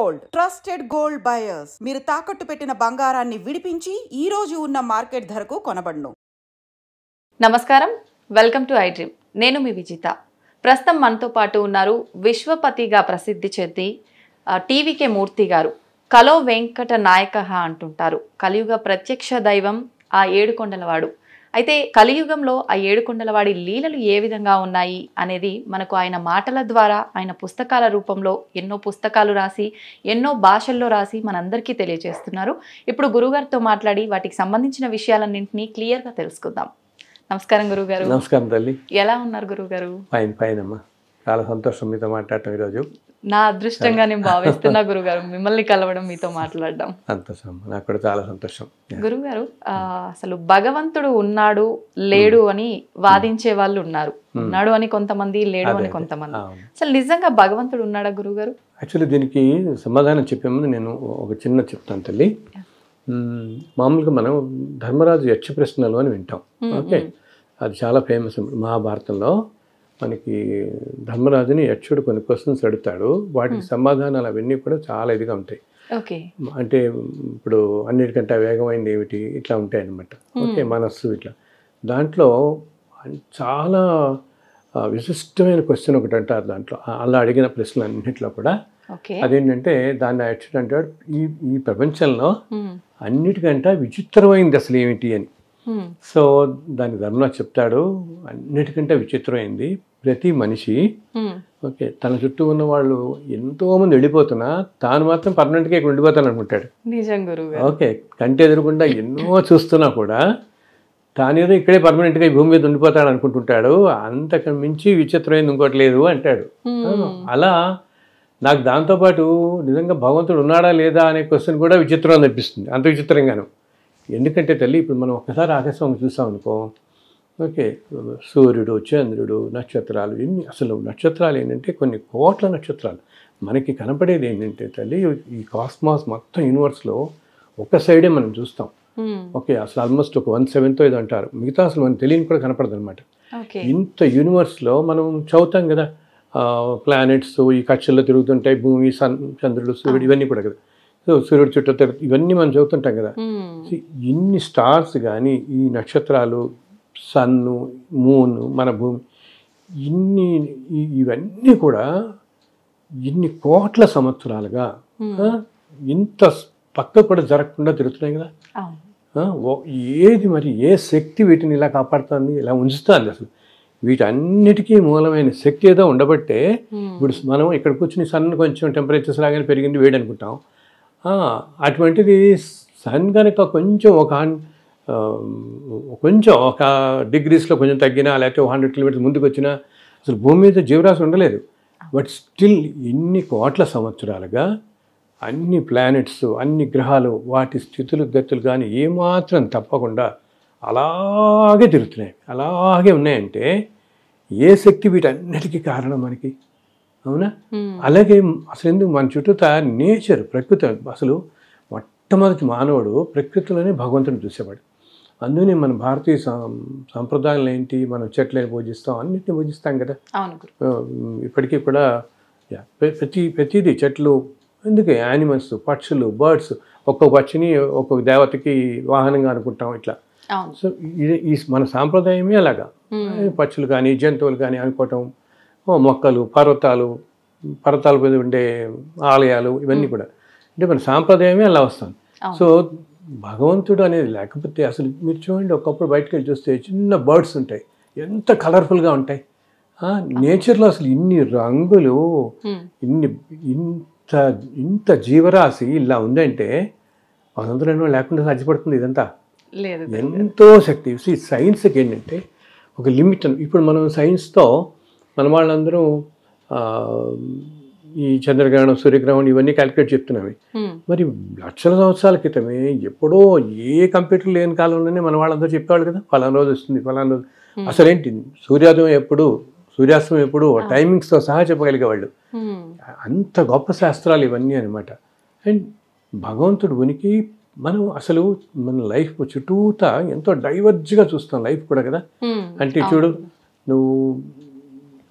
Gold, trusted gold buyers. మీరు తాకట్టు పెట్టిన బంగారాన్ని విడిపించి ఈ రోజు ఉన్న మార్కెట్ ధరకు కొనబడును. నమస్కారం, వెల్కమ్ టు ఐ డ్రీమ్. నేను మీ విజిత. ప్రస్తుతం మనతో పాటు ఉన్నారు విశ్వపతిగా ప్రసిద్ధి చెంది టీవీకే మూర్తి గారు. కలో వెంకట నాయక అంటుంటారు. కలియుగ ప్రత్యక్ష దైవం ఆ ఏడుకొండలవాడు. అయితే కలియుగంలో ఆ ఏడుకొండలవాడి లీలలు ఏ విధంగా ఉన్నాయి అనేది మనకు ఆయన మాటల ద్వారా, ఆయన పుస్తకాల రూపంలో ఎన్నో పుస్తకాలు రాసి ఎన్నో భాషల్లో రాసి మనందరికీ తెలియజేస్తున్నారు. ఇప్పుడు గురుగారితో మాట్లాడి వాటికి సంబంధించిన విషయాలన్నింటినీ క్లియర్గా తెలుసుకుందాం. నమస్కారం గురుగారు. నమస్కారం తల్లి. ఎలా ఉన్నారు గురుగారు? ఫైన్ అమ్మా, చాలా సంతోషం మీతో మాట్లాడటం ఈరోజు. నా అదృష్టంగా నేను భావిస్తున్నా గురుగారు, మిమ్మల్ని కలవడం, మీతో మాట్లాడడం. సంతోషం, నాకు కూడా చాలా సంతోషం. గురుగారు, అసలు భగవంతుడు ఉన్నాడు లేడు అని వాదించే వాళ్ళు ఉన్నారు. ఉన్నాడు అని కొంతమంది, లేడు అని కొంతమంది. అసలు నిజంగా భగవంతుడు ఉన్నాడా గురుగారు? యాక్చువల్లీ దీనికి సమాధానం చెప్పే ముందు నేను ఒక చిన్న చెప్తాను తల్లి. మామూలుగా మనం ధర్మరాజు యక్ష ప్రశ్నలు అని వింటాం. ఓకే, అది చాలా ఫేమస్. మహాభారతంలో మనకి ధర్మరాజుని యక్షుడు కొన్ని క్వశ్చన్స్ అడుగుతాడు, వాటికి సమాధానాలు అవన్నీ కూడా చాలా ఇదిగా ఉంటాయి. ఓకే, అంటే ఇప్పుడు అన్నిటికంటే వేగమైంది ఏమిటి, ఇట్లా ఉంటాయి అన్నమాట. ఓకే, మనస్సు ఇట్లా. దాంట్లో చాలా విశిష్టమైన క్వశ్చన్ ఒకటి అంటారు దాంట్లో. అలా అడిగిన ప్రశ్నలు అన్నింటిలో కూడా అదేంటంటే, దాన్ని యక్షుడు అంటాడు, ఈ ప్రపంచంలో అన్నిటికంటే విచిత్రమైంది అసలు ఏమిటి అని. సో దానికి ధర్మరాజు చెప్తాడు, అన్నిటికంటే విచిత్రమైంది ప్రతి మనిషి ఓకే తన చుట్టూ ఉన్న వాళ్ళు ఎంతో మంది వెళ్ళిపోతున్నా తాను మాత్రం పర్మనెంట్గా ఇక్కడ ఉండిపోతాను అనుకుంటాడు. ఓకే, కంటి ఎదురుకుండా ఎన్నో చూస్తున్నా కూడా తానేదో ఇక్కడే పర్మనెంట్గా ఈ భూమి మీద ఉండిపోతాడు అనుకుంటుంటాడు. అంతకు మించి విచిత్రమైంది ఇంకోటి లేదు అంటాడు. అలా నాకు దాంతోపాటు నిజంగా భగవంతుడు ఉన్నాడా లేదా అనే క్వశ్చన్ కూడా విచిత్రం అనిపిస్తుంది, అంత విచిత్రంగాను. ఎందుకంటే తల్లి, ఇప్పుడు మనం ఒక్కసారి ఆకాశం చూసాం అనుకో, ఓకే, సూర్యుడు, చంద్రుడు, నక్షత్రాలు, ఎన్ని అసలు నక్షత్రాలు ఏంటంటే కొన్ని కోట్ల నక్షత్రాలు. మనకి కనపడేది ఏంటంటే తల్లి, ఈ కాస్మాస్ మొత్తం యూనివర్స్లో ఒక సైడే మనం చూస్తాం. ఓకే, అసలు ఆల్మోస్ట్ ఒక 1/7 ఇది అంటారు. మిగతా అసలు మనకు తెలియని కూడా కనపడదు అనమాట. ఇంత యూనివర్స్లో మనం చదువుతాం కదా, ప్లానెట్స్ ఈ కక్షల్లో తిరుగుతుంటాయి, భూమి, చంద్రుడు, సూర్యుడు, ఇవన్నీ కూడా కదా. సో సూర్యుడు చుట్టూ ఇవన్నీ మనం చదువుతుంటాం కదా. ఇన్ని స్టార్స్ కానీ, ఈ నక్షత్రాలు, సన్ను, మూను, మన భూమి, ఇవన్నీ కూడా ఇన్ని కోట్ల సంవత్సరాలుగా ఇంత పక్క కూడా జరగకుండా తిరుగుతున్నాయి కదా. ఏది మరి ఏ శక్తి వీటిని ఇలా కాపాడుతుంది, ఇలా ఉంచుతుంది? అసలు వీటన్నిటికీ మూలమైన శక్తి ఏదో ఉండబట్టే ఇప్పుడు మనం ఇక్కడ కూర్చుని సన్ కొంచెం టెంపరేచర్స్ లాగానే పెరిగింది, వేడి అనుకుంటాం. అటువంటిది సన్ కనుక కొంచెం ఒక డిగ్రీస్లో కొంచెం తగ్గినా, లేకపోతే 100 కిలోమీటర్స్ ముందుకు వచ్చినా అసలు భూమి మీద జీవరాశి ఉండలేదు. బట్ స్టిల్ ఇన్ని కోట్ల సంవత్సరాలుగా అన్ని ప్లానెట్స్, అన్ని గ్రహాలు, వాటి స్థితులు గతులు కానీ ఏమాత్రం తప్పకుండా అలాగే తిరుగుతున్నాయి, అలాగే ఉన్నాయంటే ఏ శక్తి వీటన్నిటికీ కారణం మనకి? అవునా? అలాగే అసలు ఎందుకు మన చుట్టూ నేచర్, ప్రకృతి, అసలు మొట్టమొదటి మానవుడు ప్రకృతిలోనే భగవంతుని చూసేవాడు. అందుకని మన భారతీయ సాంప్రదాయాలు ఏంటి, మనం చెట్లని పూజిస్తాం, అన్నిటిని పూజిస్తాం కదా. ఇప్పటికీ కూడా ప్రతిదీ చెట్లు, ఎందుకు యానిమల్స్, పక్షులు, బర్డ్స్, ఒక్కొక్క పక్షిని ఒక్కొక్క దేవతకి వాహనంగా అనుకుంటాం ఇట్లా. సో ఈ మన సాంప్రదాయమే అలాగా. పక్షులు కానీ జంతువులు కానీ అనుకోవటం, మొక్కలు, పర్వతాల మీద ఉండే ఆలయాలు, ఇవన్నీ కూడా అంటే మన సాంప్రదాయమే అలా వస్తుంది. సో భగవంతుడు అనేది లేకపోతే అసలు మీరు చూడండి, ఒకప్పుడు బయటకు వెళ్ళి చూస్తే చిన్న బర్డ్స్ ఉంటాయి, ఎంత కలర్ఫుల్గా ఉంటాయి. నేచర్లో అసలు ఇన్ని రంగులు, ఇంత జీవరాశి ఇలా ఉందంటే భగవంతుడు లేకుండా సాధ్యపడుతుంది ఇదంతా. ఎంతో శక్తి. సైన్స్కి ఏంటంటే ఒక లిమిట్. ఇప్పుడు మనం సైన్స్తో మన వాళ్ళందరూ ఈ చంద్రగ్రహణం, సూర్యగ్రహణం ఇవన్నీ క్యాలిక్యులేట్ చెప్తున్నామే. మరి లక్షల సంవత్సరాల క్రితమే ఎప్పుడో ఏ కంప్యూటర్ లేని కాలంలోనే మన వాళ్ళందరూ చెప్పేవాళ్ళు కదా, ఫలానా రోజు వస్తుంది, ఫలానా రోజు. అసలేంటి సూర్యోదయం ఎప్పుడు, సూర్యాస్తమయం ఎప్పుడు, టైమింగ్స్తో సహా చెప్పగలిగేవాళ్ళు. అంత గొప్ప శాస్త్రాలు ఇవన్నీ అనమాట. అండ్ భగవంతుడు ఉనికి మనం అసలు మన లైఫ్ చుట్టూతా ఎంతో డైవర్జ్గా చూస్తాం లైఫ్ కూడా కదా. అంటే చూడు, నువ్వు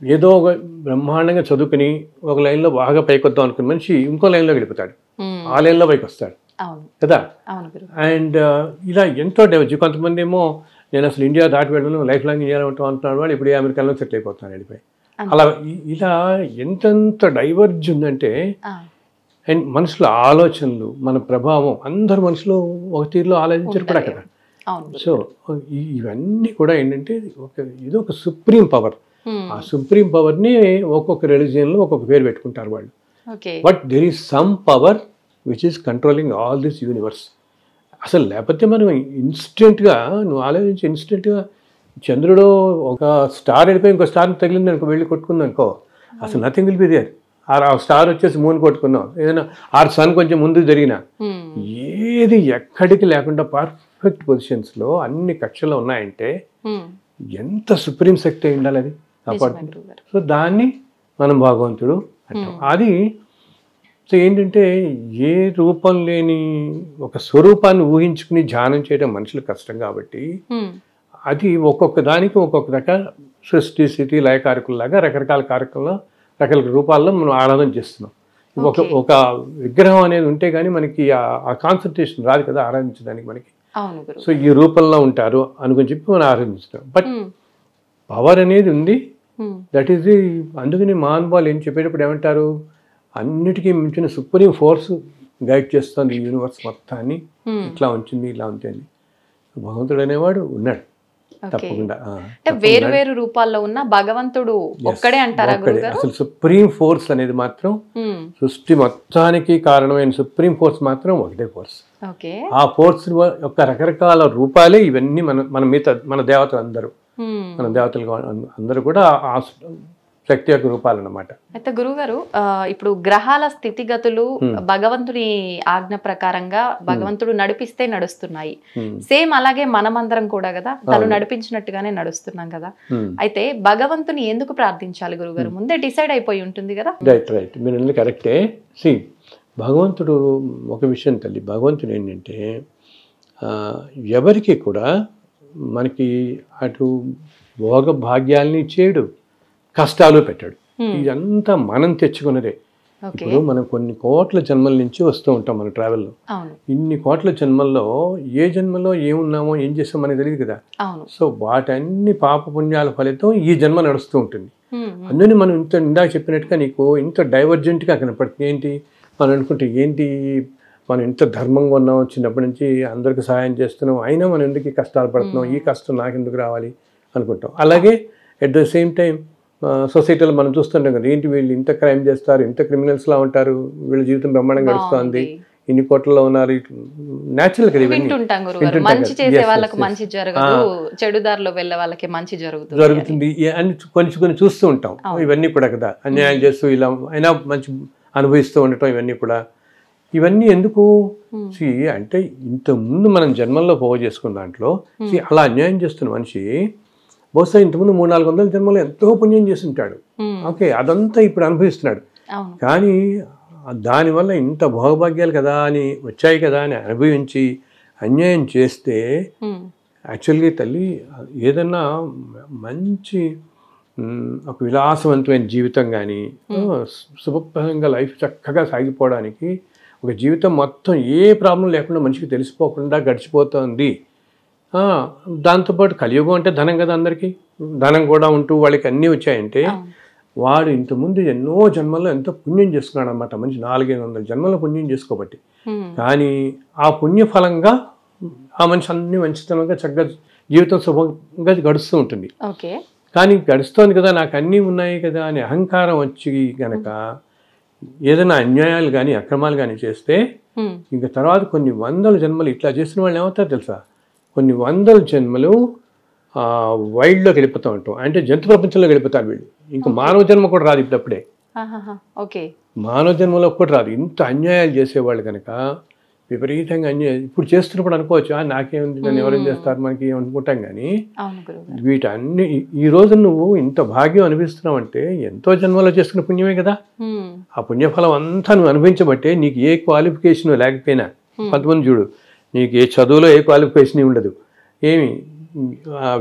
ఏదో ఒక బ్రహ్మాండంగా చదువుకుని ఒక లైన్లో బాగా పైకి వద్దాం అనుకున్న మనిషి ఇంకో లైన్లో వెళ్ళిపోతాడు, ఆ లైన్లో పైకి వస్తాడు కదా. అండ్ ఇలా ఎంతో డైవర్జ్. కొంతమంది ఏమో నేను అసలు ఇండియా దాటి వెళ్ళను, లైఫ్ లాంగ్ ఇండియాలో ఉంటాం అంటున్నాడు, వాడు ఇప్పుడు అమెరికాలో సెటిల్ అయిపోతున్నాడు వెళ్ళిపోయి. అలా ఇలా ఎంతెంత డైవర్జ్ ఉందంటే, అండ్ మనుషుల ఆలోచనలు, మన ప్రభావం, అందరు మనుషులు ఒక తీరులో ఆలోచించారు కూడా అక్కడ. సో ఇవన్నీ కూడా ఏంటంటే ఇది ఒక సుప్రీం పవర్. ఆ సుప్రీం పవర్ని ఒక్కొక్క రిలీజియన్లో ఒక్కొక్క పేరు పెట్టుకుంటారు వాళ్ళు. But there is some power which is controlling all this universe. అసలు లేకపోతే మనం ఇన్స్టెంట్గా, నువ్వు ఆలోచించి ఇన్స్టెంట్గా చంద్రుడు ఒక స్టార్ వెళ్ళిపోయి ఇంకో స్టార్ని తగిలింది అనుకో, వెళ్ళి కొట్టుకుంది అనుకో, అసలు నథింగ్ విల్ బి దేర్. ఆ స్టార్ వచ్చేసి మూన్ కొట్టుకున్నాం, ఏదైనా సన్ కొంచెం ముందుకు జరిగిన, ఏది ఎక్కడికి లేకుండా పర్ఫెక్ట్ పొజిషన్స్లో అన్ని కక్షలు ఉన్నాయంటే ఎంత సుప్రీం శక్తి అయి ఉండాలి అది. సో దాన్ని మనం భగవంతుడు అంటాం. అది సో ఏంటంటే ఏ రూపం లేని ఒక స్వరూపాన్ని ఊహించుకుని ధ్యానం చేయడం మనుషులకు కష్టం కాబట్టి అది ఒక్కొక్క దానికి ఒక్కొక్క రకాల సృష్టి స్థితి లయకారకుల్లాగా రకరకాల కార్యక్రమాల్లో రకరకాల రూపాల్లో మనం ఆరాధన చేస్తున్నాం. ఒక విగ్రహం అనేది ఉంటే కానీ మనకి ఆ కాన్సన్ట్రేషన్ రాదు కదా ఆరాధించడానికి మనకి. సో ఈ రూపంలో ఉంటారు అనుకుని చెప్పి మనం ఆరాధించుతాం. బట్ పవర్ అనేది ఉంది, దట్ ఈస్ ది. అందుకని మహానుభావులు ఏం చెప్పేటప్పుడు ఏమంటారు, అన్నిటికీ మించిన సుప్రీం ఫోర్స్ గైడ్ చేస్తుంది ఈ యూనివర్స్ మొత్తాన్ని, ఇట్లా ఉంచింది ఇలా ఉంటుంది. భగవంతుడు అనేవాడు ఉన్నాడు తప్పకుండా. వేరు వేరు రూపాల్లో ఉన్న భగవంతుడు ఒక్కడే అంటారా గురుగారు? అసలు సుప్రీం ఫోర్స్ అనేది మాత్రం సృష్టి మొత్తానికి కారణమైన సుప్రీం ఫోర్స్ మాత్రం ఒకటే ఫోర్స్. ఆ ఫోర్స్ యొక్క రకరకాల రూపాలే ఇవన్నీ మన దేవతలు అందరూ, మన దేవతలు అందరూ కూడా ఆ శక్తి యొక్క రూపాలు అన్నమాట. అయితే గురుగారు, ఇప్పుడు గ్రహాల స్థితిగతులు భగవంతుని ఆజ్ఞ ప్రకారంగా భగవంతుడు నడిపిస్తే నడుస్తున్నాయి. సేమ్ అలాగే మనమందరం కూడా కదా తను నడిపించినట్టుగానే నడుస్తున్నాం కదా. అయితే భగవంతుని ఎందుకు ప్రార్థించాలి గురుగారు? ముందే డిసైడ్ అయిపోయి ఉంటుంది కదా. రైట్ మీరు కరెక్టే. భగవంతుడు ఒక విషయం తల్లి, భగవంతుడు ఏంటంటే ఎవరికి కూడా మనకి అటు భోగ భాగ్యాలని ఇచ్చేయడు, కష్టాలు పెట్టాడు. ఇదంతా మనం తెచ్చుకున్నదే. ఇప్పుడు మనం కొన్ని కోట్ల జన్మల నుంచి వస్తూ ఉంటాం మన ట్రావెల్లో. ఇన్ని కోట్ల జన్మల్లో ఏ జన్మలో ఏమున్నామో ఏం చేస్తామో మనకి తెలియదు కదా. సో వాటన్ని పాప పుణ్యాల ఫలితం ఈ జన్మ నడుస్తూ ఉంటుంది. అందుకని మనం ఇందాక చెప్పినట్టుగా నీకు ఇంత డైవర్జెంట్గా కనపడుతుంది. ఏంటి మనం అనుకుంటే, ఏంటి మనం ఇంత ధర్మంగా ఉన్నాం, చిన్నప్పటి నుంచి అందరికి సహాయం చేస్తున్నాం, అయినా మనం ఎందుకు కష్టాలు పడుతున్నాం, ఈ కష్టం నాకు ఎందుకు రావాలి అనుకుంటాం. అలాగే ఎట్ ద సేమ్ టైం సొసైటీలో మనం చూస్తుంటాం కదా, ఏంటి వీళ్ళు ఇంత క్రైమ్ చేస్తారు, ఇంత క్రిమినల్స్లా ఉంటారు, వీళ్ళ జీవితం బ్రహ్మాండంగా గడుస్తుంది, ఇన్ని కోట్లలో ఉన్నారు, న్యాచురల్ కదా ఇవన్నీ. మంచి చేసే వాళ్ళకి మంచి జరగదు, చెడు దారిలో వెళ్ళే వాళ్ళకి మంచి జరుగుతుంది అని కొన్ని చూస్తూ ఉంటాం. ఇవన్నీ కూడా కదా అన్యాయం చేస్తూ ఇలా అయినా మంచి అనుభవిస్తూ ఉండటం, ఇవన్నీ ఎందుకు అంటే ఇంతకుముందు మనం జన్మల్లో పోగు చేసుకున్న దాంట్లో అలా అన్యాయం చేస్తున్న మనిషి బహుశా ఇంతకుముందు 300-400 జన్మలో ఎంతో పుణ్యం చేసి ఉంటాడు. ఓకే, అదంతా ఇప్పుడు అనుభవిస్తున్నాడు. కానీ దానివల్ల ఇంత భోగభాగ్యాలు కదా అని వచ్చాయి కదా అని అనుభవించి అన్యాయం చేస్తే యాక్చువల్గా తల్లి ఏదన్నా మంచి ఒక విలాసవంతమైన జీవితం కానీ శుభప్రదంగా లైఫ్ చక్కగా సాగిపోవడానికి ఒక జీవితం మొత్తం ఏ ప్రాబ్లం లేకుండా మనిషికి తెలిసిపోకుండా గడిచిపోతుంది. దాంతోపాటు కలియుగం అంటే ధనం కదా, అందరికీ ధనం కూడా ఉంటూ వాళ్ళకి అన్నీ వచ్చాయంటే వాడు ఇంతకుముందు ఎన్నో జన్మల్లో ఎంతో పుణ్యం చేసుకున్నాడు అనమాట. మనిషి 400-500 జన్మల్లో పుణ్యం చేసుకోబట్టి. కానీ ఆ పుణ్యఫలంగా ఆ మనిషి అన్ని మంచితనంగా చక్కగా జీవితం శుభంగా గడుస్తూ ఉంటుంది. కానీ గడుస్తోంది కదా, నాకు అన్నీ ఉన్నాయి కదా అని అహంకారం వచ్చి గనక ఏదైనా అన్యాయాలు కానీ అక్రమాలు కానీ చేస్తే ఇంకా తర్వాత కొన్ని 100 జన్మలు ఇట్లా చేసిన వాళ్ళు ఏమవుతారు తెలుసా, కొన్ని 100 జన్మలు వైల్డ్లోకి వెళ్ళిపోతూ ఉంటాం, అంటే జంతు ప్రపంచంలో వెళ్ళిపోతారు వీళ్ళు. ఇంకా మానవ జన్మ కూడా రాదు ఇప్పుడప్పుడే, మానవ జన్మలో కూడా రాదు. ఇంత అన్యాయాలు చేసేవాళ్ళు కనుక విపరీతంగా అన్యాయం ఇప్పుడు చేస్తున్నప్పుడు అనుకోవచ్చు, నాకేముంది, నన్ను ఎవరేం చేస్తారు మనకి అనుకుంటాం. కానీ వీటన్ని ఈ రోజు నువ్వు ఇంత భాగ్యం అనిపిస్తున్నావు అంటే ఎంతో జన్మలో చేసుకున్న పుణ్యమే కదా. ఆ పుణ్యఫలం అంతా నువ్వు అనుభవించబట్టే నీకు ఏ క్వాలిఫికేషన్ లేకపోయినా, కొంతమంది చూడు నీకు ఏ చదువులో ఏ క్వాలిఫికేషన్ ఉండదు, ఏమి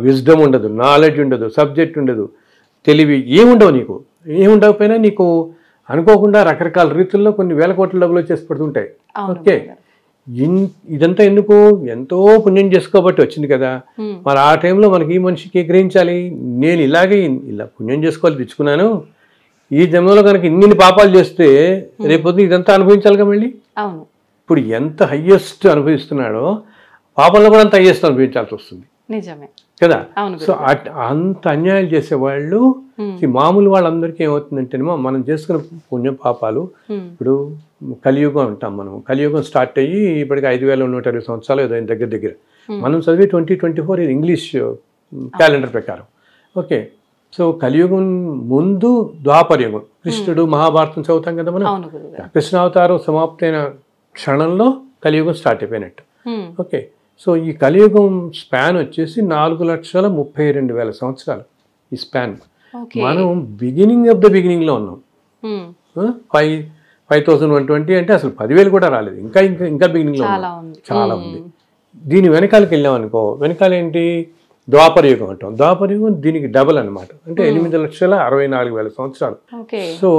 విజ్డమ్ ఉండదు, నాలెడ్జ్ ఉండదు, సబ్జెక్ట్ ఉండదు, తెలివి ఏముండవు నీకు. ఏముండకపోయినా నీకు అనుకోకుండా రకరకాల రీతుల్లో కొన్ని వేల కోట్ల డబ్బులు వచ్చేసి పడుతుంటాయి. ఓకే, ఇదంతా ఎందుకు? ఎంతో పుణ్యం చేసుకోబట్టి వచ్చింది కదా. మరి ఆ టైంలో మనకి ఈ మనిషికి గ్రహించాలి, నేను ఇలాగే ఇలా పుణ్యం చేసుకోవాలి తెచ్చుకున్నాను, ఈ జన్మలో కనుక ఇన్ని పాపాలు చేస్తే రేపొద్దు ఇదంతా అనుభవించాలిగా మళ్ళీ. ఇప్పుడు ఎంత హయ్యెస్ట్ అనుభవిస్తున్నాడో పాపంలో కూడా అంత హయ్యెస్ట్ అనుభవించాల్సి వస్తుంది. నిజమే కదా. సో అంత అన్యాయాలు చేసేవాళ్ళు మామూలు వాళ్ళందరికీ ఏమవుతుందంటే మనం చేసుకున్న పుణ్య పాపాలు, ఇప్పుడు కలియుగం అంటాం మనం, కలియుగం స్టార్ట్ అయ్యి ఇప్పటికి 5120 సంవత్సరాలు ఏదో దగ్గర దగ్గర. మనం చదివి 2024 ఇది ఇంగ్లీష్ క్యాలెండర్ ప్రకారం. ఓకే, సో కలియుగం ముందు ద్వాపరయుగం, కృష్ణుడు మహాభారతం చదువుతాం కదా మనం, కృష్ణావతారం సమాప్తైన క్షణంలో కలియుగం స్టార్ట్ అయిపోయినట్టు. ఓకే, సో ఈ కలియుగం స్పాన్ వచ్చేసి 4,32,000 సంవత్సరాలు ఈ స్పాన్. మనం బిగినింగ్ ఆఫ్ ద బిగినింగ్లో ఉన్నాం. 5,120 అంటే అసలు 10,000 కూడా రాలేదు, ఇంకా ఇంకా ఇంకా బిగినింగ్లో చాలా ఉంది. దీని వెనకాలకి వెళ్ళామనుకో, వెనకాల ఏంటి? ద్వాపరయుగం అంటాం. ద్వాపరయుగం దీనికి డబల్ అనమాట, అంటే 8,64,000 సంవత్సరాలు. సో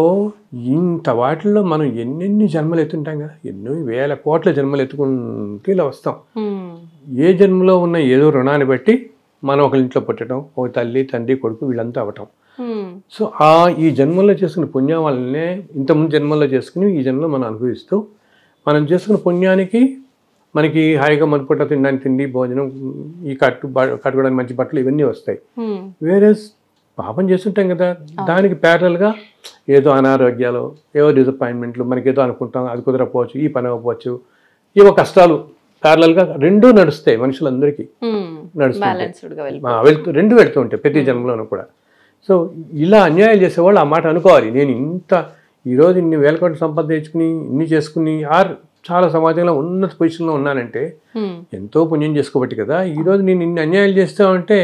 ఇంత వాటిల్లో మనం ఎన్నెన్ని జన్మలు ఎత్తుంటాం కదా, ఎన్నో వేల కోట్ల జన్మలు ఎత్తుకుంటూ ఇలా వస్తాం. ఏ జన్మలో ఉన్న ఏదో రుణాన్ని బట్టి మనం ఒకరి ఇంట్లో పుట్టడం, ఒక తల్లి తండ్రి కొడుకు వీళ్ళంతా అవటం. సో ఈ జన్మల్లో చేసుకున్న పుణ్యం వల్లనే ఇంతకుముందు జన్మల్లో చేసుకుని ఈ జన్మలో మనం అనుభవిస్తూ, మనం చేసుకున్న పుణ్యానికి మనకి హాయిగా మనుపుట్ట తినడానికి తిండి, భోజనం, ఈ కట్టుకోవడానికి మంచి బట్టలు ఇవన్నీ వస్తాయి. వేరే పాపం చేస్తుంటాం కదా, దానికి ప్యారల్గా ఏదో అనారోగ్యాలు, ఏవో డిసప్పాయింట్మెంట్లు, మనకి ఏదో అనుకుంటాం అది కుదరకపోవచ్చు, ఈ పని అవ్వకపోవచ్చు, ఏవో కష్టాలు ప్యారల్గా రెండూ నడుస్తాయి మనుషులందరికీ. రెండు వెళ్తూ ఉంటాయి ప్రతి జన్మలోనూ కూడా. సో ఇలా అన్యాయాలు చేసేవాళ్ళు ఆ మాట అనుకోవాలి, నేను ఈరోజు ఇన్ని వేల కోట్లు సంపాదించుకుని ఇన్ని చేసుకుని చాలా సమాజంలో ఉన్నత పొజిషన్లో ఉన్నానంటే ఎంతో పుణ్యం చేసుకోబట్టి కదా. ఈరోజు నేను ఇన్ని అన్యాయాలు చేస్తామంటే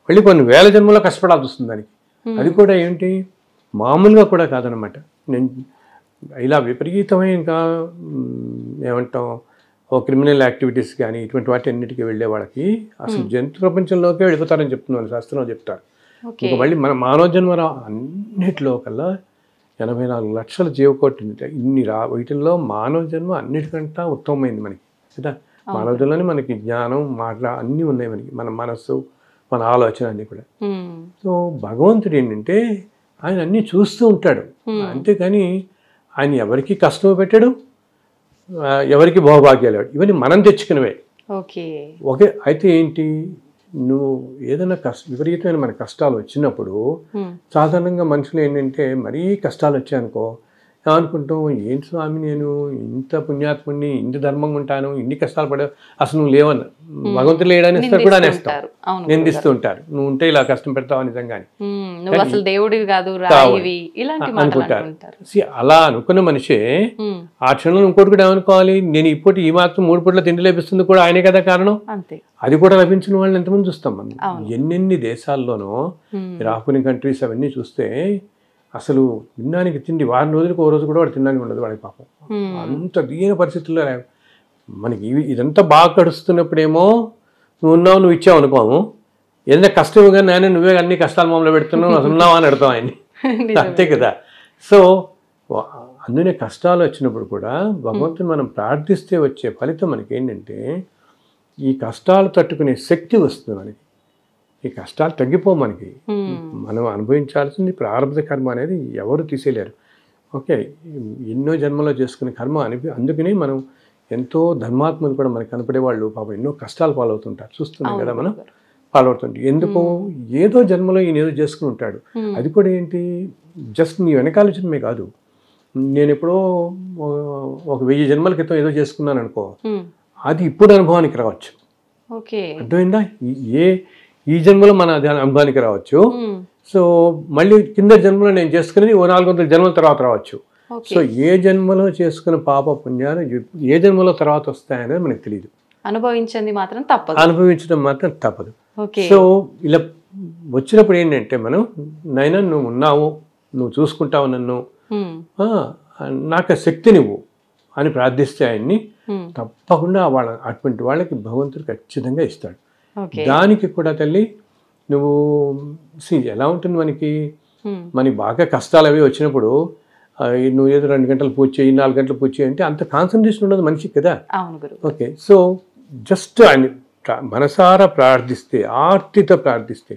మళ్ళీ కొన్ని వేల జన్మలో కష్టపడాల్సి వస్తుంది దానికి. అది కూడా ఏంటి, మామూలుగా కూడా కాదనమాట. నేను ఇలా విపరీతమైన ఏమంటాం క్రిమినల్ యాక్టివిటీస్ కానీ ఇటువంటి వాటి అన్నిటికీ వెళ్ళే వాళ్ళకి అసలు జంతు ప్రపంచంలోకే వెళ్ళిపోతారని చెప్తున్నారు, శాస్త్రంలో చెప్తారు. ఇంకా మళ్ళీ మన మానవ జన్మ అన్నిటిలో కల్లా 84 లక్షల జీవకోటి వీటిల్లో మానవ జన్మ అన్నిటికంటే ఉత్తమమైంది మనకి కదా. మానవ జన్మలోనే మనకి జ్ఞానం, మాటలు అన్నీ ఉన్నాయి మనకి, మన మనస్సు, మన ఆలోచన అన్నీ కూడా. సో భగవంతుడు ఏంటంటే ఆయన అన్నీ చూస్తూ ఉంటాడు, అంతేకాని ఆయన ఎవరికి కష్టం పెట్టాడు, ఎవరికి భోగభాగ్యాలు, ఇవన్నీ మనం తెచ్చుకునేవే. ఓకే, అయితే ఏంటి, నువ్వు ఏదైనా విపరీతమైన మన కష్టాలు వచ్చినప్పుడు సాధారణంగా మనుషులు ఏంటంటే మరీ కష్టాలు వచ్చాయనుకో అనుకుంటాం, ఏంటి స్వామి నేను ఇంత పుణ్యాత్ముడిని, ఇంత ధర్మంగా ఉంటాను, ఇన్ని కష్టాలు పడే అసలు నువ్వు లేవని భగవంతుడు లేడని ఇస్తారు కూడా అనేస్తారు, నిందిస్తూ ఉంటారు, నువ్వు ఉంటే ఇలా కష్టం పెడతావు నిజంగానే అనుకుంటారు. అలా అనుకున్న మనిషే ఆ క్షణంలో ఇంకోటి కూడా ఏమనుకోవాలి, నేను ఇప్పుడు ఈ మాత్రం 3 పూట్ల తిండి లభిస్తుంది కూడా ఆయనే కదా కారణం. అది కూడా లభించిన వాళ్ళని ఎంతమంది చూస్తాం మనం, ఎన్నెన్ని దేశాల్లోనో ఆఫ్రికన్ కంట్రీస్ అవన్నీ చూస్తే అసలు తినడానికి తిండి వారం రోజులకు ఓ రోజు కూడా వాడు తినడానికి ఉండదు వాడికి పాపం. అంత దీన పరిస్థితుల్లో మనకి ఇదంతా బాగా గడుస్తున్నప్పుడేమో నువ్వు ఉన్నావు, నువ్వు ఇచ్చావు అనుకోము, ఏదైనా కష్టం కానీ నాయన నువ్వే అన్ని కష్టాలు మమ్మల్ని పెడుతున్నావు, అసలు ఉన్నావా అని అడతాం ఆయన్ని, అంతే కదా. సో అందునే కష్టాలు వచ్చినప్పుడు కూడా భగవంతుని మనం ప్రార్థిస్తే వచ్చే ఫలితం మనకి ఏంటంటే ఈ కష్టాలు తట్టుకునే శక్తి వస్తుంది మనకి, ఈ కష్టాలు తగ్గిపో మనకి, మనం అనుభవించాల్సింది ప్రారంభ కర్మ అనేది ఎవరు తీసేయలేరు. ఓకే, ఎన్నో జన్మలో చేసుకునే కర్మ అందుకని మనం ఎంతో ధర్మాత్మలు కూడా మనకు కనపడే వాళ్ళు పాపం ఎన్నో కష్టాలు పాలవుతుంటారు, చూస్తున్నాం కదా మనం పాలవుతుంటే. ఎందుకు, ఏదో జన్మలో ఈయన ఏదో చేసుకుని ఉంటాడు. అది కూడా ఏంటి, జస్ట్ నీ వెనకాల జన్మే కాదు, నేను ఎప్పుడో 1000 జన్మల క్రితం ఏదో చేసుకున్నాను అనుకో, అది ఇప్పుడు అనుభవానికి రావచ్చు. అర్థమైందా, ఈ జన్మలో మన అనుభవానికి రావచ్చు. సో మళ్ళీ కింద జన్మలో నేను చేసుకునేది 400 జన్మల తర్వాత రావచ్చు. సో ఏ జన్మలో చేసుకున్న పాప పుణ్యాలు ఏ జన్మలో తర్వాత వస్తాయనేది మనకు తెలియదు, అనుభవించడం మాత్రం తప్పదు. సో ఇలా వచ్చినప్పుడు ఏంటంటే మనం నైనా నువ్వు ఉన్నావు, నువ్వు చూసుకుంటావు నన్ను, నాకు శక్తి నువ్వు అని ప్రార్థిస్తే ఆయన్ని తప్పకుండా అటువంటి వాళ్ళకి భగవంతుడు ఖచ్చితంగా ఇస్తాడు. దానికి కూడా తల్లి నువ్వు ఎలా ఉంటుంది మనకి బాగా కష్టాలు అవి వచ్చినప్పుడు నువ్వు ఏదో 2 గంటలు పూజ చేయి 4 గంటలు పూజ చేయి అంటే అంత కాన్సన్ట్రేషన్ ఉండదు మనిషికి కదా. ఓకే, సో జస్ట్ ఆయన మనసారా ప్రార్థిస్తే, ఆర్తితో ప్రార్థిస్తే,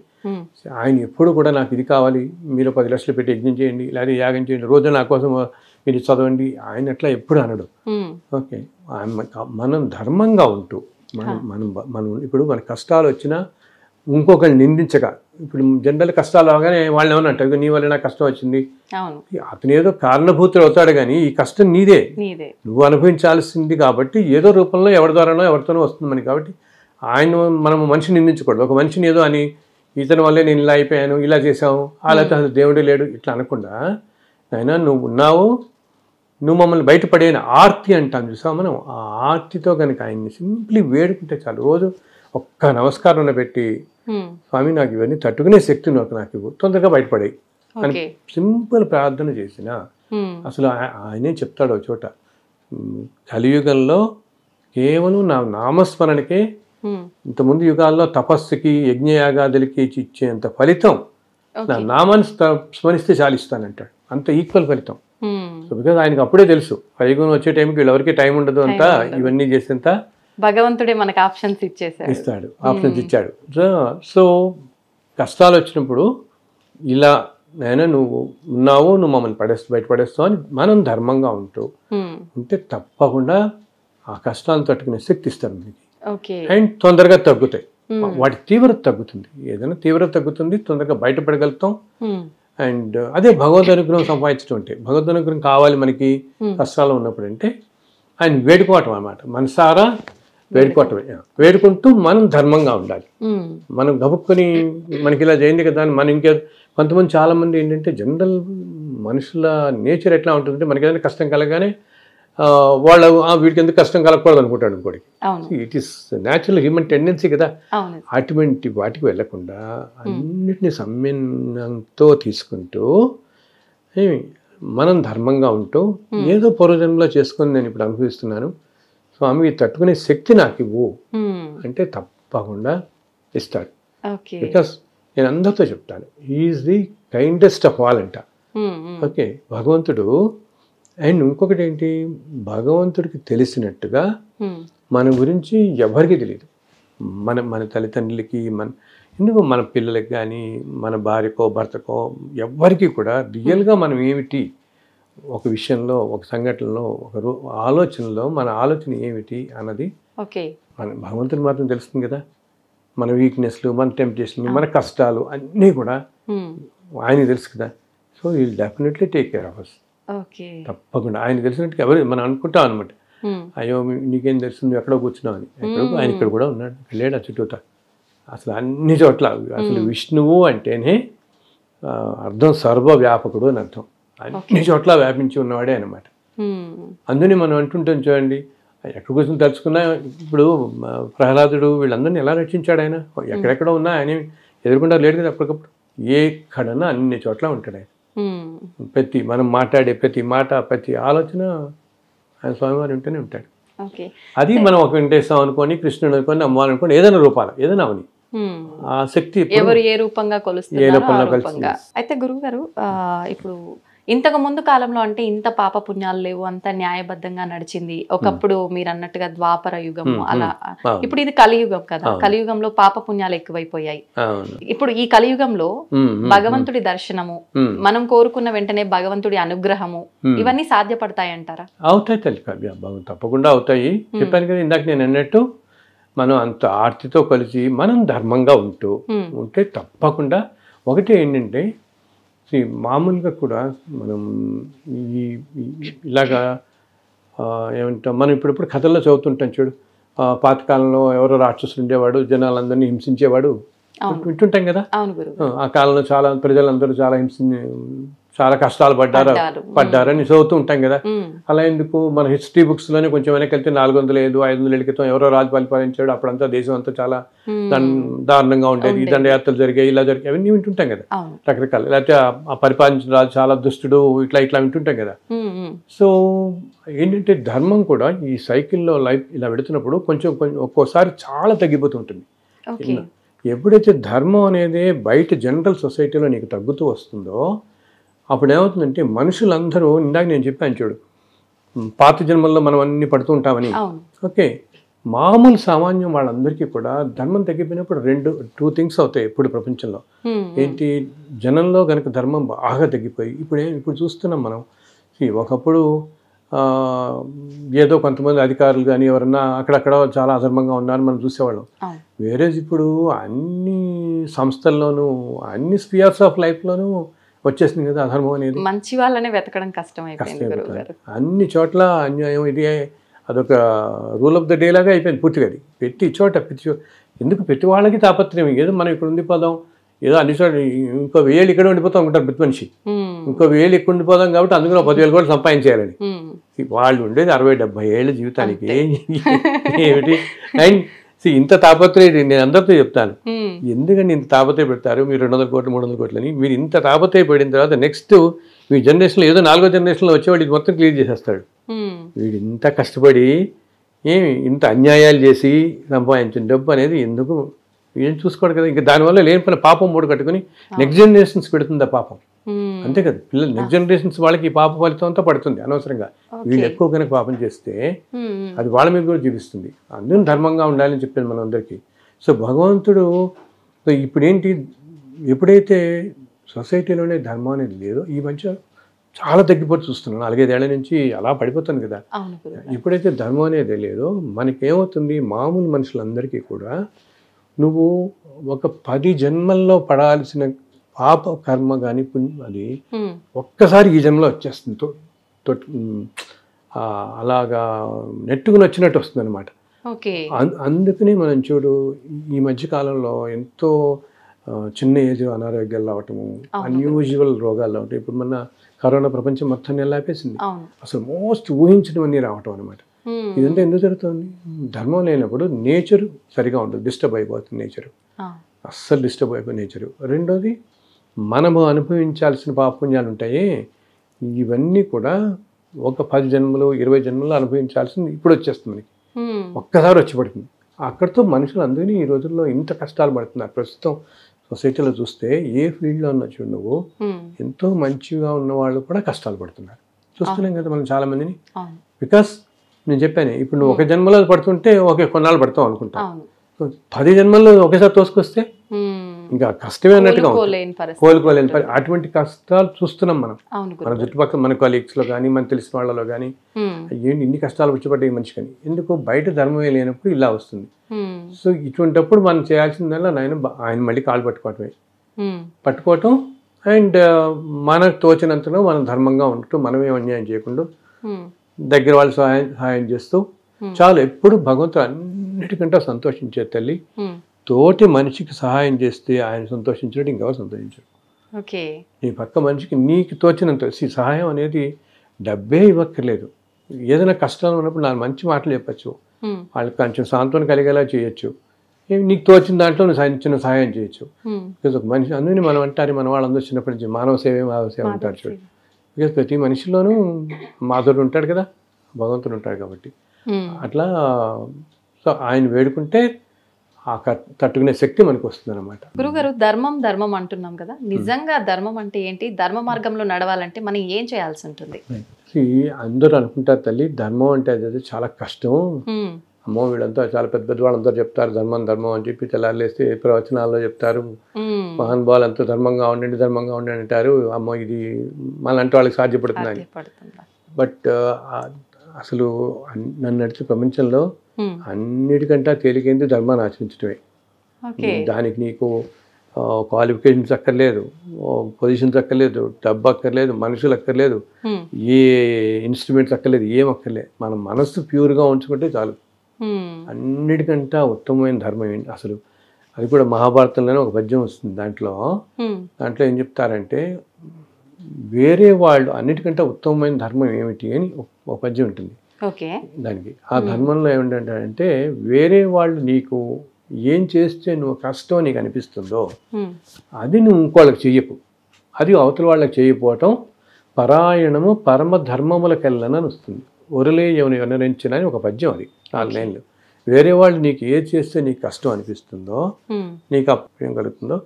ఆయన ఎప్పుడు కూడా నాకు ఇది కావాలి, మీరు 10 లక్షలు పెట్టి యజ్ఞం చేయండి, లేదా యాగం చేయండి, రోజు నా కోసం మీరు చదవండి, ఆయన అట్లా ఎప్పుడు అనడు. ఓకే, మనం ధర్మంగా ఉంటూ మనం ఇప్పుడు మన కష్టాలు వచ్చినా ఇంకొకరిని నిందించగా, ఇప్పుడు జనరల్ కష్టాలు అవగానే వాళ్ళు ఏమన్నా అంటారు, నీ వల్ల నాకు కష్టం వచ్చింది, అతను ఏదో కారణభూతులు అవుతాడు కానీ ఈ కష్టం నీదే, నువ్వు అనుభవించాల్సింది కాబట్టి ఏదో రూపంలో ఎవరి ద్వారానో ఎవరితోనో వస్తుంది మనకి. కాబట్టి ఆయన మనం మనిషిని నిందించకూడదు. ఒక మనిషిని ఏదో అని ఇతని వల్లే నేను ఇలా అయిపోయాను, ఇలా చేసావు, అలా అసలు దేవుడే లేడు ఇట్లా అనకుండా, ఆయన నువ్వు ఉన్నావు, నువ్వు మమ్మల్ని బయటపడేన ఆర్తి అంటాం చూసావు మనం, ఆ ఆర్తితో కనుక ఆయన్ని సింప్లీ వేడుకుంటే చాలు. రోజు ఒక్క నమస్కారం పెట్టి, స్వామి నాకు ఇవన్నీ తట్టుకునే శక్తి నాకు ఇవ్వు, తొందరగా బయటపడే అని సింపుల్ ప్రార్థన చేసిన అసలు ఆయనే చెప్తాడు ఒక చోట, కలియుగంలో కేవలం నా నామస్మరణకే ఇంతకుముందు యుగాల్లో తపస్సుకి యజ్ఞయాగాదులకి ఇచ్చేంత ఫలితం నా నామాన్ని స్మరిస్తే చాలిస్తానంటాడు. అంత ఈక్వల్ ఫలితం. సో బికాజ్ ఆయనకు అప్పుడే తెలుసు కలియుగం వచ్చే టైంకి వీళ్ళెవరికి టైం ఉండదు అంతా, ఇవన్నీ చేసేంత భగవంతుడే మనకి ఆప్షన్స్ ఇస్తాడు, ఆప్షన్స్ ఇచ్చాడు. సో కష్టాలు వచ్చినప్పుడు ఇలా నేను నువ్వు ఉన్నావు, నువ్వు మమ్మల్ని బయటపడేస్తావు అని మనం ధర్మంగా ఉంటే తప్పకుండా ఆ కష్టాలను తట్టుకునే శక్తి ఇస్తారు మనకి. అండ్ తొందరగా తగ్గుతాయి, వాటి తీవ్రత తగ్గుతుంది, ఏదైనా తీవ్రత తగ్గుతుంది, తొందరగా బయటపడగలుగుతాం. అండ్ అదే భగవద్ అనుగ్రహం సంపాదించడం అంటే, భగవద్ అనుగ్రహం కావాలి మనకి కష్టాలు ఉన్నప్పుడు అంటే ఆయన వేడుకోవటం అన్నమాట, మనసారా వేడుకోవటమే. వేడుకుంటూ మనం ధర్మంగా ఉండాలి. మనం గబుక్కొని మనకి ఇలా చేయండి కదా అని మనం కొంతమంది చాలా మంది ఏంటంటే జనరల్ మనుషుల నేచర్ ఎట్లా ఉంటుందంటే, మనకి ఏదైనా కష్టం కలగానే వాళ్ళు వీడికి ఎందుకు కష్టం కలగకూడదు అనుకుంటాడు ఇంకోటికి. It is natural human tendency కదా. అటువంటి వాటికి వెళ్ళకుండా అన్నిటినీ సమ్మెనంతో తీసుకుంటూ మనం ధర్మంగా ఉంటూ ఏదో పూర్వజన్మలో చేసుకొని నేను ఇప్పుడు అనుభవిస్తున్నాను, స్వామి తట్టుకునే శక్తి నాకు ఇవ్వు అంటే తప్పకుండా ఇస్తాడు. బికాస్ నేను అందరితో చెప్తాను, he's the kindest of all అంట. ఓకే, భగవంతుడు. అండ్ ఇంకొకటి ఏంటి, భగవంతుడికి తెలిసినట్టుగా మన గురించి ఎవరికి తెలియదు. మన తల్లిదండ్రులకి, ఎందుకు మన పిల్లలకి కానీ, మన భార్యకో భర్తకో ఎవ్వరికి కూడా రియల్గా మనం ఏమిటి, ఒక విషయంలో, ఒక సంఘటనలో, ఒక ఆలోచనలో మన ఆలోచన ఏమిటి అన్నది మన భగవంతుని మాత్రం తెలుస్తుంది కదా. మన వీక్నెస్లు, మన టెంప్టేషన్లు, మన కష్టాలు అన్నీ కూడా ఆయనకి తెలుసు కదా. So will definitely take care of us. తప్పకుండా ఆయన తెలిసినట్టు ఎవరు మనం అనుకుంటాం అనమాట. అయ్యో నీకేం తెలుసు, నువ్వు ఎక్కడో కూర్చున్నావు అని. ఆయన ఇక్కడ కూడా ఉన్నాడు, వెళ్ళాడు ఆ చుట్టూతా. అసలు అన్ని చోట్ల అసలు విష్ణువు అంటేనే అర్థం సర్వవ్యాపకుడు అని అర్థం. అన్ని చోట్ల వ్యాపించి ఉన్నవాడే అనమాట. అందుకని మనం అంటుంటాం చూడండి, ఎక్కడ కూర్చొని తలుచుకున్నా, ఇప్పుడు ప్రహ్లాదుడు వీళ్ళందరినీ ఎలా రక్షించాడు ఆయన. ఎక్కడెక్కడ ఉన్నా ఆయన ఎదుర్కొంటారు లేడు కదా, అప్పటికప్పుడు ఎక్కడన్నా అన్ని చోట్ల ఉంటాడు ఆయన. మనం మాట్లాడే ప్రతి మాట, ప్రతి ఆలోచన ఆయన స్వామివారు ఉంటూనే ఉంటాడు. అది మనం ఒక వెంకటేశ్వరం అనుకోని, కృష్ణుడు అనుకోని, అమ్మవారు అనుకోని, ఏదైనా రూపాలు ఏదైనా అవని ఆ శక్తి ఎవరు ఏ రూపంగా కొలుస్తున్నారు. అయితే గురువు గారు, ఇప్పుడు ఇంతకు ముందు కాలంలో అంటే ఇంత పాప పుణ్యాలు లేవు, అంత న్యాయబద్ధంగా నడిచింది. ఒకప్పుడు మీరు అన్నట్టుగా ద్వాపర యుగము అలా. ఇప్పుడు ఇది కలియుగం కదా, కలియుగంలో పాప పుణ్యాలు ఎక్కువైపోయాయి. ఇప్పుడు ఈ కలియుగంలో భగవంతుడి దర్శనము, మనం కోరుకున్న వెంటనే భగవంతుడి అనుగ్రహము, ఇవన్నీ సాధ్యపడతాయంటారా? అవుతాయి తల్లి, తప్పకుండా అవుతాయి. చెప్పాను కదా ఇందాక నేను అన్నట్టు, మనం అంత ఆర్తితో కలిసి మనం ధర్మంగా ఉంటే తప్పకుండా. ఒకటి ఏంటంటే, మామూలుగా కూడా మనం ఇలాగా ఏమంటాం, మనం ఇప్పుడిప్పుడు కథల్లో చదువుతుంటాం చూడు, పాతకాలంలో ఎవరో రాక్షసులు ఉండేవాడు, జనాలందరినీ హింసించేవాడు, వింటుంటాం కదా. ఆ కాలంలో చాలా ప్రజలందరూ చాలా కష్టాలు పడ్డారని చదువుతూ ఉంటాం కదా. అలా ఎందుకు, మన హిస్టరీ బుక్స్ లోనే కొంచెం వెనక్కి వెళ్తే 400 ఏళ్ళు 500 ఏళ్ళ క్రితం ఎవరో రాజు పరిపాలించాడు, అప్పుడంతా దేశం అంతా చాలా దారుణంగా ఉండేది, దండయాత్రలు జరిగాయి, ఇలా జరిగాయి, అవన్నీ వింటుంటాం కదా రకరకాల. లేకపోతే ఆ పరిపాలించిన రాజు చాలా దుష్టుడు, ఇట్లా వింటుంటాం కదా. సో ఏంటంటే ధర్మం కూడా ఈ సైకిల్లో లైఫ్ ఇలా పెడుతున్నప్పుడు కొంచెం ఒక్కోసారి చాలా తగ్గిపోతూ ఉంటుంది. ఎప్పుడైతే ధర్మం అనేది బయట జనరల్ సొసైటీలో నీకు తగ్గుతూ వస్తుందో అప్పుడు ఏమవుతుందంటే మనుషులందరూ ఇందాక నేను చెప్పాను చూడు, పాత జన్మల్లో మనం అన్ని పడుతూ ఉంటామని. ఓకే, మామూలు సామాన్యం వాళ్ళందరికీ కూడా ధర్మం తగ్గిపోయినప్పుడు టూ థింగ్స్ అవుతాయి ఇప్పుడు ప్రపంచంలో. ఏంటి, జనంలో కనుక ధర్మం బాగా తగ్గిపోయి ఇప్పుడు చూస్తున్నాం మనం. ఒకప్పుడు ఏదో కొంతమంది అధికారులు కానీ ఎవరన్నా అక్కడక్కడ చాలా అధర్మంగా ఉన్నారని మనం చూసేవాళ్ళం. వేరే ఇప్పుడు అన్ని సంస్థల్లోనూ అన్ని స్పియర్స్ ఆఫ్ లైఫ్లోనూ వచ్చేసింది కదా అధర్మం అనేది. మంచి వాళ్ళనే వెతకడం కష్టమైపోయింది. అన్ని చోట్ల అన్యాయం, ఇది అదొక రూల్ ఆఫ్ ద డే లాగా అయిపోయింది పూర్తిగా. అది ప్రతి చోట ఎందుకు ప్రతి వాళ్ళకి తాపత్రయం, ఏదో మనం ఇక్కడ ఉండిపోదాం, ఏదో అన్ని చోట ఇంకో 1000 ఇక్కడ ఉండిపోతాం అనుకుంటారు ప్రతి మనిషి. ఇంకో 1000 ఇక్కడ ఉండిపోదాం కాబట్టి అందులో 10,000 కూడా సంపాదించేయాలని. వాళ్ళు ఉండేది 60-70 ఏళ్ళ జీవితానికి ఏమిటి. అండ్ ఇంత తాపత్రయం నేను అందరితో చెప్తాను, ఎందుకంటే ఇంత తాపత్రయ పెడతారు మీరు 200 కోట్లు 300 కోట్లు అని. మీరు ఇంత తాపత్రయ పడిన తర్వాత నెక్స్ట్ మీ జనరేషన్లో ఏదో 4వ జనరేషన్లో వచ్చేవాడు ఇది మొత్తం క్లియర్ చేసేస్తాడు. వీడు ఇంత కష్టపడి ఇంత అన్యాయాలు చేసి సంపాదించిన డబ్బు అనేది ఎందుకు ఏం చూసుకోడు కదా. ఇంకా దానివల్ల లేని పని పాపం మూడు కట్టుకుని నెక్స్ట్ జనరేషన్స్ పెడుతుంది ఆ పాపం. అంతే కదా, పిల్లలు నెక్స్ట్ జనరేషన్స్ వాళ్ళకి ఈ పాప ఫలితం అంతా పడుతుంది అనవసరంగా. వీళ్ళు ఎక్కువ కనుక పాపం చేస్తే అది వాళ్ళ మీద కూడా చూపిస్తుంది. అందులో ధర్మంగా ఉండాలని చెప్పాను మనం అందరికీ. సో భగవంతుడు ఇప్పుడేంటి, ఎప్పుడైతే సొసైటీలోనే ధర్మం అనేది లేదో ఈ మధ్య చాలా తగ్గిపోతూ చూస్తున్నాను. 4-5 ఏళ్ల నుంచి అలా పడిపోతుంది కదా. ఎప్పుడైతే ధర్మం అనేది లేదో మనకేమవుతుంది, మామూలు మనుషులందరికీ కూడా నువ్వు ఒక 10 జన్మల్లో పడాల్సిన పాప కర్మ కానీ పుణ్యం అది ఒక్కసారి ఈ జన్మలో వచ్చేస్తుంది. అలాగా నెట్టుకుని వచ్చినట్టు వస్తుంది అనమాట. అందుకనే మనం చూడు ఈ మధ్య కాలంలో ఎంతో చిన్న ఏజ్ అనారోగ్యాలు రావటము, అన్యూజువల్ రోగాలు రావటం. ఇప్పుడు మన కరోనా ప్రపంచం మొత్తాన్ని ఎలా ఆపేసింది. అసలు మోస్ట్ ఊహించినవన్నీ రావటం అనమాట. ఇదంతా ఎందుకు జరుగుతుంది, ధర్మం లేనప్పుడు నేచర్ సరిగా ఉండదు, డిస్టర్బ్ అయిపోతుంది నేచరు, అస్సలు డిస్టర్బ్ అయిపోయి నేచరు. రెండోది మనము అనుభవించాల్సిన పాపపుణ్యాలు ఉంటాయి, ఇవన్నీ కూడా ఒక 10 జన్మలు 20 జన్మలు అనుభవించాల్సింది ఇప్పుడు వచ్చేస్తుంది మనకి, ఒక్కసారి వచ్చి పడుతుంది. అక్కడితో మనుషులు అందుకని ఈ రోజుల్లో ఇంత కష్టాలు పడుతున్నారు. ప్రస్తుతం సొసైటీలో చూస్తే ఏ ఫీల్డ్లో ఉన్నా చూడు నువ్వు, ఎంతో మంచిగా ఉన్న వాళ్ళు కూడా కష్టాలు పడుతున్నారు. చూస్తున్నాం కదా మనం చాలా మందిని. బికాస్ నేను చెప్పాను, ఇప్పుడు నువ్వు ఒక జన్మలో పడుతుంటే ఓకే కొన్నాళ్ళు పడతావు అనుకుంటా, 10 జన్మల్లో ఒకేసారి తోసుకొస్తే ఇంకా కష్టమే అన్నట్టుగా కోలుకోలేని అటువంటి కష్టాలు చూస్తున్నాం మనం. మన చుట్టుపక్కల మన కొలీగ్స్లో కానీ మన తెలిసిన వాళ్ళలో కానీ ఏంటి ఇన్ని కష్టాలు వచ్చిపడ్డాయి మనిషి కానీ. ఎందుకు, బయట ధర్మమే లేనప్పుడు ఇలా వస్తుంది. సో ఇటువంటిప్పుడు మనం చేయాల్సిందల్లా ఆయన మళ్ళీ కాళ్ళు పట్టుకోవటం అండ్ మనకు తోచినంతలో మనం ధర్మంగా ఉండటం, మనమే అన్యాయం చేయకుండా దగ్గర వాళ్ళు సహాయం చేస్తూ చాలు. ఎప్పుడు భగవంతుడు అన్నిటికంటే సంతోషించే తల్లి, తోటి మనిషికి సహాయం చేస్తే ఆయన సంతోషించినట్టు ఇంకెవరు సంతోషించరు. నీ పక్క మనిషికి నీకు తోచినంత సహాయం అనేది డబ్బే ఇవ్వక్కర్లేదు. ఏదైనా కష్టాలు ఉన్నప్పుడు 4 మంచి మాటలు చెప్పచ్చు, వాళ్ళకి కొంచెం సాంత్వన కలిగేలా చేయొచ్చు, నీకు తోచిన దాంట్లో నువ్వు చిన్న సహాయం చేయొచ్చు. బికాజ్ ఒక మనిషి అందుకని మనం అంటారు, మన వాళ్ళందరూ చిన్నప్పటి నుంచి మానవ సేవ అంటారు చూడు. బికాజ్ ప్రతి మనిషిలోనూ మాధుడు ఉంటాడు కదా, భగవంతుడు ఉంటాడు కాబట్టి అట్లా. సో ఆయన వేడుకుంటే ఆ తట్టుకునే శక్తి మనకు వస్తుంది అనమాట. గురుగారు, ధర్మం అంటున్నాం కదా, నిజంగా ధర్మం అంటే ఏంటి? ధర్మ మార్గంలో నడవాలంటే మనం ఏం చేయాల్సి ఉంటుంది? అందరూ అనుకుంటారు తల్లి ధర్మం అంటే అది చాలా కష్టం, అమ్మో వీళ్ళంతా చాలా పెద్ద పెద్ద వాళ్ళందరూ చెప్తారు ధర్మం అని చెప్పి తెల్లారులేస్తే ప్రవచనాల్లో చెప్తారు, మహానుభావులు ఎంతో ధర్మంగా ఉండండి అంటారు. అమ్మో ఇది మళ్ళంటే వాళ్ళకి సాధ్యపడుతుంది. బట్ అసలు నన్ను నడిచే ప్రపంచంలో అన్నిటికంటే తేలికైంది ధర్మాన్ని ఆచరించడమే. దానికి నీకు క్వాలిఫికేషన్స్ అక్కర్లేదు, పొజిషన్స్ అక్కర్లేదు, డబ్బు అక్కర్లేదు, మనుషులు అక్కర్లేదు, ఏ ఇన్స్ట్రుమెంట్స్ అక్కర్లేదు, ఏం అక్కర్లేదు. మన మనస్సు ప్యూర్గా ఉంచుకుంటే చాలు. అన్నిటికంటే ఉత్తమమైన ధర్మం ఏంటి అసలు, అది కూడా మహాభారతంలోనే ఒక పద్యం వస్తుంది. దాంట్లో ఏం చెప్తారంటే, వేరే వాళ్ళు అన్నిటికంటే ఉత్తమమైన ధర్మం ఏమిటి అని ఒక పద్యం ఉంటుంది దానికి. ఆ ధర్మంలో ఏమిటంటే, వేరే వాళ్ళు నీకు ఏం చేస్తే నువ్వు కష్టం నీకు అనిపిస్తుందో అది నువ్వు ఇంకోళ్ళకి చెయ్యకు, అది అవతల వాళ్ళకి చేయకపోవటం పరాయణము పరమ ధర్మములకెళ్ళనని వస్తుంది. ఒరలే ఎవని వినరించిన అని ఒక పద్యం, అది 4 లైన్లు. వేరే వాళ్ళు నీకు ఏది చేస్తే నీకు కష్టం అనిపిస్తుందో, నీకు అప్రయం కలుగుతుందో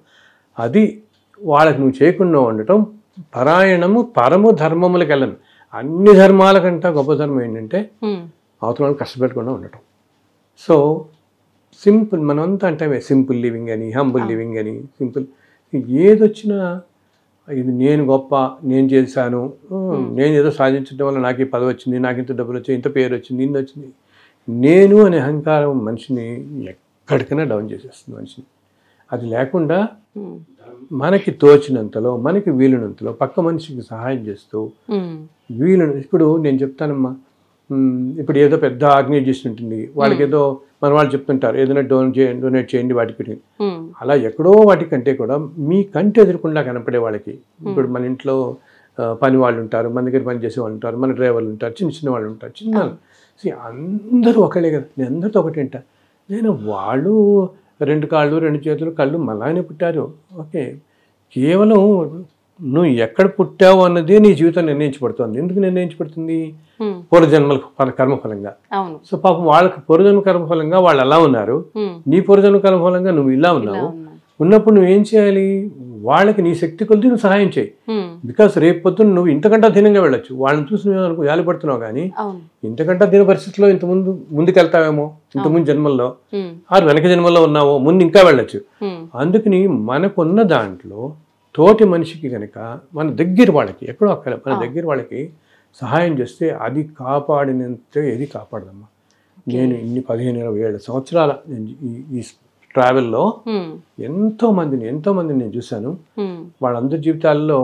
అది వాళ్ళకి నువ్వు చేయకుండా ఉండటం. పరాయణము పరము ధర్మములకు వెళ్ళను. అన్ని ధర్మాల కంటే గొప్ప ధర్మం ఏంటంటే అవతల వాళ్ళని కష్టపెట్టకుండా ఉండటం. సో సింపుల్, మనంతా అంటే సింపుల్ లివింగ్ అని, హంబుల్ లివింగ్ అని, సింపుల్ ఏదొచ్చినా ఇది నేను గొప్ప, నేను చేశాను, నేను ఏదో సాధించడం వల్ల నాకు ఈ పదవి వచ్చింది, నాకు ఇంత డబ్బులు వచ్చాయి, ఇంత పేరు వచ్చింది, ఇన్ని వచ్చింది. నేను అనే అహంకారం మనిషిని ఎక్కడికైనా డౌన్ చేసేస్తుంది మనిషిని. అది లేకుండా మనకి తోచినంతలో, మనకి వీలునంతలో పక్క మనిషికి సహాయం చేస్తూ ఇప్పుడు నేను చెప్తానమ్మా, ఇప్పుడు ఏదో పెద్ద ఆర్గనైజేషన్ ఉంటుంది, వాళ్ళకి ఏదో మన వాళ్ళు చెప్తుంటారు ఏదైనా డొనేట్ చేయండి వాటికి. అలా ఎక్కడో వాటికంటే కూడా మీ కంటి ఎదురకుండా కనపడే వాళ్ళకి, ఇప్పుడు మన ఇంట్లో పని వాళ్ళు ఉంటారు, మన దగ్గర పని చేసే వాళ్ళు ఉంటారు, మన డ్రైవర్లు ఉంటారు, చిన్న చిన్న వాళ్ళు ఉంటారు, చిన్న అందరూ ఒకళ్ళే కదా. నేను అందరితో ఒకటేంట, నేను వాళ్ళు 2 కాళ్ళు 2 చేతులు కళ్ళు మళ్ళానే పుట్టారు. ఓకే, కేవలం నువ్వు ఎక్కడ పుట్టావు అన్నదే నీ జీవితం నిర్ణయించబడుతుంది. ఎందుకు నిర్ణయించబడుతుంది? పూర్వజన్మల కర్మఫలంగా. సో పాపం వాళ్ళకి పూర్వజన్మ కర్మఫలంగా వాళ్ళు అలా ఉన్నారు, నీ పూర్వజన్మ కర్మఫలంగా నువ్వు ఇలా ఉన్నావు. ఉన్నప్పుడు నువ్వేం చేయాలి? వాళ్ళకి నీ శక్తి కొద్ది నువ్వు సహాయం చేయి. బికాస్ రేపు పొద్దున్న నువ్వు ఇంతకంటే అధీనంగా వెళ్ళొచ్చు. వాళ్ళని చూసి నువ్వు జాలిపడుతున్నావు, కానీ ఇంతకంటే అధీన పరిస్థితిలో ముందుకెళ్తావేమో, ఇంతకుముందు జన్మల్లో ఆరు వెనక జన్మల్లో ఉన్నావో, ముందు ఇంకా వెళ్ళొచ్చు. అందుకని మనకున్న దాంట్లో తోటి మనిషికి కనుక మన దగ్గర వాళ్ళకి, ఎక్కడో అక్కడ మన దగ్గర వాళ్ళకి సహాయం చేస్తే అది కాపాడినంత ఏది కాపాడదమ్మా. నేను ఇన్ని 15-20 సంవత్సరాల ఈ ట్రావెల్లో ఎంతో మందిని నేను చూశాను. వాళ్ళందరి జీవితాల్లో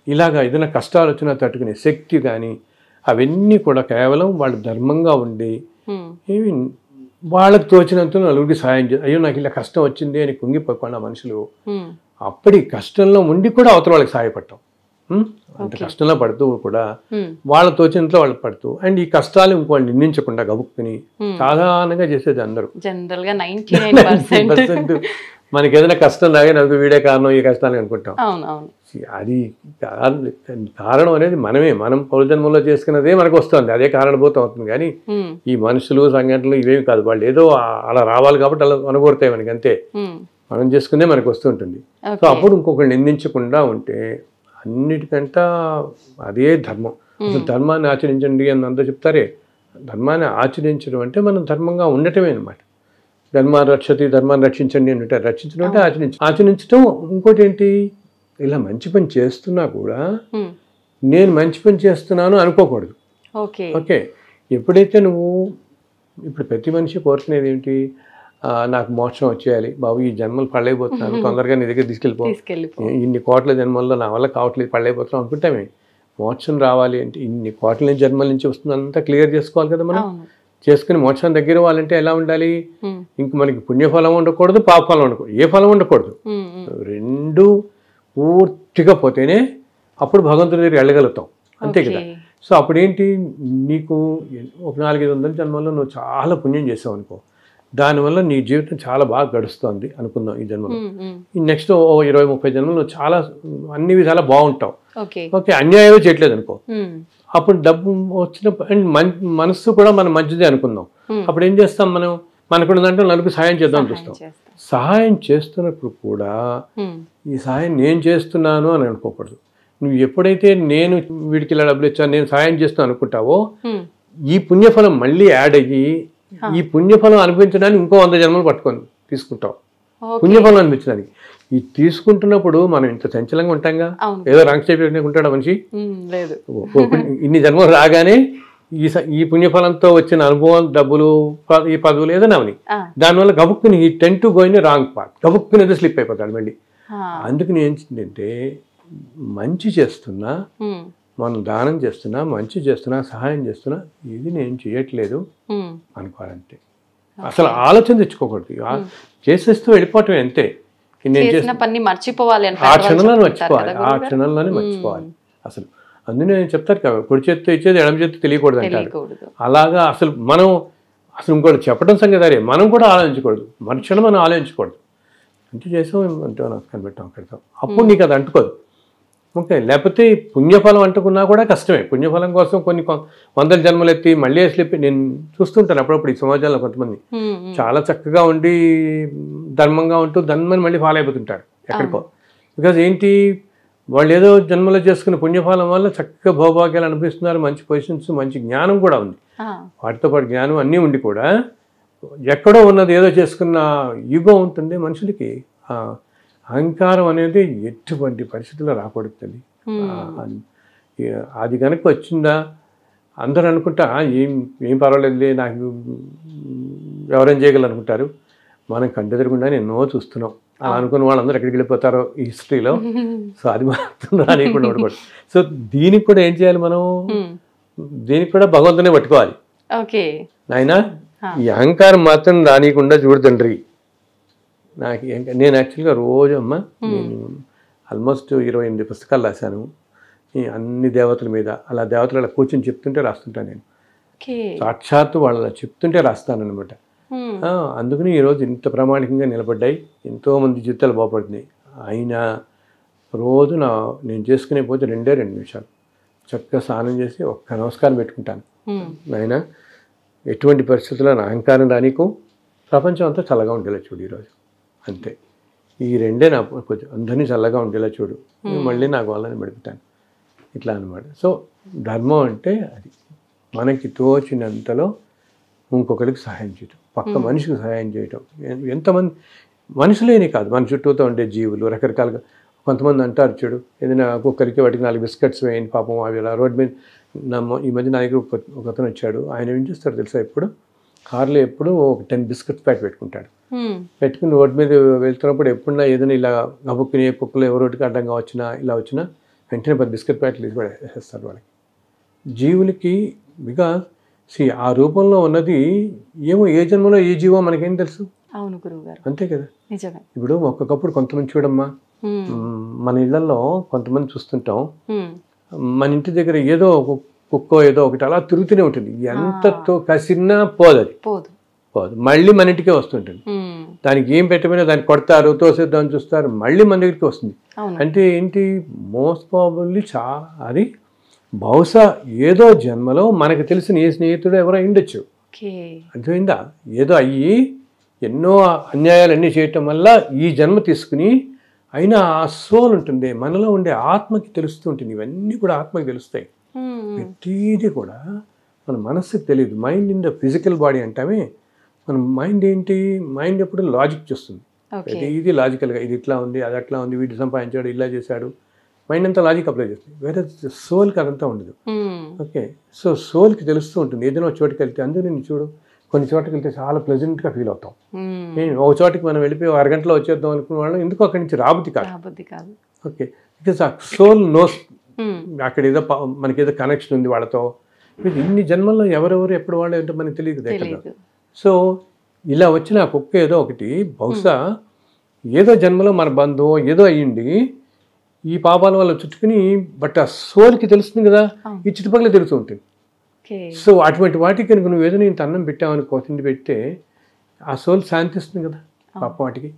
ఇలాగా ఏదైనా కష్టాలు వచ్చినా తట్టుకునే శక్తి కానీ అవన్నీ కూడా కేవలం వాళ్ళు ధర్మంగా ఉండి ఏమి వాళ్ళకి తోచినంత నలుగురికి సహాయం చేసి, అయ్యో నాకు ఇలా కష్టం వచ్చింది అని కుంగిపోకుండా మనుషులు అప్పటి కష్టంలో ఉండి కూడా అవతల వాళ్ళకి సహాయపడటం. అంత కష్టంలో పడుతూ కూడా వాళ్ళ తోచినంతలో వాళ్ళు పడుతూ, అండ్ ఈ కష్టాలు ఇంకోళ్ళు నిందించకుండా గబుక్కుని సాధారణంగా చేసేది అందరూ. జనరల్ గా 99% మనకి ఏదైనా కష్టం లాగే నాకు వీడే కారణం ఈ కష్టాలు అనుకుంటాం. అది కారణం అనేది మనం పౌరజన్మంలో చేసుకున్నదే మనకు వస్తుంది, అదే కారణభూతం అవుతుంది. కానీ ఈ మనుషులు సంఘటనలు ఇవేమి కాదు, వాళ్ళు ఏదో అలా రావాలి కాబట్టి అలా అనుకోరుతాయి మనకి, అంతే. మనం చేసుకునే మనకు వస్తుంటుంది. సో అప్పుడు ఇంకొకళ్ళు నిందించకుండా ఉంటే అన్నిటికంటే అదే ధర్మం. అసలు ధర్మాన్ని ఆచరించండి అని అందరూ చెప్తారే, ధర్మాన్ని ఆచరించడం అంటే మనం ధర్మంగా ఉండటమే అనమాట. ధర్మాన్ని రక్షించండి అని అంటే రక్షించడం అంటే ఆచరించడం. ఇంకోటి ఏంటి, ఇలా మంచి పని చేస్తున్నా కూడా నేను మంచి పని చేస్తున్నాను అనుకోకూడదు. ఓకే, ఎప్పుడైతే నువ్వు ఇప్పుడు ప్రతి మనిషి కోరుకునేది ఏంటి, నాకు మోక్షం వచ్చేయాలి బాబు, ఈ జన్మలు పడలేకపోతున్నాను, తొందరగా నీ దగ్గర తీసుకెళ్ళిపో, ఇన్ని కోట్ల జన్మల్లో నా వల్ల కావట్లేదు, పడలేకపోతున్నాం అనుకుంటామే. మోక్షం రావాలి అంటే ఇన్ని కోట్ల జన్మల నుంచి వస్తుందంతా క్లియర్ చేసుకోవాలి కదా మనం. చేసుకుని మోక్షం దగ్గర వాళ్ళంటే ఎలా ఉండాలి, ఇంక మనకి పుణ్యఫలం ఉండకూడదు, పాపఫలం ఉండకూడదు, ఏ ఫలం ఉండకూడదు, రెండు పూర్తిగా పోతేనే అప్పుడు భగవంతుడి దగ్గర వెళ్ళగలుగుతాం, అంతే కదా. సో అప్పుడేంటి, నీకు ఒక 400-500 జన్మల్లో నువ్వు చాలా పుణ్యం చేసావు అనుకో, దానివల్ల నీ జీవితం చాలా బాగా గడుస్తుంది అనుకుందాం ఈ జన్మలో. ఈ నెక్స్ట్ 20-30 జన్మలు చాలా అన్ని విధాలా బాగుంటావు. ఓకే, అన్యాయం చేయట్లేదు అనుకో, అప్పుడు డబ్బు వచ్చినప్పుడు అండ్ మనస్సు కూడా మనం మంచిదే అనుకుందాం. అప్పుడు ఏం చేస్తాం, మనకున్న దాంట్లో నలుగురు సహాయం చేద్దాం చూస్తాం. సహాయం చేస్తున్నప్పుడు కూడా ఈ సహాయం నేను చేస్తున్నాను అని అనుకోకూడదు. నువ్వు ఎప్పుడైతే నేను వీడికి ఇలా డబ్బులు ఇచ్చాను, నేను సహాయం చేస్తాను అనుకుంటావో, ఈ పుణ్యఫలం మళ్ళీ యాడ్ అయ్యి ఈ పుణ్యఫలం అనిపించడానికి ఇంకో 100 జన్మలు పట్టుకొని తీసుకుంటాం పుణ్యఫలం అనిపించడానికి. ఈ తీసుకుంటున్నప్పుడు మనం ఇంత చంచలంగా ఉంటాంగా, ఏదో రంగు చేపి ఉంటాడా మనిషి, ఇన్ని జన్మలు రాగానే ఈ పుణ్యఫలంతో వచ్చిన అనుభవం, డబ్బులు, ఈ పదవులు ఏదైనా అవని, దానివల్ల గబుక్కుని ఈ tend to going wrong part, గబుక్కుని ఏదో స్లిప్ అయిపోతాడు మళ్ళీ. అందుకని ఏంటంటే మంచి చేస్తున్నా, మనం దానం చేస్తున్నా, మంచి చేస్తున్నా, సహాయం చేస్తున్నా, ఇది నేను చేయట్లేదు అనుకోవాలంటే అసలు ఆలోచన తెచ్చుకోకూడదు. చేసేస్తూ వెళ్ళిపోవటం అంతే. నేను చేసిన పని మర్చిపోవాలి, ఆ క్షణంలోనే మర్చిపోవాలి అసలు. అందుకే నేను చెప్తారు కదా, కుడి చేత్తో ఇచ్చేది ఎడమ చేత్తో తెలియకూడదు అంటారు. అలాగా అసలు మనం ఇంకోటి చెప్పడం సంగతి, మనం కూడా ఆలోచించకూడదు, మనుషులు మనం ఆలోచించకూడదు. అంటే చేసాం అంటే నాకు కనిపెట్టాం పెడతాం, అప్పుడు నీకు అది అంటుకోదు. ఓకే, లేకపోతే పుణ్యఫలం అంటుకున్నా కూడా కష్టమే. పుణ్యఫలం కోసం కొన్ని వందల జన్మలు ఎత్తి మళ్ళీ స్లిప్ నేను చూస్తుంటాను అప్పుడప్పుడు ఈ సమాజంలో కొంతమంది చాలా చక్కగా ఉండి ధర్మంగా ఉంటూ ధర్మని మళ్ళీ ఫాలో అయిపోతుంటారు ఎక్కడికో. బికాజ్ ఏంటి, వాళ్ళు ఏదో జన్మలో చేసుకున్న పుణ్యఫలం వల్ల చక్కగా భౌభాగ్యాలు అనిపిస్తున్నారు, మంచి పొజిషన్స్, మంచి జ్ఞానం కూడా ఉంది. వాటితో పాటు జ్ఞానం అన్నీ ఉండి కూడా ఎక్కడో ఉన్నది ఏదో చేసుకున్న ఈగో ఉంటుంది మనుషులకి. అహంకారం అనేది ఎటువంటి పరిస్థితుల్లో రాకూడదు. అది కనుక వచ్చిందా అందరూ అనుకుంటా ఏం పర్వాలేదులే, నాకు ఎవరేం చేయగలరు అనుకుంటారు. మనం కంటెదరకుండా ఎన్నో చూస్తున్నాం. అలా అనుకున్న వాళ్ళందరూ ఎక్కడికి వెళ్ళిపోతారో ఈ హిస్టరీలో. సో అది మాత్రం రానియకుండా ఉండకూడదు. సో దీనికి కూడా ఏం చేయాలి మనం, దీనికి కూడా భగవంతునే పట్టుకోవాలి. నాయనా ఈ అహంకారం మాత్రం రానియకుండా చూడు తండ్రి. నేను యాక్చువల్గా రోజమ్మ నేను ఆల్మోస్ట్ 28 పుస్తకాలు రాశాను ఈ అన్ని దేవతల మీద. అలా దేవతలు అలా కూర్చొని చెప్తుంటే రాస్తుంటాను నేను. సాక్షాత్తు వాళ్ళు అలా చెప్తుంటే రాస్తానన్నమాట. అందుకని ఈరోజు ఇంత ప్రామాణికంగా నిలబడ్డాయి, ఎంతోమంది జీవితాలు బాగుపడుతున్నాయి. అయినా రోజు నేను చేసుకునే పోతే 2 నిమిషాలు చక్కగా స్నానం చేసి ఒక్క నమస్కారం పెట్టుకుంటాను. అయినా ఎటువంటి పరిస్థితుల్లో నా అహంకారం రానికు, ప్రపంచం అంతా చల్లగా ఉండేలా చూడు ఈరోజు, అంతే. ఈ 2 నా కొంచెం అందరినీ చల్లగా ఉండేలా చూడు, మళ్ళీ నాకు వాళ్ళని పెడుపుతాను, ఇట్లా అనమాట. సో ధర్మం అంటే అది మనకి తోచినంతలో ఇంకొకరికి సహాయం చేయటం, పక్క మనిషికి సహాయం చేయటం. ఎంతమంది మనుషులేని కాదు, మన చుట్టూతో ఉండే జీవులు రకరకాలుగా. కొంతమంది అంటారు చూడు, ఏదైనా కుక్కరికి వాటికి 4 బిస్కెట్స్ వేయండి పాపం, అవి ఇలా రోడ్ మీద. ఈ మధ్య నా దగ్గర ఒక అతను వచ్చాడు. ఆయన ఏం చేస్తాడు తెలుసా, ఎప్పుడు కార్లో ఎప్పుడు ఒక 10 బిస్కెట్స్ ప్యాక్ పెట్టుకుంటాడు. పెట్టుకుని రోడ్డు మీద వెళ్తున్నప్పుడు ఎప్పుడన్నా ఏదైనా ఇలా గబుక్కుని కుక్కలు ఎవరోటికి అడ్డంగా వచ్చినా ఇలా వచ్చినా వెంటనే 10 బిస్కెట్ ప్యాకెట్లు తీసి వేసేస్తారు వాళ్ళకి. జీవులకి బికాజ్ ఆ రూపంలో ఉన్నది ఏమో, ఏ జన్మలో ఏ జీవో మనకేం తెలుసు. అవును గురువుగారు, అంతే కదా. ఇప్పుడు ఒక్కొక్కప్పుడు కొంతమంది చూడమ్మా, మన ఇళ్లలో కొంతమంది చూస్తుంటాం, మన ఇంటి దగ్గర ఏదో ఒక కుక్కో ఏదో ఒకటి అలా తిరుగుతూనే ఉంటుంది. ఎంతతో కసిన్నా పోదు, అది పోదు, మళ్ళీ మన ఇంటికే వస్తుంటుంది. దానికి ఏం పెట్టమైనా దాన్ని కొడతారు, తోసేద్దామని చూస్తారు, మళ్ళీ మన దగ్గరికి వస్తుంది. అంటే ఏంటి, మోస్ట్ ప్రాబబ్లీ అది బహుశా ఏదో జన్మలో మనకు తెలిసిన ఏ స్నేహితుడు ఎవరో ఉండొచ్చు. అర్థమైందా, ఏదో అయ్యి ఎన్నో అన్యాయాలన్నీ చేయటం వల్ల ఈ జన్మ తీసుకుని, అయినా ఆ సోల్ ఉంటుంది మనలో ఉండే ఆత్మకి తెలుస్తూ ఉంటుంది. ఇవన్నీ కూడా ఆత్మకి తెలుస్తాయి. ప్రతిదీ కూడా మన మనస్సుకి తెలియదు. Mind in the physical body అంటామే. మన మైండ్ ఏంటి, మైండ్ ఎప్పుడు లాజిక్ చేస్తుంది. ఇది లాజికల్గా, ఇది ఇట్లా ఉంది, అది అట్లా ఉంది, వీటి సంపాదించాడు, ఇలా చేశాడు, మైండ్ అంతా లాజిక్ అప్లై చేస్తుంది. వేరే సోల్కి అదంతా ఉండదు. ఓకే, సో సోల్కి తెలుస్తూ ఉంటుంది. ఏదైనా చోటుకి వెళ్తే, అందుకు నేను చూడు కొన్ని చోటుకి వెళ్తే చాలా ప్లెజెంట్గా ఫీల్ అవుతాం. ఒక చోటికి మనం వెళ్ళిపోయి 1 గంటలో వచ్చేద్దాం అనుకున్న వాళ్ళం ఎందుకు అక్కడి నుంచి రాబుద్ది కాదు. ఓకే, బికాస్ ఆ సోల్ నోస్ అక్కడ ఏదో మనకి ఏదో కనెక్షన్ ఉంది వాళ్ళతో. ఇన్ని జన్మల్లో ఎవరెవరు ఎప్పుడు వాళ్ళు ఏంటో మనకి తెలియదు. సో ఇలా వచ్చిన ఆ కుక్క ఏదో ఒకటి బహుశా ఏదో జన్మలో మన బంధువు ఏదో అయ్యింది, ఈ పాపాల వల్ల చుట్టుకుని, బట్ ఆ సోల్కి తెలుస్తుంది కదా, ఈ చుట్టుపక్కల తిరుగుతూ ఉంటుంది. సో అటువంటి వాటికి కనుక నువ్వు ఏదైనా ఇంత అన్నం పెట్టావనుకో, తిండి పెడితే ఆ సోల్ శాంతిస్తుంది కదా పాపం వాటికి.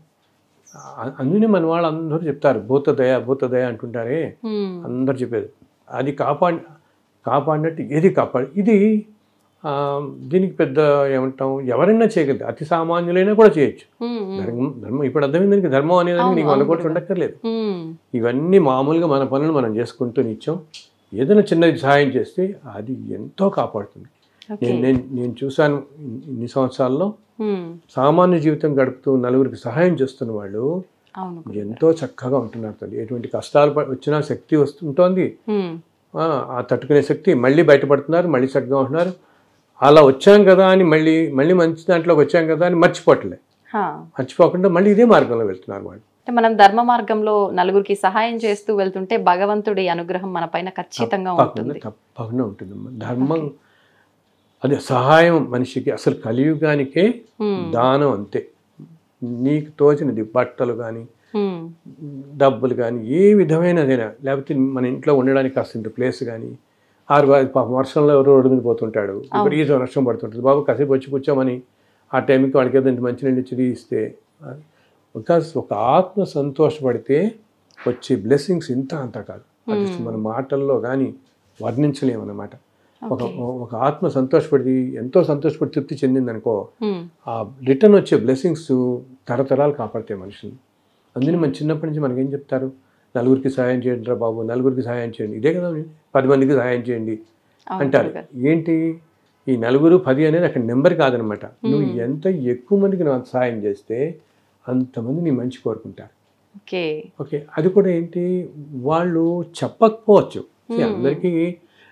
అందుకనే మన వాళ్ళు అందరూ చెప్తారు భూతదయ అంటుంటారే, అందరు చెప్పేది అది కాపాడినట్టు ఏది కాపాడు. ఇది దీనికి పెద్ద ఏమంటాం, ఎవరైనా చేయగలరు, అతి సామాన్యులైనా కూడా చేయొచ్చు. ధర్మం ఇప్పుడు అర్థమైంది దానికి, ధర్మం అనేదానికి నీకు 100 కోట్లు ఉండక్కర్లేదు. ఇవన్నీ మామూలుగా మన పనులు మనం చేసుకుంటూ నిత్యం ఏదైనా చిన్నది సహాయం చేస్తే అది ఎంతో కాపాడుతుంది. నేను చూశాను ఇన్ని సంవత్సరాల్లో సామాన్య జీవితం గడుపుతూ నలుగురికి సహాయం చేస్తున్న వాళ్ళు ఎంతో చక్కగా ఉంటున్నారు తల్లి. ఎటువంటి కష్టాలు వచ్చినా శక్తి వస్తుంటోంది, ఆ తట్టుకునే శక్తి, మళ్ళీ బయటపడుతున్నారు, మళ్ళీ చక్కగా ఉంటున్నారు. అలా వచ్చాం కదా అని మళ్ళీ మంచి దాంట్లోకి వచ్చాం కదా అని మర్చిపోకుండా మళ్ళీ ఇదే మార్గంలో వెళ్తున్నారు వాళ్ళు. మనం ధర్మ మార్గంలో నలుగురికి సహాయం చేస్తూ వెళ్తుంటే భగవంతుడి అనుగ్రహం మన పైన ఖచ్చితంగా ఉంటుంది. తప్పకుండా ఉంటుంది. ధర్మం అదే సహాయం మనిషికి అసలు కలియుగానికే దానం, అంతే. నీకు తోచినది బట్టలు కానీ డబ్బులు కానీ ఏ విధమైనదైనా, లేకపోతే మన ఇంట్లో ఉండడానికి కాస్త ప్లేస్ కానీ, పాపం వర్షంలో ఎవరో రోడ్డు మీద పోతుంటాడు, విపరీత వర్షం పడుతుంటుంది, బాబు కాసేపు వచ్చి కూర్చోమని ఆ టైంకి వాడికి ఏదో మంచినీళ్ళు ఇచ్చి ఇస్తే, బికాస్ ఒక ఆత్మ సంతోషపడితే వచ్చే బ్లెస్సింగ్స్ ఇంత అంత కాదు. అది మన మాటల్లో కానీ వర్ణించలేమన్నమాట. ఒక ఆత్మ సంతోషపడి ఎంతో సంతోషపడి తృప్తి చెందింది అనుకో, ఆ రిటర్న్ వచ్చే బ్లెస్సింగ్స్ తరతరాలు కాపాడతాయి మనుషుల్ని. అందుకని మన చిన్నప్పటి నుంచి మనకేం చెప్తారు, నలుగురికి సహాయం చేయండి రా బాబు, నలుగురికి సహాయం చేయండి, ఇదే కదా 10 మందికి సహాయం చేయండి అంటారు. ఏంటి ఈ 9, 10 అనేది అక్కడ నెంబర్ కాదనమాట. నువ్వు ఎంత ఎక్కువ మందికి నువ్వు సహాయం చేస్తే అంతమంది నీ మంచి కోరుకుంటారు. ఓకే, అది కూడా ఏంటి, వాళ్ళు చెప్పకపోవచ్చు, అందరికీ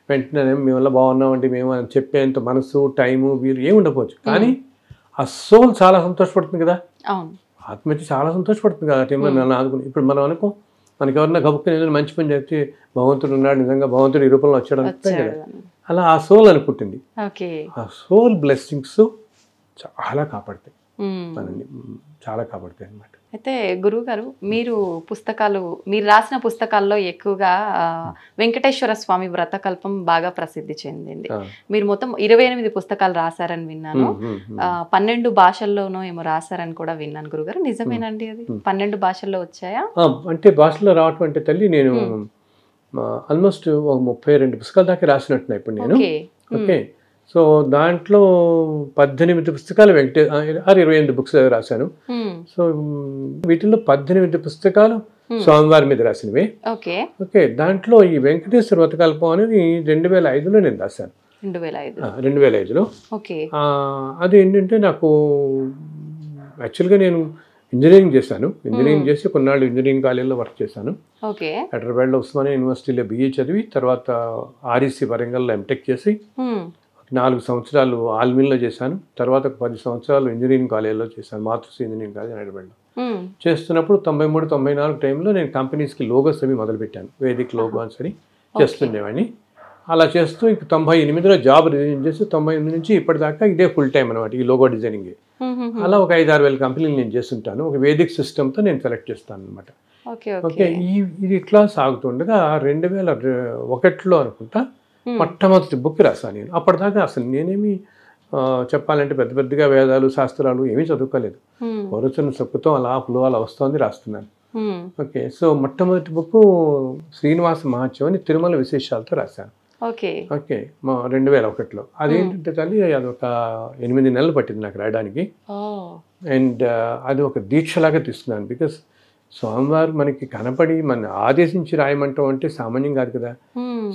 వెంటనే మేము వల్ల బాగున్నామండి మేము అని చెప్పేంత మనసు, టైము, వీలు ఏమి ఉండకపోవచ్చు, కానీ ఆ సోల్ చాలా సంతోషపడుతుంది కదా, ఆత్మహత్య చాలా సంతోషపడుతుంది కదా టైంలో నన్ను ఆదుకుని. ఇప్పుడు మనం అనుకో, మనకి ఎవరన్నా గబుక్కుని ఏదైనా మంచి పని చేస్తే భగవంతుడు ఉన్నాడు, నిజంగా భగవంతుడు ఈ రూపంలో వచ్చాడు అనుకుంటాం కదా, అలా ఆ సోల్ అనుకుంటుంది. ఆ సోల్ బ్లెస్సింగ్స్ చాలా కాపాడతాయి మనల్ని, చాలా కాపాడతాయి అన్నమాట. అయితే గురువు గారు, మీరు రాసిన పుస్తకాల్లో ఎక్కువగా వెంకటేశ్వర స్వామి వ్రతకల్పం బాగా ప్రసిద్ధి చెందింది. మీరు మొత్తం 28 పుస్తకాలు రాశారని విన్నాను. 12 భాషల్లోనో ఏమో రాశారని కూడా విన్నాను గురుగారు, నిజమేనండి? అది 12 భాషల్లో వచ్చాయా? అంటే భాషలో రావటం అంటే తల్లి, నేను ఆల్మోస్ట్ ఒక 32 పుస్తకాల దాకా రాసినట్టున్నా ఇప్పుడు నేను. ఓకే, సో దాంట్లో 18 పుస్తకాలు 28 బుక్స్ రాశాను. సో వీటిల్లో 18 పుస్తకాలు స్వామివారి మీద రాసినవి. ఓకే, దాంట్లో ఈ వెంకటేశ్వర వ్రతకల్పం అనేది 2005లో నేను రాశాను. 2005లో. అది ఏంటంటే, నాకు యాక్చువల్గా నేను ఇంజనీరింగ్ చేశాను. ఇంజనీరింగ్ చేసి కొన్నాళ్ళు ఇంజనీరింగ్ కాలేజీలో వర్క్ చేశాను. హైదరాబాద్లో ఉస్మానియా యూనివర్సిటీలో BA చదివి, తర్వాత REC వరంగల్లో MTech చేసి 4 సంవత్సరాలు ఆల్మిన్లో చేశాను. తర్వాత 10 సంవత్సరాలు ఇంజనీరింగ్ కాలేజీలో చేశాను, మాతృశ్రీ ఇంజనీరింగ్ కాలేజ్ హైదరాబాద్లో. చేస్తున్నప్పుడు 93, 94 టైంలో నేను కంపెనీస్కి లోగోస్ అవి మొదలుపెట్టాను, వేదిక్ లోగోస్ అని చేస్తుండేవాడిని. అలా చేస్తూ ఇంక 98లో జాబ్ రిజైన్ చేసి 98 నుంచి ఇప్పటిదాకా ఇదే ఫుల్ టైం అనమాట, ఈ లోగో డిజైనింగ్. అలా ఒక 5-6 వేల కంపెనీలు నేను చేస్తుంటాను. ఒక వేదిక్ సిస్టమ్తో నేను సెలెక్ట్ చేస్తాను అనమాట. ఓకే, ఇది ఇట్లా సాగుతుండగా 2001లో అనుకుంటా మొట్టమొదటి బుక్ రాశాను నేను. అప్పటిదాకా అసలు నేనేమి చెప్పాలంటే పెద్దగా వేదాలు, శాస్త్రాలు ఏమీ చదువుకోలేదు. వరుసను సొక్కుతో అలా ఫ్లో అలా వస్తుంది, రాస్తున్నాను. ఓకే, సో మొట్టమొదటి బుక్ శ్రీనివాస మహాత్యం అని తిరుమల విశేషాలతో రాశాను. ఓకే, 2001లో. అదేంటంటే తల్లి, అది ఒక 8 నెలలు పట్టింది నాకు రాయడానికి. అండ్ అది ఒక దీక్షలాగా తీసుకున్నాను. బికాస్ స్వామివారు మనకి కనపడి మన ఆదేశించి రాయమంటాం అంటే సామాన్యం కాదు కదా.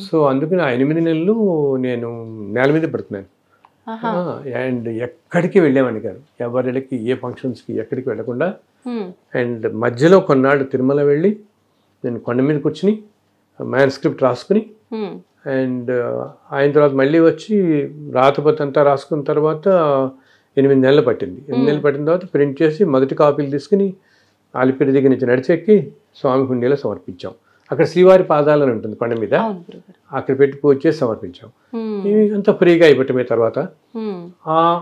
సో అందుకని ఆ 8 నెలలు నేను నేల మీద పడుతున్నాను. అండ్ ఎక్కడికి వెళ్ళేవాడిని కాదు, ఎవరికి ఏ ఫంక్షన్స్కి ఎక్కడికి వెళ్ళకుండా. అండ్ మధ్యలో కొన్నాళ్ళు తిరుమల వెళ్ళి నేను కొండ మీద కూర్చుని మ్యాన్స్క్రిప్ట్ రాసుకుని, అండ్ ఆయన తర్వాత మళ్ళీ వచ్చి రాతపతి అంతా రాసుకున్న తర్వాత 8 నెలలు పట్టింది. 8 నెలలు పట్టిన తర్వాత ప్రింట్ చేసి మొదటి కాపీలు తీసుకుని ఆలిపిరి దగ్గర నుంచి నడిచెక్కి స్వామి హుండీలో సమర్పించాం. అక్కడ శ్రీవారి పాదాలని ఉంటుంది కొండ మీద, అక్కడ పెట్టి పూజ చేసి సమర్పించాం. అంతా ఫ్రీగా అయిపోవటమే. తర్వాత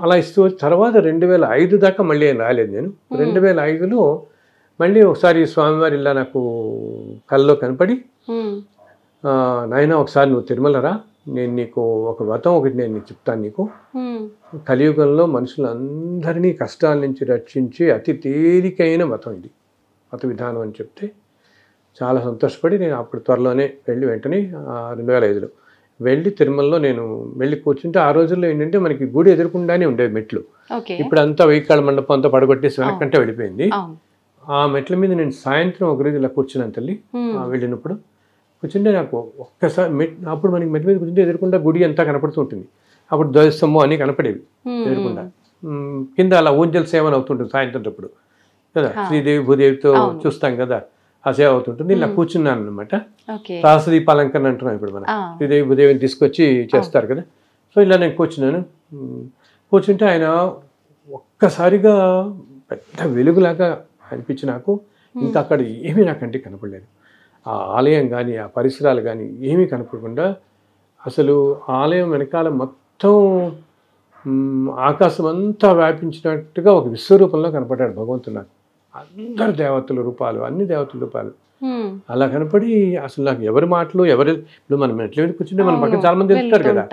అలా ఇస్తూ తర్వాత 2005 దాకా మళ్ళీ ఏం రాలేదు నేను. 2005లో మళ్ళీ ఒకసారి స్వామివారి ఇలా నాకు కల్లో కనపడి, నాయన ఒకసారి నువ్వు తిరుమల రా, నేను నీకు ఒక వ్రతం ఒకటి నేను నీకు చెప్తాను. నీకు కలియుగంలో మనుషులందరినీ కష్టాల నుంచి రక్షించి అతి తేలికైన వ్రతం ఇది, వ్రత విధానం అని చెప్తే చాలా సంతోషపడి నేను అప్పుడు త్వరలోనే వెళ్ళి వెంటనే 2005లో వెళ్ళి తిరుమలలో నేను వెళ్ళి కూర్చుంటే, ఆ రోజుల్లో ఏంటంటే మనకి గుడి ఎదురుకుండానే ఉండేవి మెట్లు. ఇప్పుడు అంతా వెయ్యికాళ్ళ మండపం అంతా పడగొట్టేసి వెనక్కంటే వెళ్ళిపోయింది. ఆ మెట్ల మీద నేను సాయంత్రం ఒకరోజు ఇలా కూర్చున్నాను తల్లి. వెళ్ళినప్పుడు కూర్చుంటే నాకు ఒక్కసారి అప్పుడు మనకి మెట్ల మీద కూర్చుంటే ఎదురుకుండా గుడి అంతా కనపడుతూ ఉంటుంది. అప్పుడు ధ్వజస్తంభం అని కనపడేవి ఎదురుకుండా. కింద అలా ఊంజల్ సేవన అవుతుంటుంది సాయంత్రం అప్పుడు కదా, శ్రీదేవి భూదేవితో చూస్తాం కదా, ఆ సేవ అవుతుంటుంది. ఇలా కూర్చున్నాను అనమాట. సహస్రదీపాలంకరణ అంటున్నాం ఇప్పుడు మనం, శ్రీదేవి భూదేవిని తీసుకొచ్చి చేస్తారు కదా. సో ఇలా నేను కూర్చున్నాను. కూర్చుంటే ఆయన ఒక్కసారిగా పెద్ద వెలుగులాగా అనిపించి నాకు ఇంకా అక్కడ ఏమీ నాకంటే కనపడలేదు. ఆ ఆలయం కానీ ఆ పరిసరాలు కానీ ఏమీ కనపడకుండా అసలు ఆలయం వెనకాల మొత్తం ఆకాశం అంతా వ్యాపించినట్టుగా ఒక విశ్వరూపంలో కనపడ్డాడు భగవంతుడు నాకు. అందరు దేవతల రూపాలు, అన్ని దేవతల రూపాలు అలా కనపడి అసలు నాకు ఎవరి మాటలు ఇప్పుడు మనం ఎట్ల మీద కూర్చుంటే మన పక్కన చాలా మంది వెళ్తారు కదా,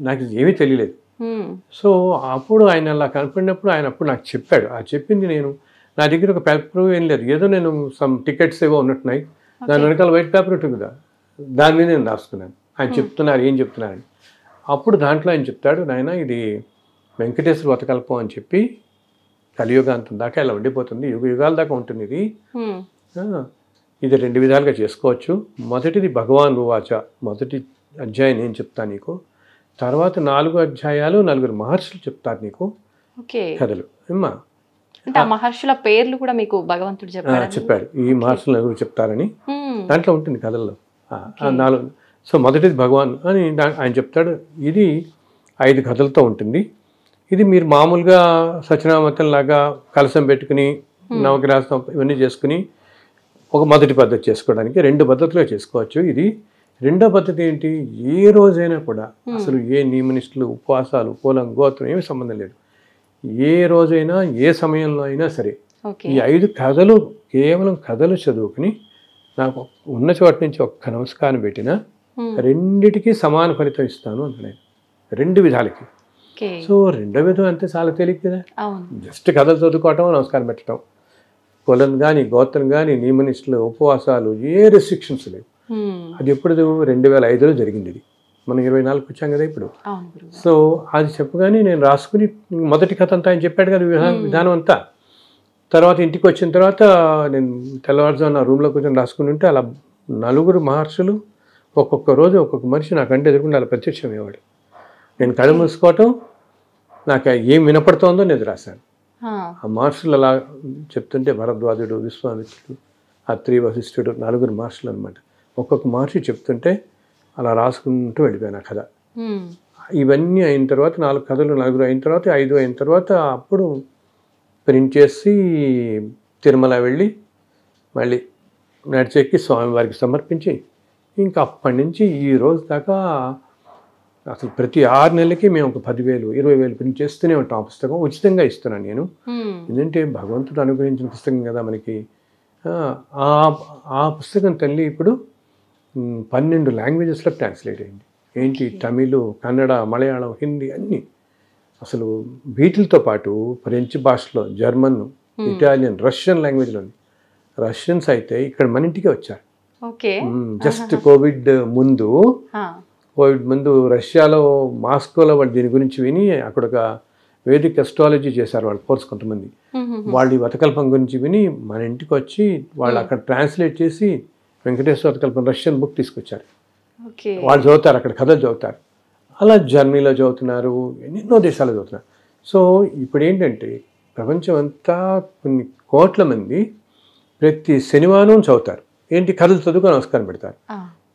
నాకు ఏమీ తెలియలేదు. సో అప్పుడు ఆయన అలా కనపడినప్పుడు ఆయన అప్పుడు నాకు చెప్పాడు. ఆ చెప్పింది నేను, నా దగ్గర ఒక పేపర్ ఏం లేదు, ఏదో నేను సమ్ టికెట్స్ ఏవో ఉన్నట్టున్నాయి, దాని వెనకాల వైట్ పేపర్ ఉంటుంది కదా, దాని మీద నేను రాసుకున్నాను. ఆయన చెప్తున్నారు ఏం చెప్తున్నారని. అప్పుడు దాంట్లో ఆయన చెప్తాడు, నాయన ఇది వెంకటేశ్వర వతకల్పం అని చెప్పి కలియుగాంతం దాకా ఇలా ఉండిపోతుంది, యుగ యుగాల దాకా ఉంటుంది ఇది. ఇది 2 విధాలుగా చేసుకోవచ్చు. మొదటిది భగవాన్ ఉవాచ, మొదటి అధ్యాయం నేను చెప్తాను నీకు. తర్వాత 4 అధ్యాయాలు 4 మహర్షులు చెప్తారు నీకు కథలు. అమ్మా అంటే ఆ మహర్షుల పేర్లు కూడా మీకు భగవంతుడు చెప్పాడు, ఈ మహర్షులు నలుగురు చెప్తారని దాంట్లో ఉంటుంది కథల్లో. 4. సో మొదటిది భగవాన్ అని ఆయన చెప్తాడు. ఇది 5 కథలతో ఉంటుంది. ఇది మీరు మామూలుగా సత్యనామతం లాగా కలసం పెట్టుకుని నవగ్రహం ఇవన్నీ చేసుకుని ఒక మొదటి పద్ధతి చేసుకోవడానికి 2 పద్ధతిలో చేసుకోవచ్చు. ఇది రెండో పద్ధతి ఏంటి, ఏ రోజైనా కూడా అసలు ఏ నియమనిష్టలు ఉపవాసాలు కులం గోత్రం ఏమి సంబంధం లేదు, ఏ రోజైనా ఏ సమయంలో అయినా సరే ఈ 5 కథలు కేవలం కథలు చదువుకుని నాకు ఉన్న చోట నుంచి ఒక్క నమస్కారం పెట్టినా రెండిటికి సమాన ఫలితం ఇస్తాను అంటున్నాను, 2 విధాలకి. సో 2వ విధం అంతే చాలా తేలిక కదా, జస్ట్ కథలు చదువుకోవటం నమస్కారం పెట్టడం. కులం కానీ గోత్రం కానీ నియమనిష్టలు ఉపవాసాలు ఏ రెస్ట్రిక్షన్స్ లేవు. అది ఎప్పుడు 2005లో జరిగింది. ఇది మనం 24కి వచ్చాం కదా ఇప్పుడు. సో అది చెప్పగానే నేను రాసుకుని మొదటి కథ అంతా ఆయన చెప్పాడు కదా విధానం అంతా. తర్వాత ఇంటికి వచ్చిన తర్వాత నేను తెల్లవారుజామున రూమ్లో కూర్చొని రాసుకుని ఉంటే అలా 4 మహర్షులు ఒక్కొక్క రోజు ఒక్కొక్క మనిషి నాకంటే ఎదురుకుండా అలా ప్రత్యక్షమయ్యేవాడు. నేను కళ్ళు మూసుకోవటం, నాకు ఏం వినపడుతోందో నేను రాశాను. ఆ మహర్షులు అలా చెప్తుంటే భరద్వాజుడు, విశ్వామిత్రుడు, అత్రి, వశిష్ఠుడు 4 మహర్షులు అనమాట. ఒక్కొక్క మహర్షి చెప్తుంటే అలా రాసుకుంటూ వెళ్ళిపోయాను ఆ కథ. ఇవన్నీ అయిన తర్వాత 4 కథలు 4 అయిన తర్వాత 5 అయిన తర్వాత అప్పుడు ప్రింట్ చేసి తిరుమల వెళ్ళి మళ్ళీ నడిచెక్కి స్వామివారికి సమర్పించి ఇంకా అప్పటి నుంచి ఈ రోజు దాకా అసలు ప్రతి 6 నెలలకి మేము ఒక 10,000 20,000 ప్రింట్ చేస్తూనే ఉంటాం. ఆ పుస్తకం ఉచితంగా ఇస్తున్నాను నేను. ఎందుకంటే భగవంతుడు అనుగ్రహించిన పుస్తకం కదా మనకి. ఆ పుస్తకం తల్లి ఇప్పుడు 12 లాంగ్వేజెస్లో ట్రాన్స్లేట్ అయింది. ఏంటి, తమిళ్, కన్నడ, మలయాళం, హిందీ అన్నీ. అసలు వీటితో పాటు ఫ్రెంచ్ భాషలో, జర్మన్, ఇటాలియన్, రష్యన్ లాంగ్వేజ్లో. రష్యన్స్ అయితే ఇక్కడ మన ఇంటికే వచ్చారు. జస్ట్ కోవిడ్ ముందు రష్యాలో మాస్కోలో వాళ్ళు దీని గురించి విని అక్కడ ఒక వేదిక్ అస్ట్రాలజీ చేశారు వాళ్ళ కోర్స్ కొంతమంది. వాళ్ళు ఈ వతకల్పం గురించి విని మన ఇంటికి వచ్చి వాళ్ళు అక్కడ ట్రాన్స్లేట్ చేసి వెంకటేశ్వర వతకల్పం రష్యన్ బుక్ తీసుకొచ్చారు. వాళ్ళు చదువుతారు, అక్కడ కథలు చదువుతారు. అలా జర్మనీలో చదువుతున్నారు, ఎన్నెన్నో దేశాలు చదువుతున్నారు. సో ఇప్పుడు ఏంటంటే ప్రపంచం అంతా కొన్ని కోట్ల మంది ప్రతి శనివారం చదువుతారు. ఏంటి, కథలు చదువుకొని నమస్కారం పెడతారు.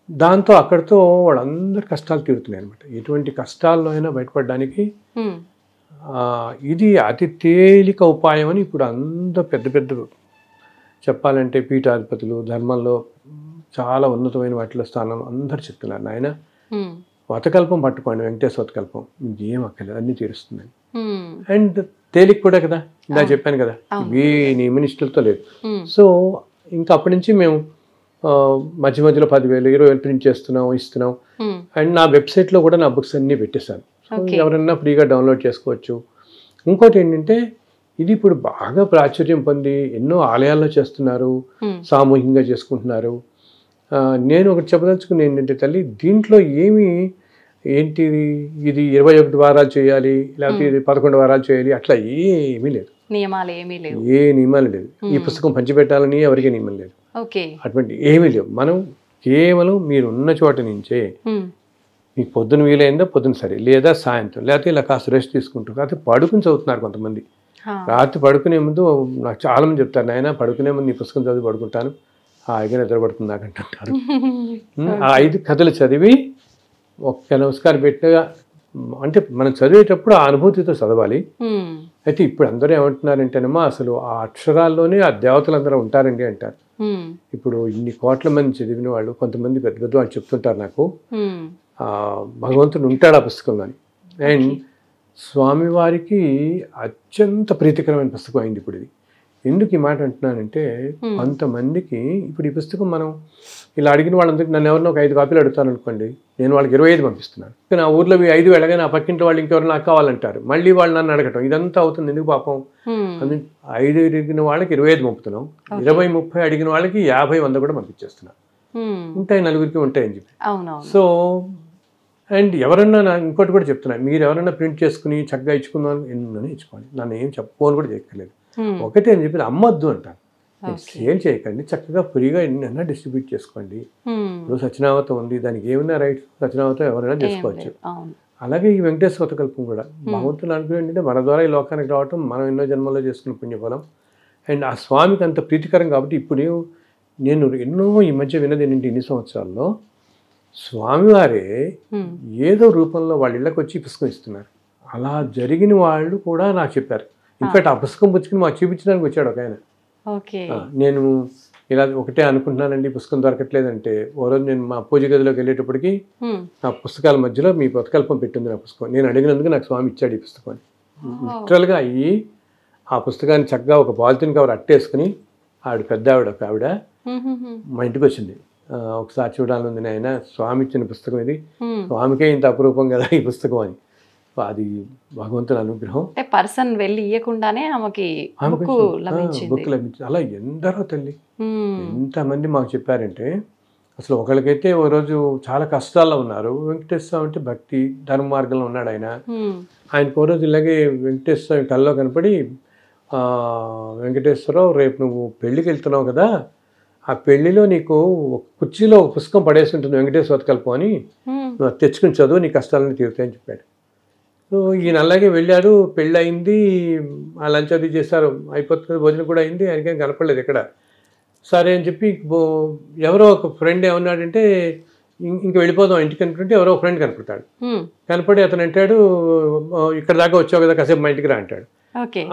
దాంతో అక్కడితో వాళ్ళందరి కష్టాలు తీరుతున్నాయి అనమాట. ఎటువంటి కష్టాల్లో అయినా బయటపడడానికి ఇది అతి తేలిక ఉపాయం అని ఇప్పుడు అందరూ పెద్ద పెద్ద చెప్పాలంటే పీఠాధిపతులు, ధర్మంలో చాలా ఉన్నతమైన వాటిలో స్థానం అందరు చెప్తున్నారు, నాయన వతకల్పం పట్టుకోండి, వెంకటేశ్వర వతకల్పం ఏం అక్కర్లేదు, అన్నీ తీరుస్తుందని. అండ్ తేలిక కూడా కదా, ఇందా చెప్పాను కదా, ఏ నియమనిష్టలతో లేదు. సో ఇంకా అప్పటి నుంచి మేము మధ్య మధ్యలో 10,000 20,000 ప్రింట్ చేస్తున్నాం, ఇస్తున్నాం. అండ్ నా వెబ్సైట్లో కూడా నా బుక్స్ అన్నీ పెట్టేశాను. ఎవరైనా ఫ్రీగా డౌన్లోడ్ చేసుకోవచ్చు. ఇంకోటి ఏంటంటే ఇది ఇప్పుడు బాగా ప్రాచుర్యం పొంది ఎన్నో ఆలయాల్లో చేస్తున్నారు, సామూహికంగా చేసుకుంటున్నారు. నేను ఒకటి చెప్పదలుచుకుని ఏంటంటే తల్లి, దీంట్లో ఏంటిది ఇది 21 వారాలు చేయాలి, లేకపోతే ఇది 11 వారాలు చేయాలి, అట్లా ఏమీ లేదు, నియమాలు ఏమీ లేవు, ఏ నియమాలు లేదు. ఈ పుస్తకం పంచిపెట్టాలని ఎవరికీ నియమం లేదు, అటువంటి ఏమీ లేవు. మనం కేవలం మీరు ఉన్న చోట నుంచే మీకు పొద్దున వీలైందా పొద్దున సరే, లేదా సాయంత్రం, లేకపోతే ఇలా కాస్త రెస్ట్ తీసుకుంటారు. లేకపోతే పడుకుని చదువుతున్నారు కొంతమంది. రాత్రి పడుకునే ముందు నాకు చాలా మంది చెప్తారు, నాయన పడుకునే ముందు ఈ పుస్తకం చదివి పడుకుంటాను, హాయిగా నిద్రపడుతుంది నాకంటుంటారు. ఆ 5 కథలు చదివి ఒక్క నమస్కారం పెట్టగా, అంటే మనం చదివేటప్పుడు ఆ అనుభూతితో చదవాలి. అయితే ఇప్పుడు అందరూ ఏమంటున్నారంటేనమ్మా, అసలు ఆ అక్షరాల్లోనే ఆ దేవతలందరూ ఉంటారండి అంటారు. ఇప్పుడు ఇన్ని కోట్ల మంది చదివిన వాళ్ళు, కొంతమంది పెద్ద పెద్ద వాళ్ళు చెప్తుంటారు నాకు, భగవంతుడు ఉంటాడు ఆ పుస్తకంలో అని. అండ్ స్వామివారికి అత్యంత ప్రీతికరమైన పుస్తకం అయింది ఇప్పుడు ఇది. ఎందుకు ఈ మాట అంటున్నానంటే, కొంతమందికి ఇప్పుడు ఈ పుస్తకం మనం ఇలా అడిగిన వాళ్ళందరికీ, నన్ను ఎవరినో ఒక 5 కాపీలు అడుగుతాను అనుకోండి, నేను వాళ్ళకి 25 పంపిస్తున్నాను. నా ఊర్లో 5 వెళ్ళగానే ఆ పక్కింటి వాళ్ళు ఇంకెవరు నాకు కావాలంటారు, మళ్ళీ వాళ్ళు నన్ను అడగటం, ఇదంతా అవుతుంది ఎందుకు పాపం. 5 అడిగిన వాళ్ళకి 25 పంపుతున్నాం, 20 30 అడిగిన వాళ్ళకి 50 100 కూడా పంపించేస్తున్నాను. ఉంటాయి, నలుగురికి ఉంటాయని చెప్పి. అవునవును. సో అండ్ ఎవరన్నా ఇంకోటి కూడా చెప్తున్నా, మీరు ఎవరైనా ప్రింట్ చేసుకుని చక్కగా ఇచ్చుకుందాం ఎన్నో ఇచ్చుకోండి, నన్ను ఏం చెప్పుకోని కూడా చేయక్కర్లేదు. ఒకటే అని చెప్పి అమ్మొద్దు అంటాను, సేల్ చేయకండి, చక్కగా ఫ్రీగా ఎన్నైనా డిస్ట్రిబ్యూట్ చేసుకోండి. ఇప్పుడు సత్యనావతం ఉంది, దానికి ఏమైనా రైట్, సత్యనావతం ఎవరైనా చేసుకోవచ్చు. అలాగే ఈ వెంకటేశ్వర కల్పం కూడా భగవంతుని అనుగ్రహం ఏంటంటే మన ద్వారా ఈ లోకానికి రావటం, మనం ఎన్నో జన్మల్లో చేసుకున్న పుణ్యఫలం. అండ్ ఆ స్వామికి అంత ప్రీతికరం కాబట్టి ఇప్పుడు నేను ఎన్నో ఈ మధ్య విన్నది ఏంటంటే ఇన్ని సంవత్సరాల్లో స్వామివారే ఏదో రూపంలో వాళ్ళ ఇళ్ళకి వచ్చి పుస్తకం ఇస్తున్నారు. అలా జరిగిన వాళ్ళు కూడా నాకు చెప్పారు. ఇన్ఫాక్ట్ ఆ పుస్తకం పుచ్చుకుని మాకు చూపించడానికి వచ్చాడు ఒక ఆయన. నేను ఇలా ఒకటే అనుకుంటున్నానండి, పుస్తకం దొరకట్లేదంటే, ఓ రోజు నేను మా పూజ గదిలోకి వెళ్ళేటప్పటికి నా పుస్తకాల మధ్యలో మీ పథకల్పం పెట్టింది నా పుస్తకం. నేను అడిగినందుకు నాకు స్వామి ఇచ్చాడు ఈ పుస్తకాన్ని. లిటరల్గా అయ్యి ఆ పుస్తకాన్ని చక్కగా ఒక పాలిథిన్ కవర్ అట్టేసుకుని పెద్ద ఆవిడ ఒక ఆవిడ మా ఇంటికి వచ్చింది. ఒకసారి చూడాలని నాయన, స్వామి ఇచ్చిన పుస్తకం ఇది, స్వామికే ఇంత అపురూపం కదా ఈ పుస్తకం అని. అది భగవంతుని అనుగ్రహం. పర్సన్ వెళ్ళి ఇవ్వకుండానే ఆమెకి బుక్ లభించింది. అలా ఎందరో తల్లి ఎంతమంది మాకు చెప్పారంటే, అసలు ఒకరికైతే ఓ రోజు చాలా కష్టాల్లో ఉన్నారు, వెంకటేశ్వర అంటే భక్తి ధర్మ మార్గంలో ఉన్నాడు ఆయన. ఆయనకు ఓ రోజు ఇలాగే వెంకటేశ్వర కల్లో కనపడి, వెంకటేశ్వరరావు రేపు నువ్వు పెళ్ళికి వెళ్తున్నావు కదా, ఆ పెళ్లిలో నీకు కుర్చీలో పుస్తకం పడేసి ఉంటుంది వెంకటేశ్వర కల్పం అని, నువ్వు తెచ్చుకుని చదువు, నీ కష్టాలని తీరుతాయని చెప్పాడు. సో ఈయన అలాగే వెళ్ళాడు, పెళ్ళి అయింది, ఆ లంచ్ అది చేస్తారు, అయిపోతుంది, భోజనం కూడా అయింది, ఆయనకేం కనపడలేదు ఎక్కడ. సరే అని చెప్పి ఎవరో ఒక ఫ్రెండ్ ఏమన్నాడంటే, ఇంక వెళ్ళిపోదాం ఇంటికి అనుకుంటే ఎవరో ఒక ఫ్రెండ్ కనపడతాడు. కనపడి అతను అంటాడు, ఇక్కడ దాకా వచ్చావు కదా, కాసేపు మా ఇంటికి రా అంటాడు.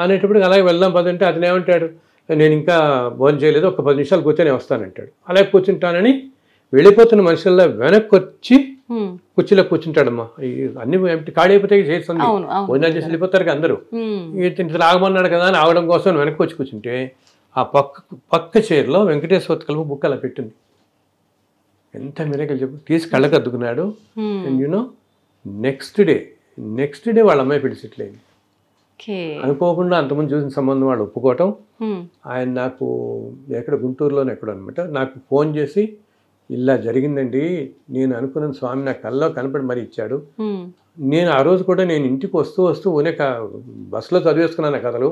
అనేటప్పుడు అలాగే వెళ్దాం పదంటే అతను ఏమంటాడు, నేను ఇంకా భోజనం చేయలేదు, ఒక 10 నిమిషాలు కూర్చొని వస్తానంటాడు. అలాగే కూర్చుంటానని వెళ్ళిపోతున్న మనుషుల్లో వెనక్కి వచ్చి కుర్చీలో కూర్చుంటాడమ్మా. అన్ని ఖాళీ అయిపోతే చేస్తుంది, భోజనాలు చేసి వెళ్ళిపోతారు కదా అందరూ. ఆగమన్నాడు కదా అని ఆగడం కోసం వెనక్కి వచ్చి కూర్చుంటే, ఆ పక్క చైర్లో వెంకటేశ్వర కల్పం బుక్ అలా పెట్టింది. ఎంత మిరకలు చెప్పు, తీసి కళ్ళకు అద్దుకున్నాడు. అండ్ యూనో నెక్స్ట్ డే వాళ్ళ అమ్మాయి పెళ్లి సెటిల్ అయింది. అనుకోకుండా అంతమంది చూసిన సంబంధం వాళ్ళు ఒప్పుకోవటం. ఆయన నాకు ఎక్కడ గుంటూరులోనే ఎక్కడ అనమాట, నాకు ఫోన్ చేసి ఇలా జరిగిందండి, నేను అనుకున్న స్వామి నా కల్లో కనపడి మరి ఇచ్చాడు. నేను ఆ రోజు కూడా నేను ఇంటికి వస్తూ బస్సులో చదివేసుకున్నాను కథలు.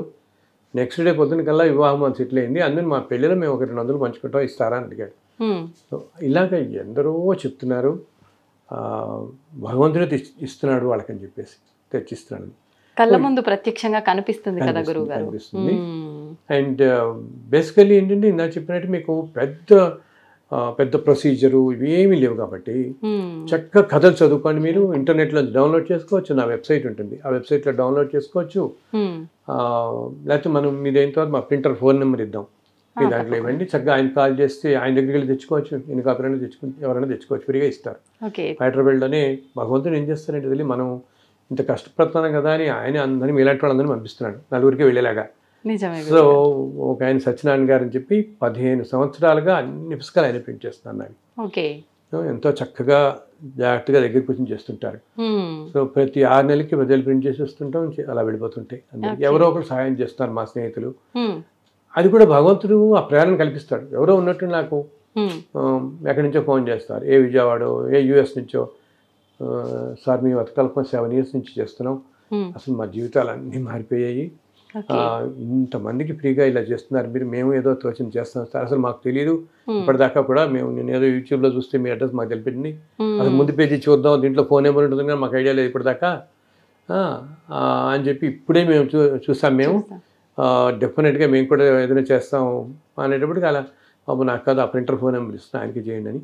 నెక్స్ట్ డే పొద్దున్న కల్లా వివాహం అని సెటిల్ అయింది, అందుకని మా పెళ్ళిలో మేము ఒక 200 పంచుకుంటాం, ఇస్తారా అని అడిగాడు. సో ఇలాగ ఎందరో చెప్తున్నారు, భగవంతుడే ఇస్తున్నాడు వాళ్ళకని చెప్పేసి తెచ్చిస్తున్నాడు. కళ్ళ ముందు ప్రత్యక్షంగా కనిపిస్తుంది కదా గురువు గారు. అండ్ బేసికలీ ఏంటంటే ఇందాక చెప్పినట్టు మీకు పెద్ద ప్రొసీజరు ఇవేమీ లేవు కాబట్టి చక్కగా కథలు చదువుకోండి. మీరు ఇంటర్నెట్లో డౌన్లోడ్ చేసుకోవచ్చు, నా వెబ్సైట్ ఉంటుంది, ఆ వెబ్సైట్లో డౌన్లోడ్ చేసుకోవచ్చు. లేకపోతే మనం మీదైన తర్వాత మా ప్రింటర్ ఫోన్ నెంబర్ ఇద్దాం, మీ దాంట్లో ఇవ్వండి, చక్కగా ఆయన కాల్ చేస్తే ఆయన దగ్గరికి వెళ్ళి తెచ్చుకోవచ్చు, ఎన్ని కాపీలైనా ఎవరైనా తెచ్చుకోవచ్చు, ఫ్రీగా ఇస్తారు. హైదరాబాద్లోనే భగవంతుడు ఏం చేస్తారంటే వెళ్ళి మనం ఇంత కష్టపడుతున్నాం కదా అని ఆయన అందరినీ మీలాంటి వాళ్ళందరినీ పంపిస్తున్నాడు నలుగురికి వెళ్ళేలాగా. సో ఒక ఆయన సత్యనారాయణ గారు అని చెప్పి 15 సంవత్సరాలుగా అన్ని పుస్తకాలు ఆయన ప్రింట్ చేస్తున్నాను నాకు. ఎంతో చక్కగా జాగ్రత్తగా దగ్గర కూర్చొని చేస్తుంటారు. సో ప్రతి 6 నెలలకి 10 ప్రింట్ చేసి వస్తుంటాం, అలా వెళ్ళిపోతుంటాయి. ఎవరో ఒకరు సహాయం చేస్తున్నారు మా స్నేహితులు. అది కూడా భగవంతుడు ఆ ప్రేరణ కల్పిస్తాడు. ఎవరో ఉన్నట్టు నాకు ఎక్కడి నుంచో ఫోన్ చేస్తారు, ఏ విజయవాడ, ఏ యుఎస్ నుంచో, సార్ మీ వతకల్పం 7 years నుంచి చేస్తున్నాం, అసలు మా జీవితాలు అన్నీ మారిపోయాయి, ఇంతమందికి ఫ్రీగా ఇలా చేస్తున్నారు మీరు, మేము ఏదో తోచిన చేస్తాం సార్, అసలు మాకు తెలియదు ఇప్పటిదాకా కూడా, నేను ఏదో యూట్యూబ్లో చూస్తే మీ అడ్రస్ మాకు తెలిపింది, అసలు ముందు పేజీ చూద్దాం, దీంట్లో ఫోన్ నెంబర్ ఉంటుంది కానీ మాకు ఐడియా లేదు ఇప్పటిదాకా అని చెప్పి ఇప్పుడే మేము చూసాం, మేము డెఫినెట్గా మేము కూడా ఏదైనా చేస్తాం అనేటప్పటికి అలా బాబు నాకు కాదు, ఆ ప్రింటర్ ఫోన్ నెంబర్ ఇస్తాను ఆయనకి చేయండి అని.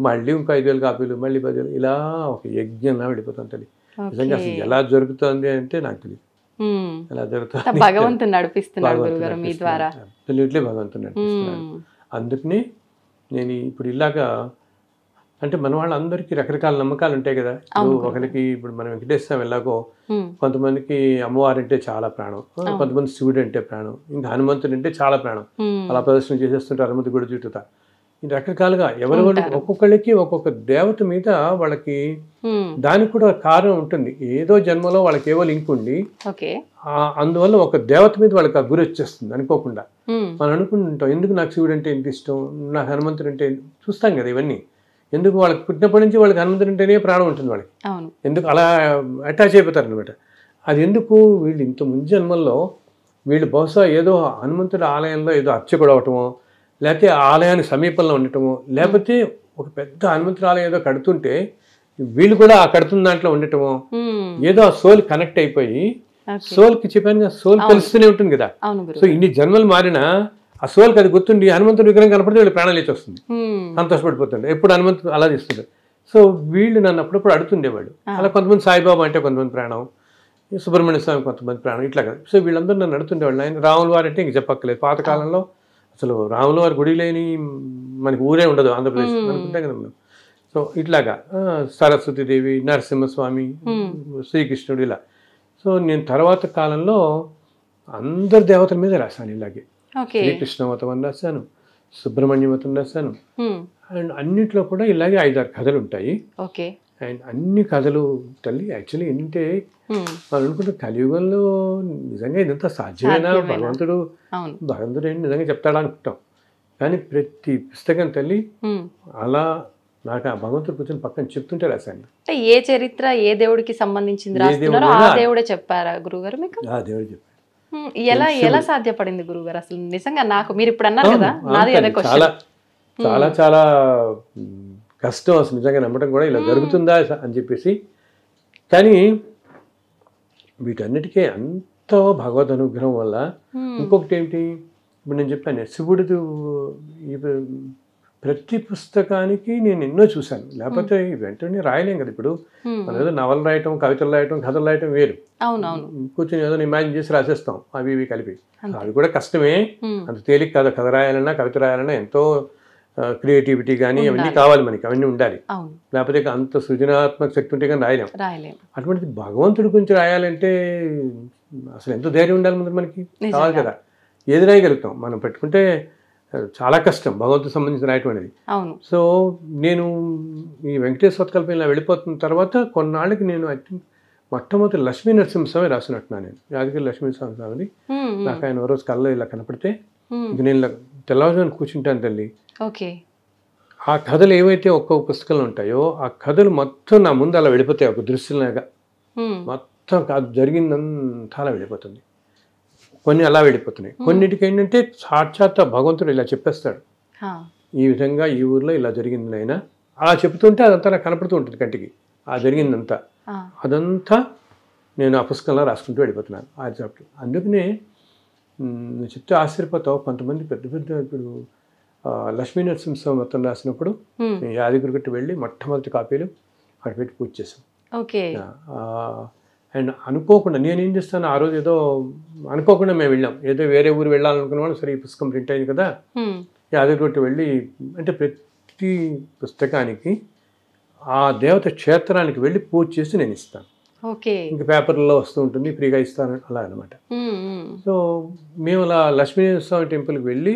మళ్ళీ ఇంకా 5,000 కాపీలు, మళ్ళీ 10,000, ఇలా ఒక యజ్ఞంలా వెళ్ళిపోతుంది. నిజంగా అసలు ఎలా జరుగుతుంది అంటే నాకు తెలియదు, ఎలా జరుగుతుంది, భగవంతుడు నడిపిస్తున్నాడు మీ ద్వారా, అబ్సల్యూట్లీ భగవంతుడు నడిపిస్తున్నాడు. అందుకని నేను ఇప్పుడు ఇలాగా అంటే మన వాళ్ళందరికీ రకరకాల నమ్మకాలు ఉంటాయి కదా. ఒకరికి ఇప్పుడు మనం వెంకటేశ్వరం వెళ్ళాకో కొంతమందికి అమ్మవారు అంటే చాలా ప్రాణం, కొంతమంది శివుడు అంటే ప్రాణం, ఇంకా హనుమంతుడు అంటే చాలా ప్రాణం, అలా ప్రదర్శన చేసేస్తుంటారు హనుమంతు గుడి చుట్టూతా. ఈ రకరకాలుగా ఎవరెవరు ఒక్కొక్కళ్ళకి ఒక్కొక్క దేవత మీద వాళ్ళకి దానికి కూడా కారణం ఉంటుంది. ఏదో జన్మలో వాళ్ళకి ఏవో లింక్ ఉండి అందువల్ల ఒక దేవత మీద వాళ్ళకి ఆ గురి వచ్చేస్తుంది అనుకోకుండా. మనం అనుకుంటుంటాం ఎందుకు నాకు శివుడు అంటే ఎంత ఇష్టం, నాకు హనుమంతుడు అంటే చూస్తాం కదా ఇవన్నీ. ఎందుకు వాళ్ళకి పుట్టినప్పటి నుంచి వాళ్ళకి హనుమంతుడు అంటేనే ప్రాణం ఉంటుంది వాళ్ళకి. ఎందుకు అలా అటాచ్ అయిపోతారు అనమాట. అది ఎందుకు వీళ్ళు ఇంత ముందు జన్మల్లో వీళ్ళు బహుశా ఏదో హనుమంతుడి ఆలయంలో ఏదో అర్చకుడు అవటమో, లేకపోతే ఆలయానికి సమీపంలో ఉండటమో, లేకపోతే ఒక పెద్ద హనుమంతుడి ఆలయం ఏదో కడుతుంటే వీళ్ళు కూడా ఆ కడుతున్న దాంట్లో ఉండటమో, ఏదో ఆ సోల్ కనెక్ట్ అయిపోయి సోల్కి చెప్పాను కదా, సోల్ తెలుస్తూనే ఉంటుంది కదా. సో ఇన్ని జన్మలు మారినా ఆ సోల్కి అది గుర్తుండి హనుమంతుడి విగ్రహం కనపడితే వీళ్ళు ప్రాణం లేచి వస్తుంది, సంతోషపడిపోతుండే. ఎప్పుడు హనుమంతుడు అలా చేస్తుండే. సో వీళ్ళు నన్ను అప్పుడప్పుడు అడుగుతుండేవాళ్ళు. అలా కొంతమంది సాయిబాబా అంటే కొంతమంది ప్రాణం, సుబ్రహ్మణ్య స్వామి కొంతమంది ప్రాణం, ఇట్లా కదా. సో వీళ్ళందరూ నన్ను అడుగుతుండేవాళ్ళు. ఆయన రాముల వారు అంటే ఇంక చెప్పక్కర్లేదు. పాతకాలంలో అసలు రాముల వారి గుడి లేని మనకి ఊరే ఉండదు ఆంధ్రప్రదేశ్ అనుకుంటే కదా మనం. సో ఇట్లాగా సరస్వతీదేవి, నరసింహస్వామి, శ్రీకృష్ణుడు ఇలా. సో నేను తర్వాత కాలంలో అందరి దేవతల మీద రాశాను ఇలాగే. శ్రీకృష్ణ మతం అని రాశాను, సుబ్రహ్మణ్య మతం రాశాను. అండ్ అన్నిట్లో కూడా ఇలాగే 5-6 కథలు ఉంటాయి. అండ్ అన్ని కథలు తల్లి యాక్చువల్లీ ఏంటంటే మనం అనుకుంటే కలియుగంలో నిజంగా ఇదంతా సాధ్యమేనా, భగవంతుడు ఏంటి నిజంగా చెప్తాడా అనుకుంటాం. కానీ ప్రతి పుస్తకం తల్లి అలా నాకు ఆ భగవంతుడు కూర్చొని పక్కన చెప్తుంటే రాశాను. ఏ చరిత్ర ఏ దేవుడికి సంబంధించింది రాస్తున్నారో ఆ దేవుడే చెప్పారా గురుగారు మీకు? ఆ దేవుడు చెప్పారు. ఎలా సాధ్యపడింది గురుగారు అసలు నిజంగా? నాకు మీరు ఇప్పుడు అన్నారు కదా, నాది అదే క్వశ్చన్. చాలా చాలా చాలా కష్టం అసలు నిజంగా నమ్మడం కూడా, ఇలా జరుగుతుందా అని చెప్పేసి. కానీ వీటన్నిటికీ ఎంతో భగవద్ అనుగ్రహం వల్ల. ఇంకొకటి ఏమిటి, ఇప్పుడు నేను చెప్పాను శివుడు ప్రతి పుస్తకానికి నేను ఎన్నో చూశాను, లేకపోతే వెంటనే రాయలేం కదా. ఇప్పుడు మనం ఏదో నవలు రాయటం, కవితలు రాయటం, కథలు రాయటం వేరు. కూర్చొని ఏదో ఇమాజిన్ చేసి రాసేస్తాం అవి ఇవి కలిపి. అది కూడా కష్టమే, అంత తేలిక కాదు. కథ రాయాలన్నా కవిత రాయాలన్నా ఎంతో క్రియేటివిటీ కానీ అవన్నీ కావాలి మనకి, అవన్నీ ఉండాలి. లేకపోతే అంత సృజనాత్మక శక్తి ఉంటే కానీ రాయలేం. అటువంటిది భగవంతుడి గురించి రాయాలంటే అసలు ఎంతో ధైర్యం ఉండాలి ముందు మనకి, కావాలి కదా. ఏది రాయగలుగుతాం మనం పెట్టుకుంటే చాలా కష్టం భగవంతుడికి సంబంధించి రాయటం అనేది. సో నేను ఈ వెంకటేశ్వర కల్పన ఇలా వెళ్ళిపోతున్న తర్వాత కొన్నాళ్ళకి నేను ఐ థింక్ మొట్టమొదటి లక్ష్మీ నరసింహస్వామి రాసినట్టున్నాను నేను. యాదగిరి లక్ష్మీ స్వామి నాకు ఆయన ఓ రోజు కళ్ళలో ఇలా కనపడితే ఇంక నేను ఇలా తెల్లవారుజామున కూర్చుంటాను తల్లి. ఆ కథలు ఏవైతే ఒక్కొక్క పుస్తకంలో ఉంటాయో ఆ కథలు మొత్తం నా ముందు అలా వెళ్ళిపోతాయి, ఒక దృశ్యంలాగా మొత్తం జరిగిందంతా అలా వెళ్ళిపోతుంది. కొన్ని అలా వెళ్ళిపోతున్నాయి, కొన్నిటికి ఏంటంటే సాక్షాత్ భగవంతుడు ఇలా చెప్పేస్తాడు, ఈ విధంగా ఈ ఊర్లో ఇలా జరిగింది అయినా అలా చెప్తుంటే అదంతా నాకు కనపడుతూ ఉంటుంది కంటికి. ఆ జరిగిందంతా అదంతా నేను ఆ పుస్తకంలో రాసుకుంటూ వెళ్ళిపోతున్నాను ఆ చాప్టర్. అందుకనే నువ్వు చెప్తే ఆశ్చర్యపోతావు. కొంతమంది పెద్ద పెద్ద ఇప్పుడు లక్ష్మీ నరసింహస్వామి మొత్తం రాసినప్పుడు యాదగిరి గట్టు వెళ్ళి మొట్టమొదటి కాపీలు అక్కడ పెట్టి పూజ చేశాం. అండ్ అనుకోకుండా నేనేం చేస్తాను, ఆ రోజు ఏదో అనుకోకుండా మేము వెళ్ళాం, ఏదో వేరే ఊరు వెళ్ళాలనుకున్న వాళ్ళు సరే ఈ పుస్తకం ప్రింట్ అయింది కదా యాదగిరి వెళ్ళి, అంటే ప్రతి పుస్తకానికి ఆ దేవత క్షేత్రానికి వెళ్ళి పూజ చేసి నేను ఇస్తాను. ఇంకా పేపర్లో వస్తూ ఉంటుంది, ఫ్రీగా ఇస్తాను అలా అనమాట. సో మేము అలా లక్ష్మీస్వామి టెంపుల్కి వెళ్ళి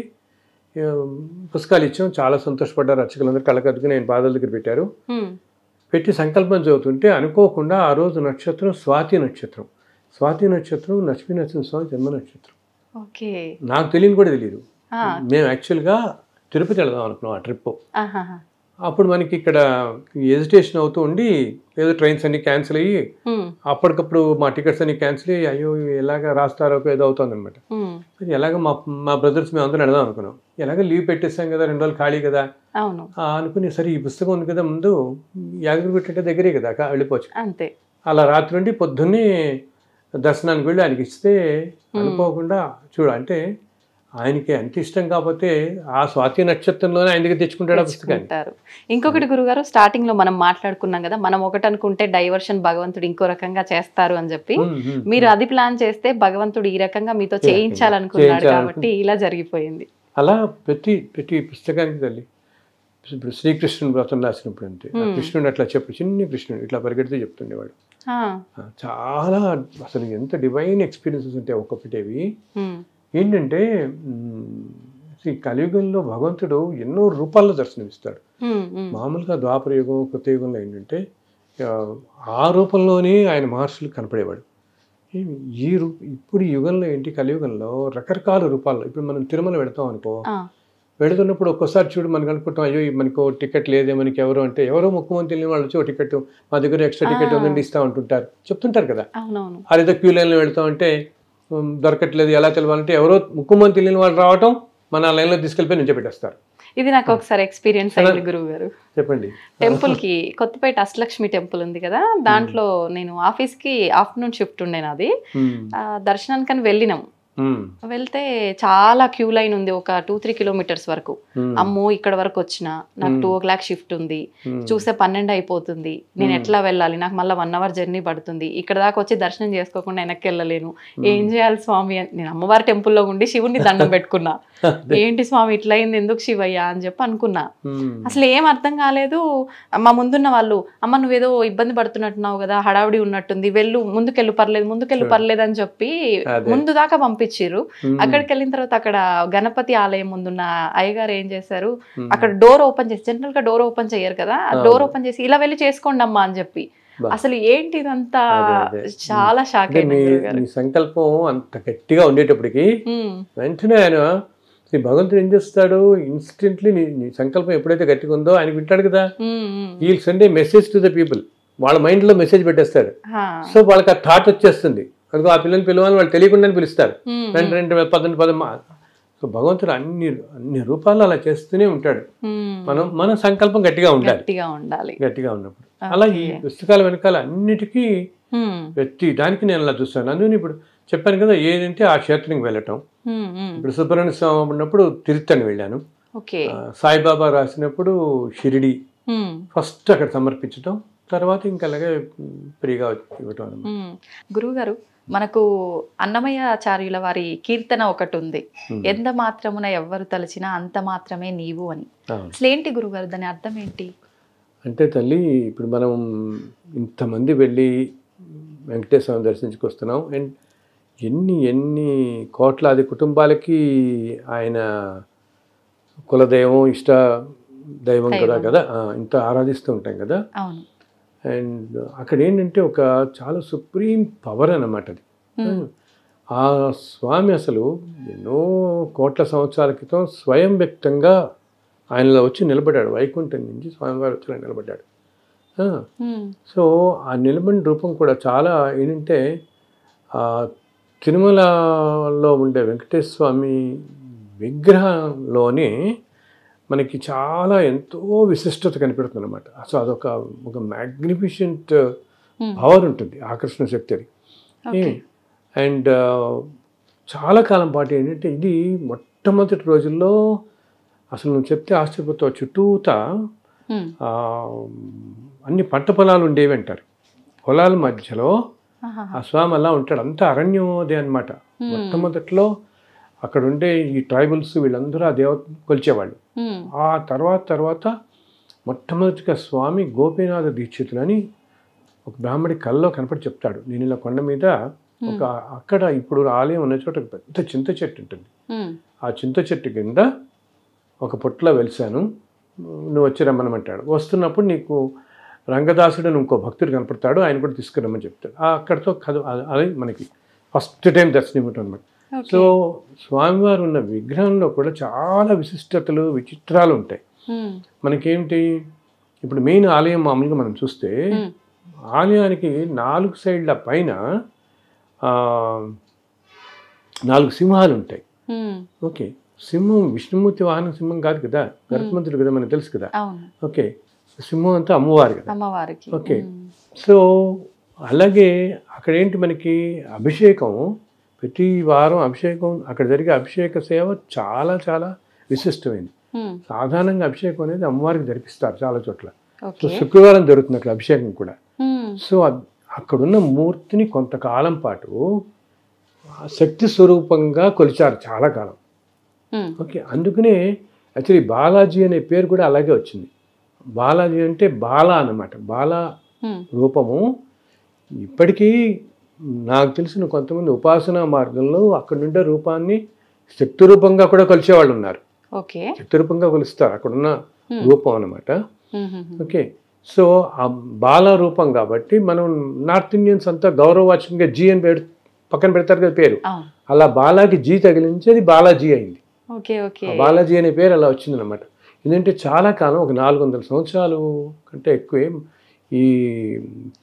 పుస్తకాలు ఇచ్చాం. చాలా సంతోషపడ్డారు అర్చకులందరూ, కళ్ళకద్దుకు నేను పాదాల దగ్గర పెట్టారు. పెట్టి సంకల్పం చదువుతుంటే అనుకోకుండా ఆ రోజు నక్షత్రం స్వాతి నక్షత్రం. స్వాతి నక్షత్రం లక్ష్మీ నరసింహస్వామి జన్మ నక్షత్రం. నాకు తెలియని కూడా తెలియదు. మేము యాక్చువల్గా తిరుపతి వెళదాం అనుకున్నాం ఆ ట్రిప్. అప్పుడు మనకి ఇక్కడ ఎజిటేషన్ అవుతూ ఉండి ఏదో ట్రైన్స్ అన్ని క్యాన్సిల్ అయ్యి అప్పటికప్పుడు మా టికెట్స్ అన్ని క్యాన్సిల్ అయ్యి అయ్యో ఎలాగ రాస్తారో ఏదో అవుతుంది అనమాట. ఎలాగ మా బ్రదర్స్ మేము అందరం వెళదాం అనుకున్నాం. ఎలాగ లీవ్ పెట్టేస్తాం కదా, 2 రోజులు ఖాళీ కదా అనుకుని, సరే ఈ పుస్తకం ఉంది కదా ముందు యాదగిరి పెట్టే దగ్గరే కదా వెళ్ళిపోవచ్చు అంతే. అలా రాత్రి నుండి పొద్దున్నే దర్శనానికి వెళ్ళి ఆయనకి ఇస్తే అనుకోకుండా అంటే ఆయనకి ఎంత ఇష్టం కాకపోతే ఆ స్వాతి నక్షత్రంలోనే ఆయన దగ్గర తెచ్చుకుంటాడు ఆ పుస్తకాన్ని. ఇంకొకటి గురుగారు, స్టార్టింగ్ లో మనం మాట్లాడుకున్నాం కదా, మనం ఒకటి అనుకుంటే డైవర్షన్ భగవంతుడు ఇంకో రకంగా చేస్తారు అని చెప్పి, మీరు అది ప్లాన్ చేస్తే భగవంతుడు ఈ రకంగా మీతో చేయించాలనుకున్నాడు కాబట్టి ఇలా జరిగిపోయింది. అలా ప్రతి పుస్తకానికి తల్లి ఇప్పుడు శ్రీకృష్ణుని వ్రతం రాసినప్పుడు అంతే, కృష్ణుడు అట్లా చిన్ని కృష్ణుడు ఇట్లా పరిగెడితే చెప్తుండేవాడు. చాలా అసలు ఎంత డివైన్ ఎక్స్పీరియన్సెస్ ఉంటాయి ఒక్కొక్కటేవి. ఏంటంటే ఈ కలియుగంలో భగవంతుడు ఎన్నో రూపాల్లో దర్శనమిస్తాడు. మామూలుగా ద్వాపర యుగం కృతయుగంలో ఏంటంటే ఆ రూపంలోనే ఆయన మహర్షులు కనపడేవాడు. ఇప్పుడు ఈ యుగంలో ఏంటి, కలియుగంలో రకరకాల రూపాల్లో. ఇప్పుడు మనం తిరుమల వెళతాం అనుకో, వెళుతున్నప్పుడు ఒక్కోసారి చూడు మనకు అనుకుంటాం, అయ్యో మనకు టికెట్ లేదే, మనకి ఎవరు అంటే ఎవరో ముఖ్యమంత్రి తెలియని వాళ్ళు వచ్చి ఓ టికెట్ మా దగ్గర ఎక్స్ట్రా టికెట్ ఉందండి ఇస్తా ఉంటుంటారు, చెప్తుంటారు కదా. అదేదో క్యూ లైన్లో వెళ్తాం అంటే దొరకట్లేదు, ఎలా తెలవాలంటే ఎవరో ముఖ్యమంత్రి తెలియని వాళ్ళు రావటం మన లైన్లో తీసుకెళ్ళిపోయి నించోబెట్టేస్తారు. ఇది నాకు ఒకసారి ఎక్స్పీరియన్స్ అయింది గురువు గారు. చెప్పండి. టెంపుల్ కి కొత్తపేట అష్టలక్ష్మి టెంపుల్ ఉంది కదా, దాంట్లో నేను ఆఫీస్ కి ఆఫ్టర్నూన్ షిఫ్ట్ ఉండే నాది. దర్శనానికని వెళ్ళినాం. వెళ్తే చాలా క్యూ లైన్ ఉంది, ఒక 2-3 కిలోమీటర్స్ వరకు. అమ్మో ఇక్కడ వరకు వచ్చిన, నాకు 2 o'clock షిఫ్ట్ ఉంది, చూస్తే 12 అయిపోతుంది, నేను ఎట్లా వెళ్ళాలి, నాకు మళ్ళీ 1 hour జర్నీ పడుతుంది, ఇక్కడ దాకా వచ్చి దర్శనం చేసుకోకుండా వెనక్కి వెళ్ళలేను, ఏం చేయాలి స్వామి అని. నేను అమ్మవారి టెంపుల్లో ఉండి శివుని దండం పెట్టుకున్నా. ఏంటి స్వామి ఇట్లా అయింది, ఎందుకు శివయ్య అని చెప్పి అనుకున్నా. అసలు ఏం అర్థం కాలేదు. మా ముందున్న వాళ్ళు, అమ్మ నువ్వేదో ఇబ్బంది పడుతున్నట్టున్నావు కదా, హడావిడి ఉన్నట్టుంది, ముందుకెళ్ళు పర్లేదు అని చెప్పి ముందు దాకా పంపించారు. అక్కడికి వెళ్ళిన తర్వాత అక్కడ గణపతి ఆలయం ముందున్న అయ్యగారు ఏం చేశారు, అక్కడ డోర్ ఓపెన్ చేసి, జనరల్ గా డోర్ ఓపెన్ చేయరు కదా, ఆ డోర్ ఓపెన్ చేసి ఇలా వెళ్ళి చేసుకోండి అమ్మా అని చెప్పి. అసలు ఏంటి ఇదంతా, చాలా షాక్ అయింది. సంకల్పం అంత గట్టిగా ఉండేటప్పటికి వెంటనే ఆయన శ్రీ భగవంతుడు ఏం చేస్తాడు, ఇన్స్టెంట్లీ నీ సంకల్పం ఎప్పుడైతే గట్టిగా ఉందో ఆయన వింటాడు కదా. ఈ send A message to the people, వాళ్ళ మైండ్ లో మెసేజ్ పెట్టేస్తాడు. సో వాళ్ళకి ఆ థాట్ వచ్చేస్తుంది, అందుకో ఆ పిల్లల్ని పిలవాలని వాళ్ళు తెలియకుండానే పిలుస్తారు. 2 10 సో భగవంతుడు అన్ని రూపాల్లో అలా చేస్తూనే ఉంటాడు. మన సంకల్పం గట్టిగా ఉండాలి. గట్టిగా ఉన్నప్పుడు అలా ఈ పుస్తకాల వెనకాల అన్నిటికీ దానికి నేను అలా చూస్తాను. అందుకని ఇప్పుడు చెప్పాను కదా, ఏదంటే ఆ క్షేత్రానికి వెళ్ళటం. ఇప్పుడు సుబ్రహ్మణ్య స్వామి ఉన్నప్పుడు తిరుత్తని వెళ్ళాను, సాయిబాబా రాసినప్పుడు షిరిడి, ఫస్ట్ అక్కడ సమర్పించటం, తర్వాత ఇంకా అలాగే ఫ్రీగా ఇవ్వటం అనమాట. గురువు గారు, మనకు అన్నమయ్యాచార్యుల వారి కీర్తన ఒకటి ఉంది, ఎంత మాత్రమున ఎవ్వరు తలచినా అంత మాత్రమే నీవు అని. అసలు ఏంటి గురుగారు, దాని అర్థం ఏంటి? అంటే తల్లి, ఇప్పుడు మనం ఇంతమంది వెళ్ళి వెంకటేశ్వరం దర్శించుకొస్తున్నాం. అండ్ ఎన్ని కోట్లాది కుటుంబాలకి ఆయన కులదైవం, ఇష్ట దైవం కదా, ఇంత ఆరాధిస్తూ ఉంటాం కదా. అండ్ అక్కడ ఏంటంటే ఒక చాలా సుప్రీం పవర్ అన్నమాట అది. ఆ స్వామి అసలు ఎన్నో కోట్ల సంవత్సరాల క్రితం స్వయం వ్యక్తంగా ఆయనలో వచ్చి నిలబడ్డాడు. వైకుంఠం నుంచి స్వామివారు వచ్చి నిలబడ్డాడు. సో ఆ నిలబడిన రూపం కూడా చాలా ఏంటంటే, తిరుమలలో ఉండే వెంకటేశ్వర స్వామి విగ్రహంలోనే మనకి చాలా ఎంతో విశిష్టత కనిపెడుతుంది అనమాట. అసలు అదొక మ్యాగ్నిఫిషెంట్ పవర్ ఉంటుంది, ఆకర్షణ శక్తి అది. అండ్ చాలా కాలం పాటు ఏంటంటే, ఇది మొట్టమొదటి రోజుల్లో అసలు నువ్వు చెప్తే ఆశ్చర్యపోతావు, చుట్టూతా అన్ని పంట పొలాలు ఉండేవి అంటారు. పొలాల మధ్యలో ఆ స్వామి అలా ఉంటాడు, అంతా అరణ్యోదే అనమాట. మొట్టమొదట్లో అక్కడ ఉండే ఈ ట్రైబల్స్ వీళ్ళందరూ ఆ దేవతను కొలిచేవాళ్ళు. ఆ తర్వాత మొట్టమొదటిగా స్వామి గోపీనాథ దీక్షితులని ఒక బ్రాహ్మడి కల్లో కనపడి చెప్తాడు, నేను ఇలా కొండ మీద అక్కడ ఇప్పుడు ఆలయం ఉన్న చోట ఒక పెద్ద చింత చెట్టు ఉంటుంది, ఆ చింత చెట్టు కింద ఒక పొట్లో వెలిసాను, నువ్వు వచ్చి రమ్మనమంటాడు. వస్తున్నప్పుడు నీకు రంగదాసుడు అని ఇంకో భక్తుడు కనపడతాడు, ఆయన కూడా తీసుకురమ్మని చెప్తాడు. అక్కడితో కథ అది మనకి ఫస్ట్ టైం దర్శనం ఇవ్వటం అనమాట. సో స్వామివారు ఉన్న విగ్రహంలో కూడా చాలా విశిష్టతలు, విచిత్రాలు ఉంటాయి. మనకేమిటి, ఇప్పుడు మెయిన్ ఆలయం మామూలుగా మనం చూస్తే ఆలయానికి 4 సైడ్ల పైన 4 సింహాలు ఉంటాయి. ఓకే, సింహం విష్ణుమూర్తి వాహనం సింహం కాదు కదా, గరుత్మంతుడు కదా, మనకు తెలుసు కదా. ఓకే, సింహం అంతా అమ్మవారు కదా. ఓకే, సో అలాగే అక్కడ ఏంటి మనకి అభిషేకం, ప్రతి వారం అభిషేకం, అక్కడ జరిగే అభిషేక సేవ చాలా చాలా విశిష్టమైంది. సాధారణంగా అభిషేకం అనేది అమ్మవారికి జరిపిస్తారు చాలా చోట్ల. సో శుక్రవారం జరుగుతుంది అక్కడ అభిషేకం కూడా. సో అక్కడున్న మూర్తిని కొంతకాలం పాటు శక్తి స్వరూపంగా కొలిచారు చాలా కాలం. ఓకే, అందుకనే యాక్చువల్లీ బాలాజీ అనే పేరు కూడా అలాగే వచ్చింది. బాలాజీ అంటే బాల అన్నమాట, బాల రూపము. ఇప్పటికీ నాకు తెలిసిన కొంతమంది ఉపాసనా మార్గంలో అక్కడ నుండే రూపాన్ని శక్తి రూపంగా కూడా కొలిచేవాళ్ళు ఉన్నారు. ఓకే. శక్తి రూపంగా కొలుస్తారు, అక్కడున్న రూపం అన్నమాట. ఓకే. సో ఆ బాల రూపం కాబట్టి మనం నార్త్ ఇండియన్స్ అంతా గౌరవవాచకంగా జీ అని పక్కన పెడతారు కదా పేరు, అలా బాలాకి జీ తగిలించి అది బాలాజీ అయింది. బాలాజీ అనే పేరు అలా వచ్చిందనమాట. ఎందుకంటే చాలా కాలం, ఒక 400 సంవత్సరాలు కంటే ఎక్కువే ఈ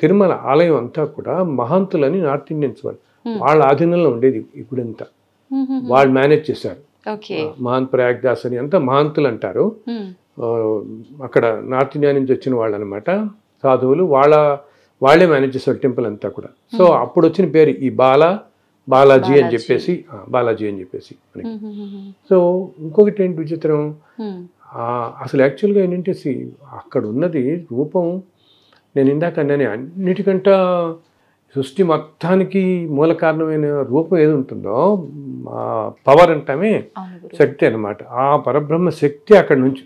తిరుమల ఆలయం అంతా కూడా మహంతులని నార్త్ ఇండియన్స్ వాళ్ళ ఆధీనంలో ఉండేది. ఇప్పుడంతా వాళ్ళు మేనేజ్ చేశారు. మహంత్ ప్రయాగ్దాస్ అని అంతా మహంతులు అంటారు. అక్కడ నార్త్ ఇండియా నుంచి వచ్చిన వాళ్ళు అనమాట, సాధువులు. వాళ్ళే మేనేజ్ చేశారు టెంపుల్ అంతా కూడా. సో అప్పుడు వచ్చిన పేరు ఈ బాలాజీ అని చెప్పేసి, బాలాజీ అని చెప్పేసి మనకి. సో ఇంకొకటి ఏంటి విచిత్రం, అసలు యాక్చువల్గా ఏంటంటే అక్కడ ఉన్నది రూపం, నేను ఇందాక అన్నానే అన్నిటికంటే సృష్టి మొత్తానికి మూల కారణమైన రూపం ఏది ఉంటుందో పవర్ అంటామే శక్తి అనమాట. ఆ పరబ్రహ్మ శక్తి అక్కడ నుంచి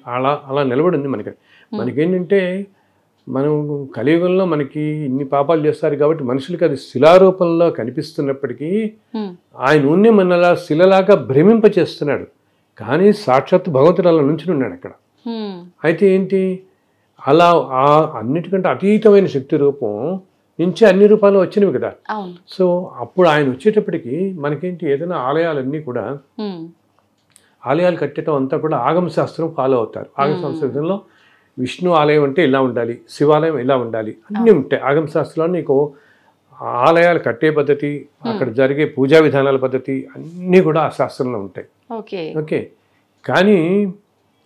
అలా నిలబడింది మనకి. మనకేంటంటే మనం కలియుగంలో మనకి ఇన్ని పాపాలు చేస్తారు కాబట్టి మనుషులకి అది శిలారూపంలో కనిపిస్తున్నప్పటికీ ఆయన ఉన్నే మనలా శిలలాగా భ్రమింపచేస్తున్నాడు. కానీ సాక్షాత్ భగవంతుడు అలా నుంచి ఉన్నాడు అక్కడ. అయితే ఏంటి, అలా ఆ అన్నిటికంటే అతీతమైన శక్తి రూపం నుంచి అన్ని రూపాలు వచ్చినవి కదా. సో అప్పుడు ఆయన వచ్చేటప్పటికి మనకేంటి, ఏదైనా ఆలయాలన్నీ కూడా ఆలయాలు కట్టడం అంతా కూడా ఆగమ శాస్త్రం ఫాలో అవుతారు. ఆగమ శాస్త్రంలో విష్ణు ఆలయం అంటే ఇలా ఉండాలి, శివాలయం ఇలా ఉండాలి, అన్నీ ఉంటాయి ఆగమ శాస్త్రంలో. నీకు ఆలయాలు కట్టే పద్ధతి, అక్కడ జరిగే పూజా విధానాల పద్ధతి అన్నీ కూడా ఆ శాస్త్రంలో ఉంటాయి. ఓకే. కానీ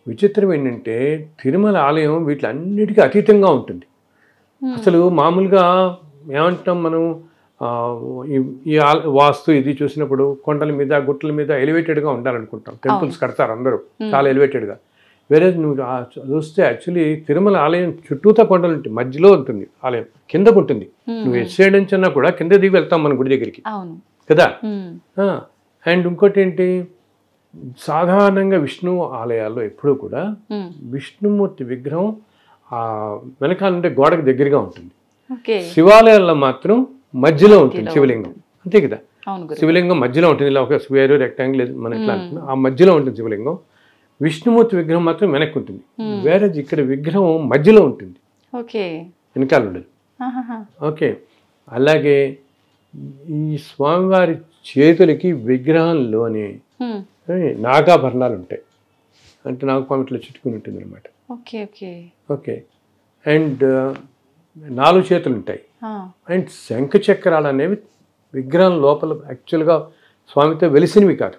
విచిత్రం ఏంటంటే తిరుమల ఆలయం వీటిలన్నిటికీ అతీతంగా ఉంటుంది. అసలు మామూలుగా ఏమంటాం మనం, ఈ వాస్తు ఇది చూసినప్పుడు కొండల మీద గుట్టల మీద ఎలివేటెడ్గా ఉండాలనుకుంటాం. టెంపుల్స్ కడతారు అందరూ చాలా ఎలివేటెడ్గా. వేరే నువ్వు చూస్తే యాక్చువల్లీ తిరుమల ఆలయం చుట్టూతా కొండలు ఉంటాయి, మధ్యలో ఉంటుంది ఆలయం, కిందకు ఉంటుంది. నువ్వు ఎట్ సైడ్ నుంచి అన్నా కూడా కింద దిగి వెళ్తాం మన గుడి దగ్గరికి కదా. అండ్ ఇంకోటి ఏంటి, సాధారణంగా విష్ణు ఆలయాల్లో ఎప్పుడూ కూడా విష్ణుమూర్తి విగ్రహం వెనకాలంటే గోడకు దగ్గరగా ఉంటుంది. శివాలయాల్లో మాత్రం మధ్యలో ఉంటుంది శివలింగం, అంతే కదా. శివలింగం మధ్యలో ఉంటుంది, ఇలా ఒక స్క్వేర్ రెక్టాంగిల్ మనం ఎట్లా అనుకున్నాం ఆ మధ్యలో ఉంటుంది శివలింగం. విష్ణుమూర్తి విగ్రహం మాత్రం వెనక్కి ఉంటుంది. వేరే ఇక్కడ విగ్రహం మధ్యలో ఉంటుంది, వెనకాల ఉండదు. ఓకే. అలాగే ఈ స్వామివారి చేతులకి విగ్రహంలోనే నాగాభరణాలు ఉంటాయి, అంటే నాగపాము ఇట్లా చుట్టుకుని ఉంటుంది అనమాట. ఓకే. అండ్ 4 చేతులు ఉంటాయి. అండ్ శంఖ చక్రాలు అనేవి విగ్రహం లోపల యాక్చువల్గా స్వామితో వెలిసినవి కాదు.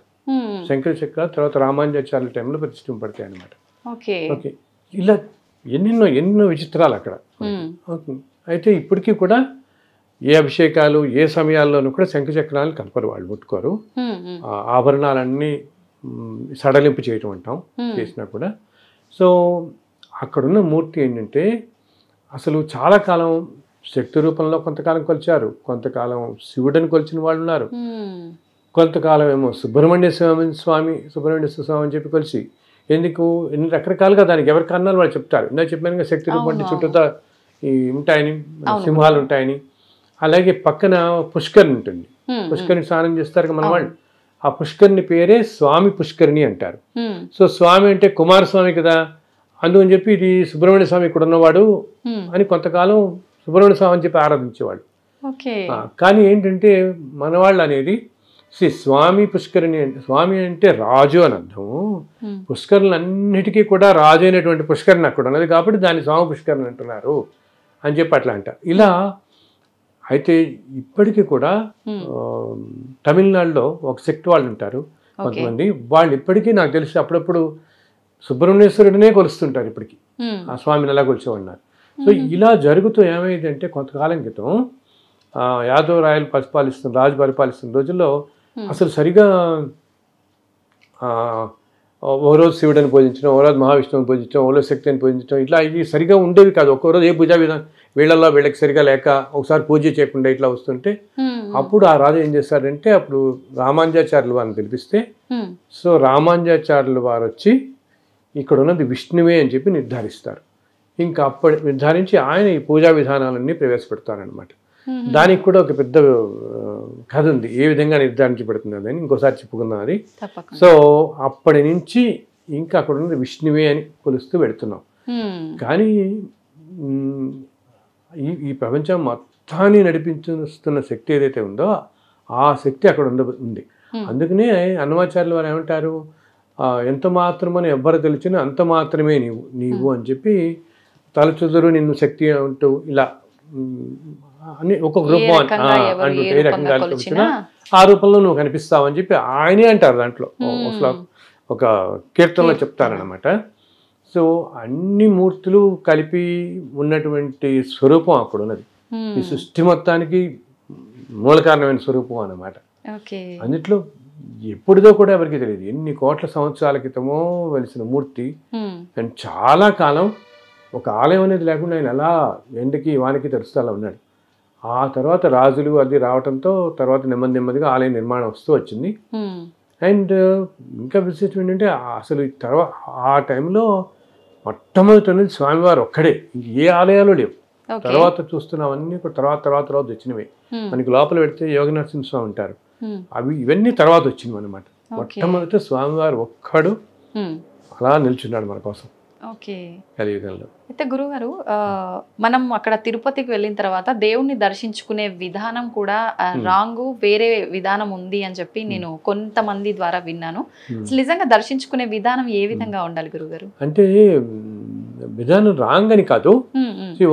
శంకర చక్రాలు తర్వాత రామానుజాచార్యుల టైంలో ప్రతిష్ఠింపబడతాయి అనమాట. ఓకే. ఇలా ఎన్నెన్నో విచిత్రాలు అక్కడ. అయితే ఇప్పటికీ కూడా ఏ అభిషేకాలు ఏ సమయాల్లోనూ కూడా శంఖ చక్రాలు కనపరు, వాళ్ళు ముట్టుకోరు. ఆభరణాలన్నీ సడలింపు చేయటం అంటాం, చేసినా కూడా. సో అక్కడున్న మూర్తి ఏంటంటే అసలు చాలా కాలం శక్తి రూపంలో కొంతకాలం కొలిచారు, కొంతకాలం శివుడిని కొలిచిన వాళ్ళు ఉన్నారు, కొంతకాలం ఏమో సుబ్రహ్మణ్య స్వామి అని చెప్పి కొలిసి, ఎందుకు ఎన్ని రకరకాలుగా దానికి ఎవరి కారణాలు వాళ్ళు చెప్తారు. ఇందాక చెప్పాను శక్తి రూపం చుట్టూతా ఉంటాయని, సింహాలు ఉంటాయని. అలాగే పక్కన పుష్కరిణి ఉంటుంది, పుష్కరిణి స్నానం చేస్తారు మన వాళ్ళు. ఆ పుష్కరిణి పేరే స్వామి పుష్కరిణి అంటారు. సో స్వామి అంటే కుమారస్వామి కదా, అందుకని చెప్పి ఇది సుబ్రహ్మణ్య స్వామి ఇక్కడ ఉన్నవాడు అని కొంతకాలం సుబ్రహ్మణ్య స్వామి అని చెప్పి ఆరాధించేవాడు. కానీ ఏంటంటే మనవాళ్ళు అనేది స్వామి పుష్కరిణి, స్వామి అంటే రాజు అని అర్థం. పుష్కరులన్నిటికీ కూడా రాజు అయినటువంటి పుష్కరిణి అక్కడ ఉన్నది కాబట్టి దాన్ని స్వామి పుష్కరిణి అంటున్నారు అని చెప్పి అట్లా అంటారు. ఇలా అయితే ఇప్పటికీ కూడా తమిళనాడులో ఒక శక్తి వాళ్ళు ఉంటారు కొంతమంది, వాళ్ళు ఇప్పటికీ నాకు తెలిసి అప్పుడప్పుడు సుబ్రహ్మణ్యేశ్వరుడినే కొలుస్తుంటారు ఇప్పటికీ, ఆ స్వామిని ఎలా కొలిచేవాడినారు. సో ఇలా జరుగుతూ ఏమైందంటే కొంతకాలం క్రితం యాదవ్ రాజు పరిపాలిస్తున్న రోజుల్లో అసలు సరిగా ఓ రోజు శివుడిని పూజించడం, ఓ రోజు మహావిష్ణువుని పూజించడం, ఓ రోజు శక్తిని పూజించడం, ఇట్లా ఇది సరిగా ఉండేవి కాదు. ఒక్కో రోజు ఏ పూజా విధానం వీళ్ళకి సరిగా లేక ఒకసారి పూజ చేయకుండా ఇట్లా వస్తుంటే అప్పుడు ఆ రాజు ఏం చేశారంటే అప్పుడు రామానుజాచార్యులు వారిని పిలిపిస్తే, సో రామానుజాచార్యులు వారు వచ్చి ఇక్కడ ఉన్నది విష్ణువే అని చెప్పి నిర్ధారిస్తారు. ఇంకా అప్పుడు నిర్ధారించి ఆయన ఈ పూజా విధానాలన్నీ ప్రవేశపెడతారనమాట. దానికి కూడా ఒక పెద్ద కథ ఉంది, ఏ విధంగా నిర్ధారించబడుతుంది అని ఇంకోసారి చెప్పుకుందాం అది. సో అప్పటి నుంచి ఇంకా అక్కడ ఉన్నది విష్ణువే అని కొలుస్తూ పెడుతున్నాం. కానీ ఈ ప్రపంచం మొత్తాన్ని నడిపించుస్తున్న శక్తి ఏదైతే ఉందో ఆ శక్తి అక్కడ ఉంది. అందుకనే అన్నమాచార్యుల వారు ఏమంటారు, ఎంత మాత్రమని ఎవ్వరు తెలిసినా అంత మాత్రమే నీవు అని చెప్పి తలచుదురు నిన్ను శక్తి అంటూ ఇలా అని ఒక్కొక్క రూపం అంటుంటే ఏ రకంగా వచ్చినా ఆ రూపంలో నువ్వు కనిపిస్తావు అని చెప్పి ఆయనే అంటారు. దాంట్లో ఒక కీర్తనలో చెప్తారనమాట. సో అన్ని మూర్తులు కలిపి ఉన్నటువంటి స్వరూపం అక్కడ ఉన్నది. ఈ సృష్టి మొత్తానికి మూల కారణమైన స్వరూపం అన్నమాట. అన్నిట్లో ఎప్పుడుదో కూడా ఎవరికి తెలియదు. ఎన్ని కోట్ల సంవత్సరాల క్రితమో వెలిసిన మూర్తి. అండ్ చాలా కాలం ఒక ఆలయం అనేది లేకుండా ఆయన అలా ఎండకి వానికి తెరుస్తూ అలా ఉన్నాడు. ఆ తర్వాత రాజులు అది రావడంతో తర్వాత నెమ్మదిగా ఆలయ నిర్మాణం వస్తూ వచ్చింది. అండ్ ఇంకా విశేషం ఏంటంటే అసలు ఆ టైంలో మొట్టమొదటి స్వామివారు ఒక్కడే, ఇంక ఏ ఆలయాలు లేవు. తర్వాత చూస్తున్నామన్నీ తర్వాత వచ్చినవి. మనకి లోపల పెడితే యోగ నరసింహ స్వామి ఉంటారు, ఇవన్నీ తర్వాత వచ్చినవి అనమాట. మొట్టమొదటి స్వామివారు ఒక్కడు అలా నిల్చున్నాడు మన కోసం కలియుగంలో. అయితే గురుగారు, మనం అక్కడ తిరుపతికి వెళ్ళిన తర్వాత దేవుణ్ణి దర్శించుకునే విధానం కూడా రాంగు, వేరే విధానం ఉంది అని చెప్పి నేను కొంతమంది ద్వారా విన్నాను. నిజంగా దర్శించుకునే విధానం ఏ విధంగా ఉండాలి గురుగారు? అంటే విధానం రాంగ్ అని కాదు,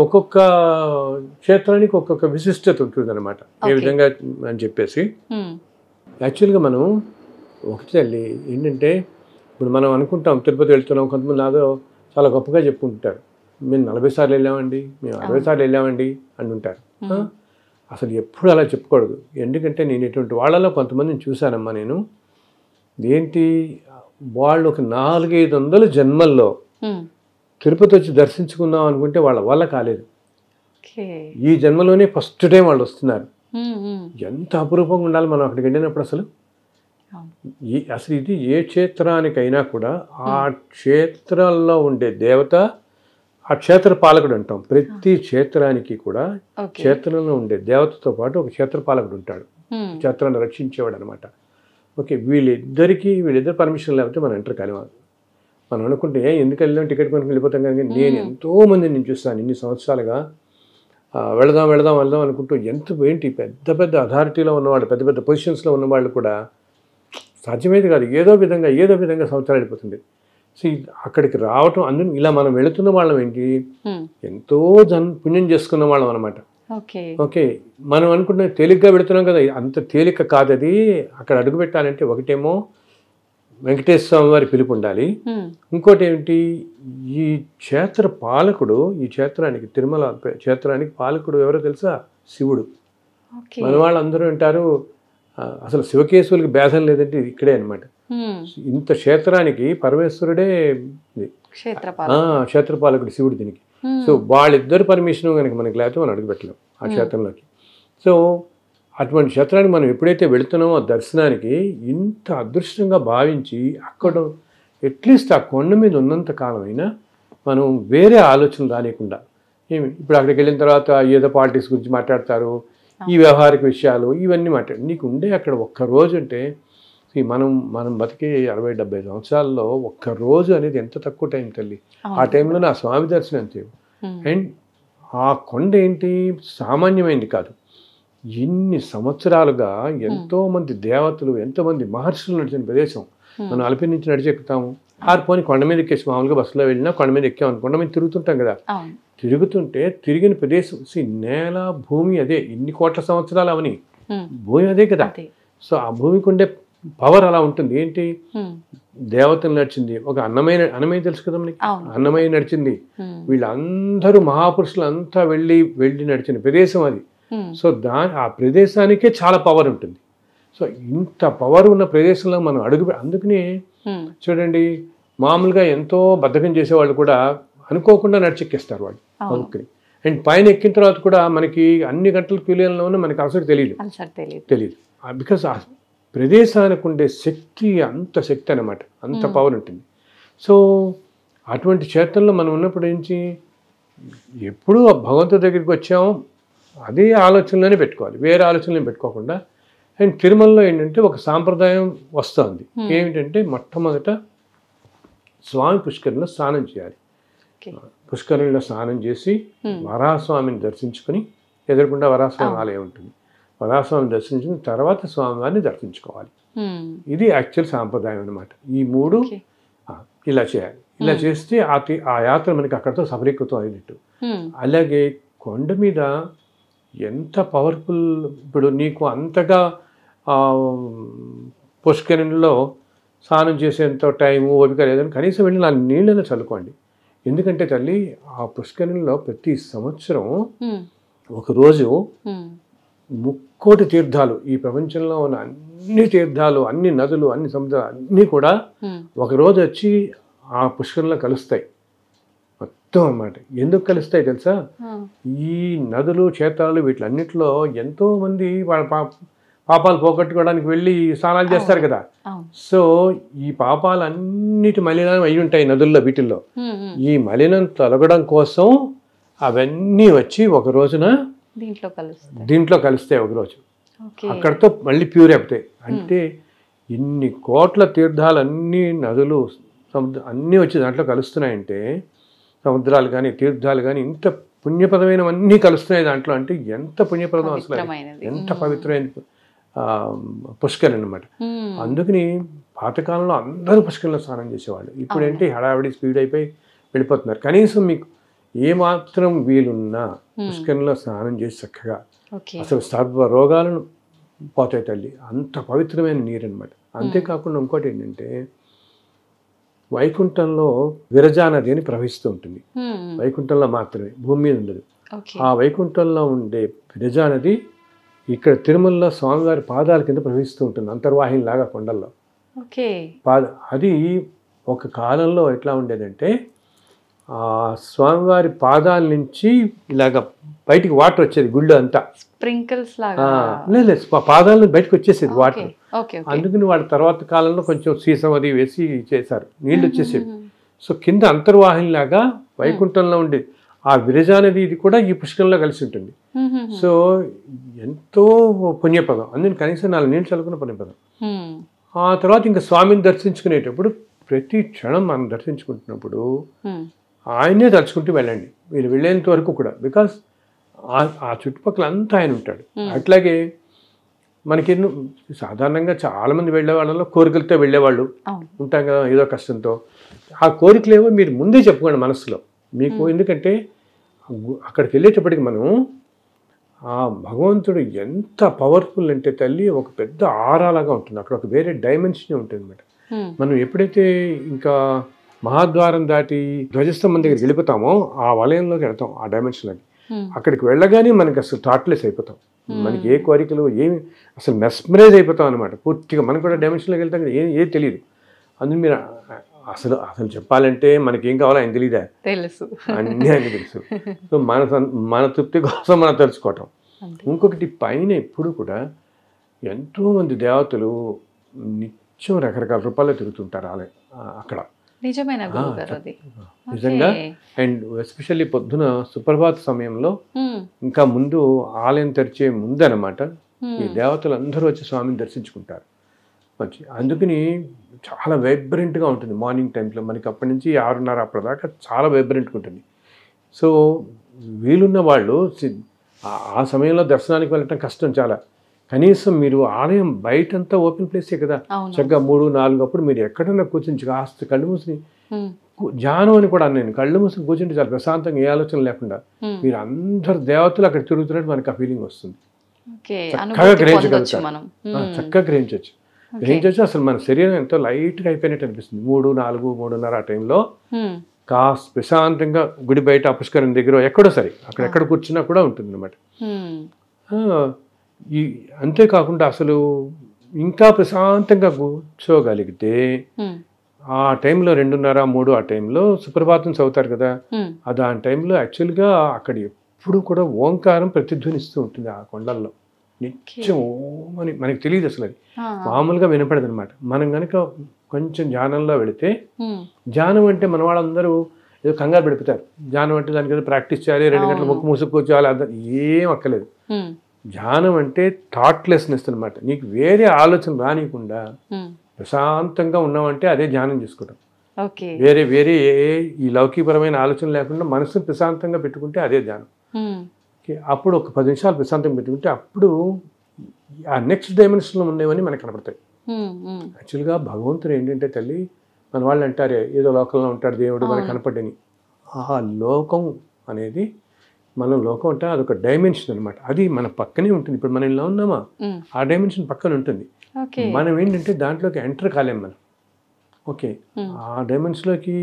ఒక్కొక్క క్షేత్రానికి ఒక్కొక్క విశిష్టత ఉంటుంది అనమాట. ఏ విధంగా అని చెప్పేసి యాక్చువల్గా మనం ఒకటి తల్లి ఏంటంటే, ఇప్పుడు మనం అనుకుంటాం తిరుపతి వెళ్తున్నాం, కొంతమంది నాదో చాలా గొప్పగా చెప్పుకుంటారు, మేము 40 సార్లు వెళ్ళామండి, మేము 60 సార్లు వెళ్ళామండి అని ఉంటారు. అసలు ఎప్పుడు అలా చెప్పకూడదు. ఎందుకంటే నేను ఇటువంటి వాళ్ళలో కొంతమందిని చూశానమ్మా నేను. ఏంటి వాళ్ళు ఒక 400-500 జన్మల్లో తిరుపతి వచ్చి దర్శించుకుందాం అనుకుంటే వాళ్ళ వల్ల కాలేదు. ఈ జన్మలోనే ఫస్ట్ టైం వాళ్ళు వస్తున్నారు. ఎంత అపురూపంగా ఉండాలి మనం అక్కడికి వెళ్ళినప్పుడు. అసలు ఇది ఏ క్షేత్రానికైనా కూడా ఆ క్షేత్రాల్లో ఉండే దేవత ఆ క్షేత్ర పాలకుడు అంటాం. ప్రతి క్షేత్రానికి కూడా క్షేత్రంలో ఉండే దేవతతో పాటు ఒక క్షేత్ర పాలకుడు ఉంటాడు, క్షేత్రాన్ని రక్షించేవాడు అనమాట. ఓకే, వీళ్ళిద్దరు పర్మిషన్ లేకపోతే మనం ఎంటర్ కానివ్వాలి. మనం అనుకుంటే ఎందుకు వెళ్ళాం, టికెట్ కొనుక్కి వెళ్ళిపోతాం. కానీ నేను ఎంతోమంది నేను చూస్తాను ఇన్ని సంవత్సరాలుగా, వెళదాం అనుకుంటూ ఏంటి పెద్ద అథారిటీలో ఉన్నవాళ్ళు, పెద్ద పొజిషన్స్లో ఉన్నవాళ్ళు కూడా సాధ్యమేది కాదు, ఏదో విధంగా సంవత్సరాలు వెళ్ళిపోతుంది. సో అక్కడికి రావటం, అందులో ఇలా మనం వెళుతున్న వాళ్ళం ఏంటి, ఎంతో పుణ్యం చేసుకున్న వాళ్ళం అనమాట. ఓకే, మనం అనుకుంటున్న తేలిగ్గా పెడుతున్నాం కదా, అంత తేలిక కాదు అది. అక్కడ అడుగు పెట్టాలంటే ఒకటేమో వెంకటేశ్వర స్వామి వారి పిలుపు ఉండాలి, ఇంకోటి ఏమిటి, ఈ క్షేత్ర పాలకుడు, ఈ క్షేత్రానికి తిరుమల క్షేత్రానికి పాలకుడు ఎవరో తెలుసా, శివుడు. మన వాళ్ళందరూ అంటారు అసలు శివకేశవులకి భేదం లేదంటే ఇక్కడే అనమాట. ఇంత క్షేత్రానికి పరమేశ్వరుడే క్షేత్రపాలకుడు శివుడు దీనికి. సో వాళ్ళిద్దరు పర్మిషన్ కనుక మనకి లేకపోతే మనం అడుగు పెట్టలేం ఆ క్షేత్రంలోకి. సో అటువంటి క్షేత్రానికి మనం ఎప్పుడైతే వెళుతున్నామో దర్శనానికి, ఇంత అదృష్టంగా భావించి అక్కడ అట్లీస్ట్ ఆ కొండ మీద ఉన్నంత కాలమైనా మనం వేరే ఆలోచనలు రాలేకుండా, ఇప్పుడు అక్కడికి వెళ్ళిన తర్వాత ఏదో పాలిటిక్స్ గురించి మాట్లాడతారు, ఈ వ్యవహారిక విషయాలు ఇవన్నీ నీకు ఉండే అక్కడ ఒక్కరోజు అంటే, మనం బతికే 60-70 సంవత్సరాల్లో ఒక్కరోజు అనేది ఎంత తక్కువ టైం తల్లి. ఆ టైంలో నా స్వామి దర్శనం అంతే. అండ్ ఆ కొండ ఏంటి సామాన్యమైంది కాదు. ఇన్ని సంవత్సరాలుగా ఎంతోమంది దేవతలు, ఎంతోమంది మహర్షులు నడిచిన ప్రదేశం. మనం అలిపిరి నుంచి నడిచెక్కుతాము, ఆరిపోని కొండ మీద ఎక్కేసి, మామూలుగా బస్సులో వెళ్ళినా కొండ మీద ఎక్కామని కొండ మీద తిరుగుతుంటాం కదా, తిరుగుతుంటే తిరిగిన ప్రదేశం నేల భూమి అదే, ఇన్ని కోట్ల సంవత్సరాలు అవని భూమి అదే కదా. సో ఆ భూమికి ఉండే పవర్ అలా ఉంటుంది. ఏంటి, దేవతలు నడిచింది, ఒక అన్నమయ్య తెలుసు కదా మనకి, అన్నమయ్య నడిచింది, వీళ్ళందరూ మహాపురుషులు అంతా వెళ్ళి నడిచిన ప్రదేశం అది. సో ఆ ప్రదేశానికే చాలా పవర్ ఉంటుంది. సో ఇంత పవర్ ఉన్న ప్రదేశంలో మనం అందుకనే చూడండి, మామూలుగా ఎంతో బద్ధకం చేసేవాళ్ళు కూడా అనుకోకుండా నడిచెక్కేస్తారు వాళ్ళు పలుకుని. అండ్ పైన ఎక్కిన తర్వాత కూడా మనకి అన్ని గంటల క్యూలియన్లో ఉన్న మనకి అసలు తెలియదు. బికాస్ ఆ ప్రదేశానికి ఉండే శక్తి అంత శక్తి అనమాట, అంత పవర్ ఉంటుంది. సో అటువంటి క్షేత్రంలో మనం ఉన్నప్పుడు నుంచి ఎప్పుడూ భగవంతుడి దగ్గరికి వచ్చామో అదే ఆలోచనలోనే పెట్టుకోవాలి, వేరే ఆలోచనలో పెట్టుకోకుండా. అండ్ తిరుమలలో ఏంటంటే ఒక సాంప్రదాయం వస్తుంది, ఏమిటంటే మొట్టమొదట స్వామి పుష్కరిణిలో స్నానం చేయాలి. ఓకే. పుష్కరిణిలో స్నానం చేసి వరాహస్వామిని దర్శించుకొని, ఎదురుకుండా వరాహస్వామి ఆలయం ఉంటుంది, వరాహస్వామిని దర్శించిన తర్వాత స్వామివారిని దర్శించుకోవాలి. ఇది యాక్చువల్ సాంప్రదాయం అనమాట. ఈ 3 ఇలా చేయాలి. ఇలా చేస్తే ఆ యాత్ర మనకి అక్కడితో సఫలీకృతం అయినట్టు. అలాగే కొండ మీద ఎంత పవర్ఫుల్, ఇప్పుడు నీకు అంతగా పుష్కరిణిలో స్నానం చేసేంత టైము ఓపిక లేదని కనీసం వెళ్ళి 4 నీళ్ళని చల్లుకోండి. ఎందుకంటే తల్లి, ఆ పుష్కరిణిలో ప్రతి సంవత్సరం ఒకరోజు 3 తీర్థాలు, ఈ ప్రపంచంలో ఉన్న అన్ని తీర్థాలు, అన్ని నదులు, అన్ని సముద్రాలు అన్నీ కూడా ఒకరోజు వచ్చి ఆ పుష్కరంలో కలుస్తాయి మొత్తం అన్నమాట. ఎందుకు కలుస్తాయి తెలుసా? ఈ నదులు, క్షేత్రాలు వీటిలన్నిటిలో ఎంతోమంది వాళ్ళ పాపాలు పోగొట్టుకోవడానికి వెళ్ళి స్నానాలు చేస్తారు కదా. సో ఈ పాపాలన్నిటి మలినం అయి ఉంటాయి నదుల్లో, వీటిల్లో. ఈ మలినం తొలగడం కోసం అవన్నీ వచ్చి ఒక రోజున దీంట్లో కలుస్తాయి ఒకరోజు. అక్కడితో మళ్ళీ ప్యూర్ అయిపోతాయి. అంటే ఇన్ని కోట్ల తీర్థాలన్నీ, నదులు, సముద్రం అన్నీ వచ్చి దాంట్లో కలుస్తున్నాయంటే, సముద్రాలు కానీ తీర్థాలు కానీ ఇంత పుణ్యప్రదమైనవన్నీ కలుస్తున్నాయి దాంట్లో. అంటే ఎంత పుణ్యప్రదం అసలు, ఎంత పవిత్రమైన పుష్కరిణి అన్నమాట. అందుకని పాతకాలంలో అందరూ పుష్కరిణిలో స్నానం చేసేవాళ్ళు. ఇప్పుడేంటి హడావిడి స్పీడ్ అయిపోయి వెళ్ళిపోతున్నారు. కనీసం మీకు ఏమాత్రం వీలున్నా పుష్కరిణిలో స్నానం చేసి చక్కగా అసలు సర్వ రోగాలను పోతాయి తల్లి. అంత పవిత్రమైన నీరు అనమాట. అంతేకాకుండా ఇంకోటి ఏంటంటే, వైకుంఠంలో విరజా నది అని ప్రవహిస్తూ ఉంటుంది. వైకుంఠంలో మాత్రమే, భూమి మీద ఉండదు. ఆ వైకుంఠంలో ఉండే విరజా నది ఇక్కడ తిరుమలలో స్వామివారి పాదాల కింద ప్రవహిస్తూ ఉంటుంది, అంతర్వాహినిలాగా కొండల్లో. అది ఒక కాలంలో ఎట్లా ఉండేదంటే, ఆ స్వామివారి పాదాల నుంచి ఇలాగ బయటికి వాటర్ వచ్చేది, గుళ్ళు అంతా స్ప్రింకిల్స్ లేదు, పాదాల బయటకు వచ్చేసేది వాటర్. అందుకని వాళ్ళ తర్వాత కాలంలో కొంచెం సీసం అది వేసి చేశారు, నీళ్ళు వచ్చేసేవి. సో కింద అంతర్వాహినిలాగా వైకుంఠంలో ఉండేది. ఆ విరజా నది ఇది కూడా ఈ పుష్కరంలో కలిసి ఉంటుంది. సో ఎంతో పుణ్యపదం. అందుకని కనీసం 4 నీళ్ళు చల్లుకున్న పుణ్యపదం. ఆ తర్వాత ఇంకా స్వామిని దర్శించుకునేటప్పుడు ప్రతి క్షణం మనం దర్శించుకుంటున్నప్పుడు ఆయనే తలుచుకుంటూ వెళ్ళండి మీరు వెళ్ళేంత వరకు కూడా. బికాస్ ఆ చుట్టుపక్కల అంతా ఆయన ఉంటాడు. అట్లాగే మనకి సాధారణంగా చాలామంది వెళ్ళే వాళ్ళలో కోరికలతో వెళ్ళేవాళ్ళు ఉంటాం కదా, ఏదో కష్టంతో. ఆ కోరికలేవో మీరు ముందే చెప్పుకోండి మనసులో మీకు. ఎందుకంటే అక్కడికి వెళ్ళేటప్పటికి మనం ఆ భగవంతుడు ఎంత పవర్ఫుల్ అంటే తల్లి, ఒక పెద్ద ఆరాలాగా ఉంటుంది. అక్కడ ఒక వేరే డైమెన్షన్ ఉంటుంది అనమాట. మనం ఎప్పుడైతే ఇంకా మహాద్వారం దాటి ధ్వజస్తంభం దగ్గరికి వెళ్ళిపోతామో ఆ వలయంలోకి వెళ్తాం, ఆ డైమెన్షన్లోకి. అక్కడికి వెళ్ళగానే మనకి అసలు థాట్లెస్ అయిపోతాం. మనకి ఏ కోరికలు ఏమి, అసలు మెస్మరైజ్ అయిపోతాం అనమాట పూర్తిగా. మనకు కూడా డైమెన్షన్లోకి వెళ్తాం కదా, ఏది తెలియదు. అందుకు మీరు అసలు చెప్పాలంటే మనకేం కావాలో ఆయన తెలియదా, తెలుసు, అన్నీ ఆయన తెలుసు. సో మన తృప్తి కోసం మనం తెలుసుకోవటం. ఇంకొకటి పైన ఎప్పుడు కూడా ఎంతోమంది దేవతలు నిత్యం రకరకాల రూపాల్లో తిరుగుతుంటారు అక్కడ. నిజమైన నిజంగా. అండ్ ఎస్పెషల్లీ పొద్దున సుప్రభాత సమయంలో ఇంకా ముందు ఆలయం తెరిచే ముందు అనమాట ఈ దేవతలు అందరూ వచ్చి స్వామిని దర్శించుకుంటారు వచ్చి. అందుకని చాలా వైబ్రెంట్గా ఉంటుంది మార్నింగ్ టైంలో. మనకి అప్పటి నుంచి 6:30 అప్పటిదాకా చాలా వైబ్రెంట్గా ఉంటుంది. సో వీలున్న వాళ్ళు ఆ సమయంలో దర్శనానికి వెళ్ళటం కష్టం చాలా. కనీసం మీరు ఆలయం బయటంతా ఓపెన్ ప్లేసే కదా, చక్కగా 3-4 అప్పుడు మీరు ఎక్కడన్నా కూర్చుని కాస్త కళ్ళు మూసి ధ్యానం అని కూడా నేను కళ్ళు మూసి కూర్చుంటే చాలా ప్రశాంతంగా, ఏ ఆలోచన లేకుండా మీరు అందరు దేవతలు అక్కడ తిరుగుతున్నట్టు మనకు ఆ ఫీలింగ్ వస్తుంది. చక్కగా గ్రహించవచ్చు. అసలు మన శరీరం ఎంతో లైట్గా అయిపోయినట్టు అనిపిస్తుంది. 3-4-3:30 ఆ టైంలో కాస్త ప్రశాంతంగా గుడి బయట పుష్కరం దగ్గర ఎక్కడో సరే అక్కడెక్కడ కూర్చున్నా కూడా ఉంటుంది అనమాట. అంతేకాకుండా అసలు ఇంకా ప్రశాంతంగా కూర్చోగలిగితే ఆ టైంలో 2:30-3 ఆ టైంలో సుప్రభాతం చదువుతారు కదా, అది ఆ టైంలో యాక్చువల్గా అక్కడ ఎప్పుడు కూడా ఓంకారం ప్రతిధ్వనిస్తూ ఉంటుంది ఆ కొండల్లో. నిత్యం ఓం అని మనకి తెలియదు అసలు, అది మామూలుగా వినపడదు అనమాట. మనం కనుక కొంచెం ధ్యానంలో వెళితే, ధ్యానం అంటే మన వాళ్ళందరూ ఏదో కంగారు పెడిపోతారు. ధ్యానం అంటే దానికి ఏదో ప్రాక్టీస్ చేయాలి, 2 గంటలు ముక్కు మూసుకు కూర్చోవాలి, ఏం అక్కలేదు. ధ్యానం అంటే థాట్లెస్నెస్ అనమాట. నీకు వేరే ఆలోచన రానియకుండా ప్రశాంతంగా ఉన్నామంటే అదే ధ్యానం చేసుకోవటం. ఓకే. వేరే వేరే ఈ లౌకికపరమైన ఆలోచన లేకుండా మనసును ప్రశాంతంగా పెట్టుకుంటే అదే ధ్యానం. అప్పుడు ఒక 10 నిమిషాలు ప్రశాంతంగా పెట్టుకుంటే అప్పుడు ఆ నెక్స్ట్ డైమెన్షన్లో ఉండేవన్నీ మనకు కనపడతాయి. యాక్చువల్గా భగవంతుడు ఏంటంటే తల్లి, మన వాళ్ళు అంటారే ఏదో లోకంలో ఉంటాడు దేవుడు మనకు కనపడని. ఆ లోకం అనేది మనం లోకం అంటే అదొక డైమెన్షన్ అనమాట. అది మన పక్కనే ఉంటుంది. ఇప్పుడు మనం ఇలా ఉన్నామా, ఆ డైమెన్షన్ పక్కన ఉంటుంది. మనం ఏంటంటే దాంట్లోకి ఎంటర్ కాలేం మనం. ఓకే, ఆ డైమెన్షన్లోకి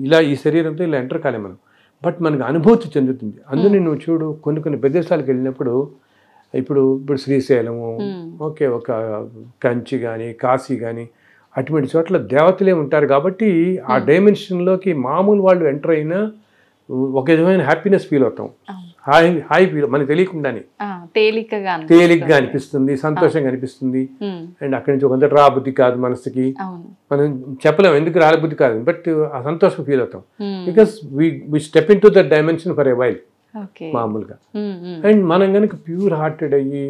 ఇలా ఈ శరీరంతో ఇలా ఎంటర్ కాలేం మనం. బట్ మనకు అనుభూతి చెందుతుంది. అందుకని నువ్వు చూడు, కొన్ని ప్రదేశాలకు వెళ్ళినప్పుడు ఇప్పుడు శ్రీశైలము, ఓకే, ఒక కంచి కానీ కాశీ కానీ అటువంటి చోట్ల దేవతలే ఉంటారు కాబట్టి ఆ డైమెన్షన్లోకి మామూలు వాళ్ళు ఎంటర్ అయినా ఒక విధమైన హ్యాపీనెస్ ఫీల్ అవుతాం. హాయి ఫీల్ మనకు తెలియకుండానే తేలిగ్గా అనిపిస్తుంది, సంతోషంగా అనిపిస్తుంది. అండ్ అక్కడి నుంచి కొంత రాబుద్ధి కాదు మనసుకి, మనం చెప్పలేము ఎందుకు రాబుద్ధి కాదు, బట్ ఆ సంతోషం ఫీల్ అవుతాం. Because we step in to that dimension for a while మామూలుగా. అండ్ మనం కనుక ప్యూర్ హార్టెడ్ అయ్యి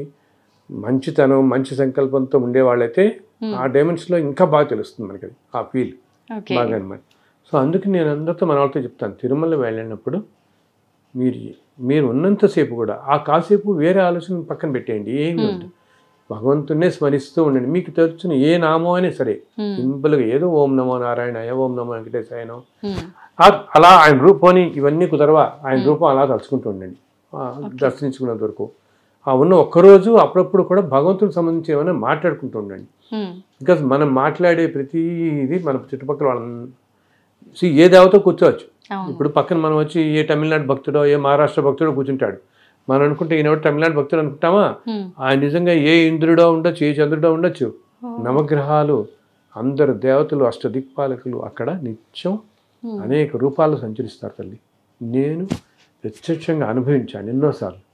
మంచితనం మంచి సంకల్పంతో ఉండేవాళ్ళైతే ఆ డైమెన్షన్లో ఇంకా బాగా తెలుస్తుంది మనకి ఆ ఫీల్ బాగా అనమాట. సో అందుకే నేను అందరితో మన వాళ్ళతో చెప్తాను, తిరుమల వెళ్ళినప్పుడు మీరు ఉన్నంతసేపు కూడా ఆ కాసేపు వేరే ఆలోచన పక్కన పెట్టేయండి, ఏమి వద్దు, భగవంతున్నే స్మరిస్తూ ఉండండి. మీకు తెలిసిన ఏ నామం అయినా సరే సింపుల్గా ఏదో ఓం నమో నారాయణ, ఓం నమో వెంకటేశాయనో, అలా ఆయన రూపాన్ని ఇవన్నీ కుదరవా ఆయన రూపం అలా తలుచుకుంటూ ఉండండి దర్శించుకున్నంత వరకు. ఆ ఉన్న ఒక్కరోజు అప్పుడప్పుడు కూడా భగవంతునికి సంబంధించి ఏమైనా మాట్లాడుకుంటూ ఉండండి. బికాజ్ మనం మాట్లాడే ప్రతిదీ మన చుట్టుపక్కల వాళ్ళని ఏ దేవతో కూర్చోవచ్చు. ఇప్పుడు పక్కన మనం వచ్చి ఏ తమిళనాడు భక్తుడో ఏ మహారాష్ట్ర భక్తుడో కూర్చుంటాడు, మనం అనుకుంటే ఈయన తమిళనాడు భక్తుడు అనుకుంటామా, ఆయన నిజంగా ఏ ఇంద్రుడో ఉండొచ్చు, ఏ చంద్రుడో ఉండొచ్చు. నవగ్రహాలు, అందరు దేవతలు, అష్టదిక్పాలకులు అక్కడ నిత్యం అనేక రూపాల్లో సంచరిస్తారు తల్లి. నేను ప్రత్యక్షంగా అనుభవించాను ఎన్నోసార్లు.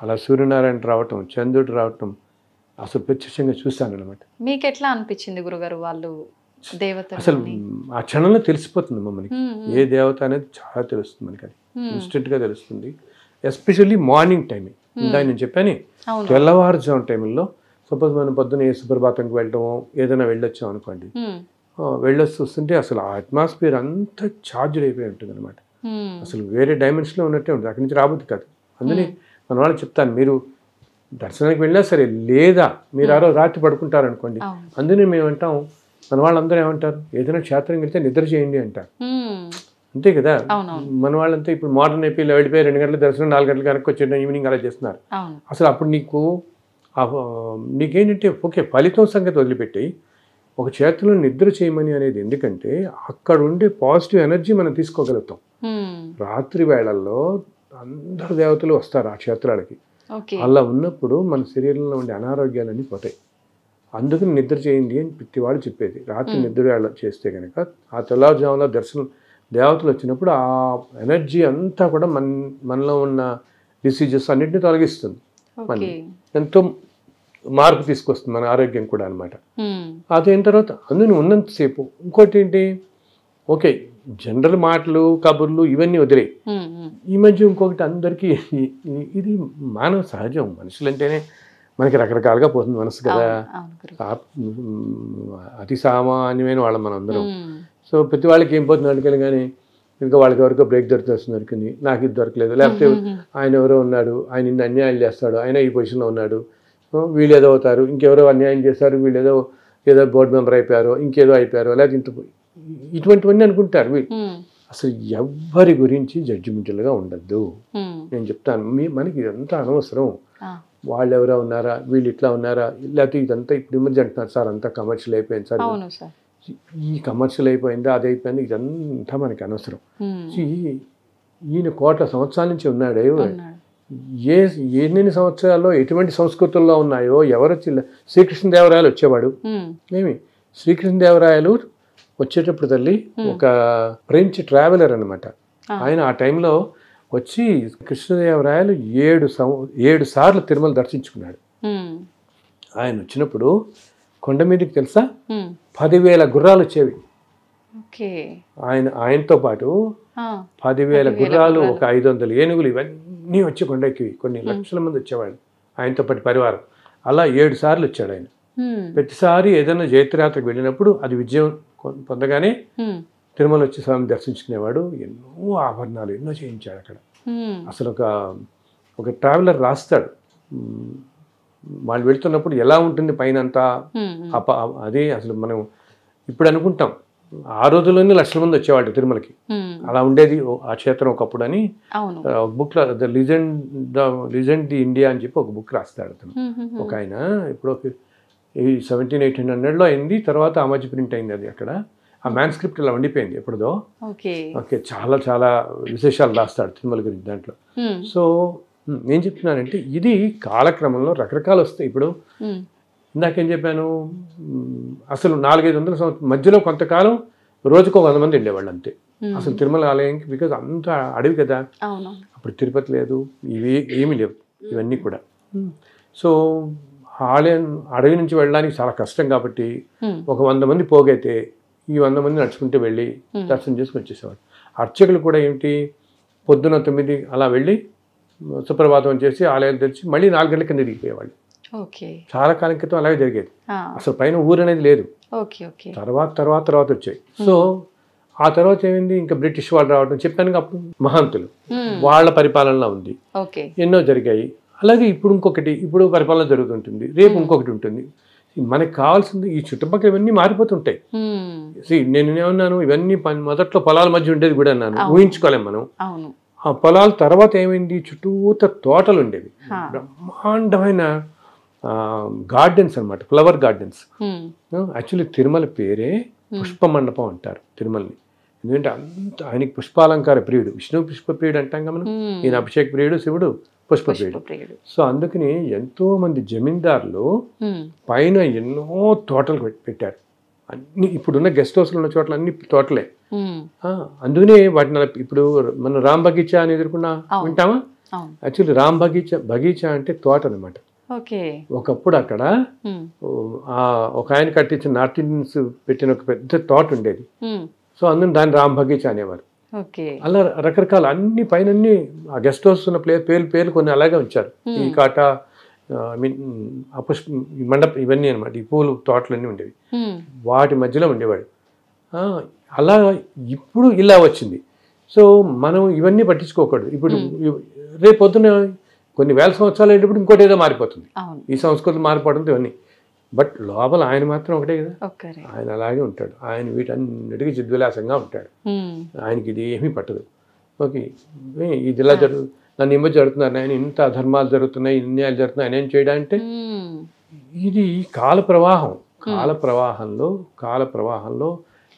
అలా సూర్యనారాయణ రావటం, చంద్రుడు రావటం అసలు ప్రత్యక్షంగా చూశాను అనమాట. మీకు ఎట్లా అనిపించింది గురుగారు వాళ్ళు దేవత? అసలు ఆ క్షణంలో తెలిసిపోతుంది మనకి ఏ దేవత అనేది చాలా తెలుస్తుంది మనకి, అది ఇన్స్టెంట్గా తెలుస్తుంది. Especially morning timing. ఇందాక నేను చెప్పాను తెల్లవారుజాము టైంలో సపోజ్ మనం పొద్దున్న ఏ సుప్రభాతంకి వెళ్ళటమో ఏదైనా వెళ్ళొచ్చాం అనుకోండి, వెళ్ళొచ్చి చూస్తుంటే అసలు ఆ అట్మాస్ఫియర్ అంతా ఛార్జ్డ్ అయిపోయి ఉంటుంది అనమాట. అసలు వేరే డైమెన్షన్లో ఉన్నట్టే ఉంటుంది, అక్కడి నుంచి రాబోద్ది కాదు. అందుకని మన వాళ్ళకి చెప్తాను, మీరు దర్శనానికి వెళ్ళినా సరే లేదా మీరు ఆ రోజు రాత్రి పడుకుంటారనుకోండి, అందుకని మేము అంటాం, మన వాళ్ళందరూ ఏమంటారు, ఏదైనా క్షేత్రం వెళ్తే నిద్ర చేయండి అంటారు. అంతే కదా, మన వాళ్ళంతా ఇప్పుడు మోడర్న్ అయిపోయి వెళ్ళిపోయి 2 గంటల దర్శనం 4 గంటలకు కనుక వచ్చేట ఈవినింగ్ అలా చేస్తున్నారు. అసలు అప్పుడు నీకేంటంటే ఓకే ఫలితం సంగతి వదిలిపెట్టి ఒక క్షేత్రంలో నిద్ర చేయమని అనేది ఎందుకంటే అక్కడ ఉండే పాజిటివ్ ఎనర్జీ మనం తీసుకోగలుగుతాం. రాత్రి వేళల్లో అందరు దేవతలు వస్తారు ఆ క్షేత్రాలకి. అలా ఉన్నప్పుడు మన శరీరంలో ఉండే అనారోగ్యాలన్నీ పోతాయి. అందుకని నిద్ర చేయండి అని ప్రతివాడు చెప్పేది. రాత్రి నిద్ర వేళ చేస్తే కనుక ఆ తెల్లవారుజామున దర్శనం దేవతలు వచ్చినప్పుడు ఆ ఎనర్జీ అంతా కూడా మనలో ఉన్న డిసీజెస్ అన్నింటినీ తొలగిస్తుంది, మన ఎంతో మార్పు తీసుకొస్తుంది మన ఆరోగ్యం కూడా అనమాట. అదైన తర్వాత అందులో ఉన్నంతసేపు ఇంకోటి ఏంటి, ఓకే జనరల్ మాటలు కబుర్లు ఇవన్నీ వదిలే. ఈ మధ్య ఇంకొకటి అందరికీ ఇది మానవ సహజం, మనుషులంటేనే మనకి రకరకాలుగా పోతుంది మనసు కదా, అతి సామాన్యమైన వాళ్ళం మనం అందరం. సో ప్రతి వాళ్ళకి ఏం పోతుంది అడిగాను, కానీ ఇంకా వాళ్ళకి ఎవరికో బ్రేక్ దొరికింది, నాకు ఇది దొరకలేదు, లేకపోతే ఆయన ఎవరో ఉన్నాడు, ఆయన ఇన్ని అన్యాయాలు చేస్తాడు, ఆయన ఈ పొజిషన్లో ఉన్నాడు, వీళ్ళు ఏదో అవుతారు, ఇంకెవరో అన్యాయం చేస్తారు, వీళ్ళు ఏదో బోర్డు మెంబర్ అయిపోయారో ఇంకేదో అయిపోయారో, లేకపోతే ఇటువంటివన్నీ అనుకుంటారు. అసలు ఎవ్వరి గురించి జడ్జిమెంటల్గా ఉండద్దు. నేను చెప్తాను, మనకి ఇదంతా అనవసరం. వాళ్ళు ఎవరో ఉన్నారా, వీళ్ళు ఇట్లా ఉన్నారా, లేకపోతే ఇదంతా ఇప్పుడు ఈ మధ్య అంటున్నారు సార్ అంతా కమర్షియల్ అయిపోయింది సార్, ఈ కమర్షియల్ అయిపోయిందా అది అయిపోయింది, ఇదంతా మనకి అనవసరం. ఈయన కోట్ల సంవత్సరాల నుంచి ఉన్నాడే, ఎన్ని సంవత్సరాల్లో ఎటువంటి సంస్కృతుల్లో ఉన్నాయో ఎవరు శ్రీకృష్ణదేవరాయలు వచ్చేవాడు. శ్రీకృష్ణదేవరాయలు వచ్చేటప్పుడు తల్లి ఒక ఫ్రెంచ్ ట్రావెలర్ అనమాట. ఆయన ఆ టైంలో వచ్చి కృష్ణదేవరాయలు 7 సార్లు తిరుమల దర్శించుకున్నాడు. ఆయన వచ్చినప్పుడు కొండ మీదకి తెలుసా 10,000 గుర్రాలు వచ్చేవి. ఆయనతో పాటు 10,000 గుర్రాలు, ఒక 500 ఏనుగులు, ఇవన్నీ వచ్చి కొండకి కొన్ని లక్షల మంది వచ్చేవాళ్ళు ఆయనతో పాటు పరివారం. అలా 7 సార్లు వచ్చాడు ఆయన. ప్రతిసారి ఏదైనా జైత్రయాత్రకు వెళ్ళినప్పుడు అది విజయం పొందగానే తిరుమల వచ్చి స్వామిని దర్శించుకునేవాడు. ఎన్నో ఆభరణాలు ఎన్నో చేయించాడు అక్కడ. అసలు ఒక ట్రావెలర్ రాస్తాడు వాళ్ళు వెళ్తున్నప్పుడు ఎలా ఉంటుంది పైన అంతా. అదే అసలు మనం ఇప్పుడు అనుకుంటాం, ఆ రోజుల్లోనే లక్షల మంది వచ్చేవాళ్ళు తిరుమలకి, అలా ఉండేది ఆ క్షేత్రం ఒకప్పుడు అని. ఒక బుక్ లో లిజెండ్ ది ఇండియా అని చెప్పి ఒక బుక్ రాస్తాడు అతను, ఒక ఆయన. ఇప్పుడు 1700-1800లో అయింది, తర్వాత ఆ మధ్య ప్రింట్ అయింది అది అక్కడ. ఆ మ్యాన్స్క్రిప్ట్ ఇలా ఉండిపోయింది ఎప్పుడుదో. ఓకే, చాలా చాలా విశేషాలు రాస్తాడు తిరుమల గురించి దాంట్లో. సో నేను చెప్తున్నానంటే ఇది కాలక్రమంలో రకరకాలు వస్తాయి. ఇప్పుడు ఇందాకేం చెప్పాను, అసలు 400-500 సంవత్సరం మధ్యలో కొంతకాలం రోజుకు 100 మంది వెళ్ళేవాళ్ళు అంతే అసలు తిరుమల ఆలయంకి. బికాజ్ అంత అడవి కదా, అప్పుడు తిరుపతి లేదు, ఇవి ఏమీ లేవు ఇవన్నీ కూడా. సో ఆలయం అడవి నుంచి వెళ్ళడానికి చాలా కష్టం కాబట్టి ఒక 100 మంది పోగైతే ఈ 100 మంది నడుచుకుంటూ వెళ్ళి దర్శనం చేసుకుని వచ్చేసేవాడు. అర్చకులు కూడా ఏమిటి, పొద్దున 9 అలా వెళ్ళి సుప్రభాతం చేసి ఆలయాలు తెరిచి మళ్ళీ 4 గంటల కింద దిగిపోయేవాళ్ళు. చాలా కాలం క్రితం అలాగే జరిగేది. అసలు పైన ఊరు అనేది లేదు, తర్వాత వచ్చాయి. సో ఆ తర్వాత ఏమైంది, ఇంకా బ్రిటిష్ వాళ్ళు రావడం చెప్పాను అప్పుడు, మహాంతులు వాళ్ళ పరిపాలనలో ఉంది, ఎన్నో జరిగాయి. అలాగే ఇప్పుడు ఇంకొకటి, ఇప్పుడు పరిపాలన జరుగుతుంటుంది, రేపు ఇంకొకటి ఉంటుంది. మనకు కావాల్సింది ఈ చుట్టుపక్కల ఇవన్నీ మారిపోతుంటాయి. నేను ఏమన్నాను, ఇవన్నీ మొదట్లో పొలాల మధ్య ఉండేది కూడా అన్నాను, ఊహించుకోలేం మనం. ఆ పొలాల తర్వాత ఏమైంది, చుట్టూత తోటలు ఉండేవి, బ్రహ్మాండమైన గార్డెన్స్ అనమాట, ఫ్లవర్ గార్డెన్స్. యాక్చువల్లీ తిరుమల పేరే పుష్ప మండపం అంటారు తిరుమలని. ఎందుకంటే అంత ఆయనకి పుష్పాలంకార ప్రియుడు, విష్ణు పుష్ప ప్రియుడు అంటాం కదా మనం, ఈయన అభిషేక్ ప్రియుడు, శివుడు పుష్ప ప్రియుడు. సో అందుకని ఎంతో మంది జమీందారులు పైన ఎన్నో తోటలు పెట్టారు. అన్ని ఇప్పుడున్న గెస్ట్ హౌస్లు ఉన్న చోట్ల అన్ని తోటలే. అందుకనే వాటిని ఇప్పుడు మనం రామ్ బగీచా అని ఎదుర్కొన్నా వింటామా. యాక్చువల్లీ రామ్ బగీచా అంటే తోట అనమాట. ఒకప్పుడు అక్కడ ఒక ఆయన కట్టించిన నార్త్ ఇండియన్స్ పెట్టిన ఒక పెద్ద తోట ఉండేది. సో అందుకని దాన్ని రామ్ బగీచా అనేవారు. అలా రకరకాల అన్ని పైన ఆ గెస్ట్ హౌస్ ఉన్న పేర్లు కొన్ని అలాగే ఉంచారు. ఈ కాట, మండపం ఇవన్నీ అనమాట, ఈ పూలు తోటలన్నీ ఉండేవి, వాటి మధ్యలో ఉండేవాడు. అలా ఇప్పుడు ఇలా వచ్చింది. సో మనం ఇవన్నీ పట్టించుకోకూడదు. ఇప్పుడు రేపు పొద్దున కొన్ని వేల సంవత్సరాలు అయ్యేటప్పుడు ఇంకోటి ఏదో మారిపోతుంది, ఈ సంస్కృతులు మారిపోవడంతో ఇవన్నీ. బట్ లోపల ఆయన మాత్రం ఒకటే కదా, ఆయన అలాగే ఉంటాడు. ఆయన వీటన్నిటికీ చిద్విలాసంగా ఉంటాడు, ఆయనకి ఇది ఏమీ పట్టదు. ఓకే, ఇది ఇలా నన్ను ఏమో జరుగుతున్నారు, ఆయన ఇంత అధర్మాలు జరుగుతున్నాయి, ఇన్యాయాలు జరుగుతున్నాయి, ఆయన ఏం చేయడంటే ఇది కాల ప్రవాహంలో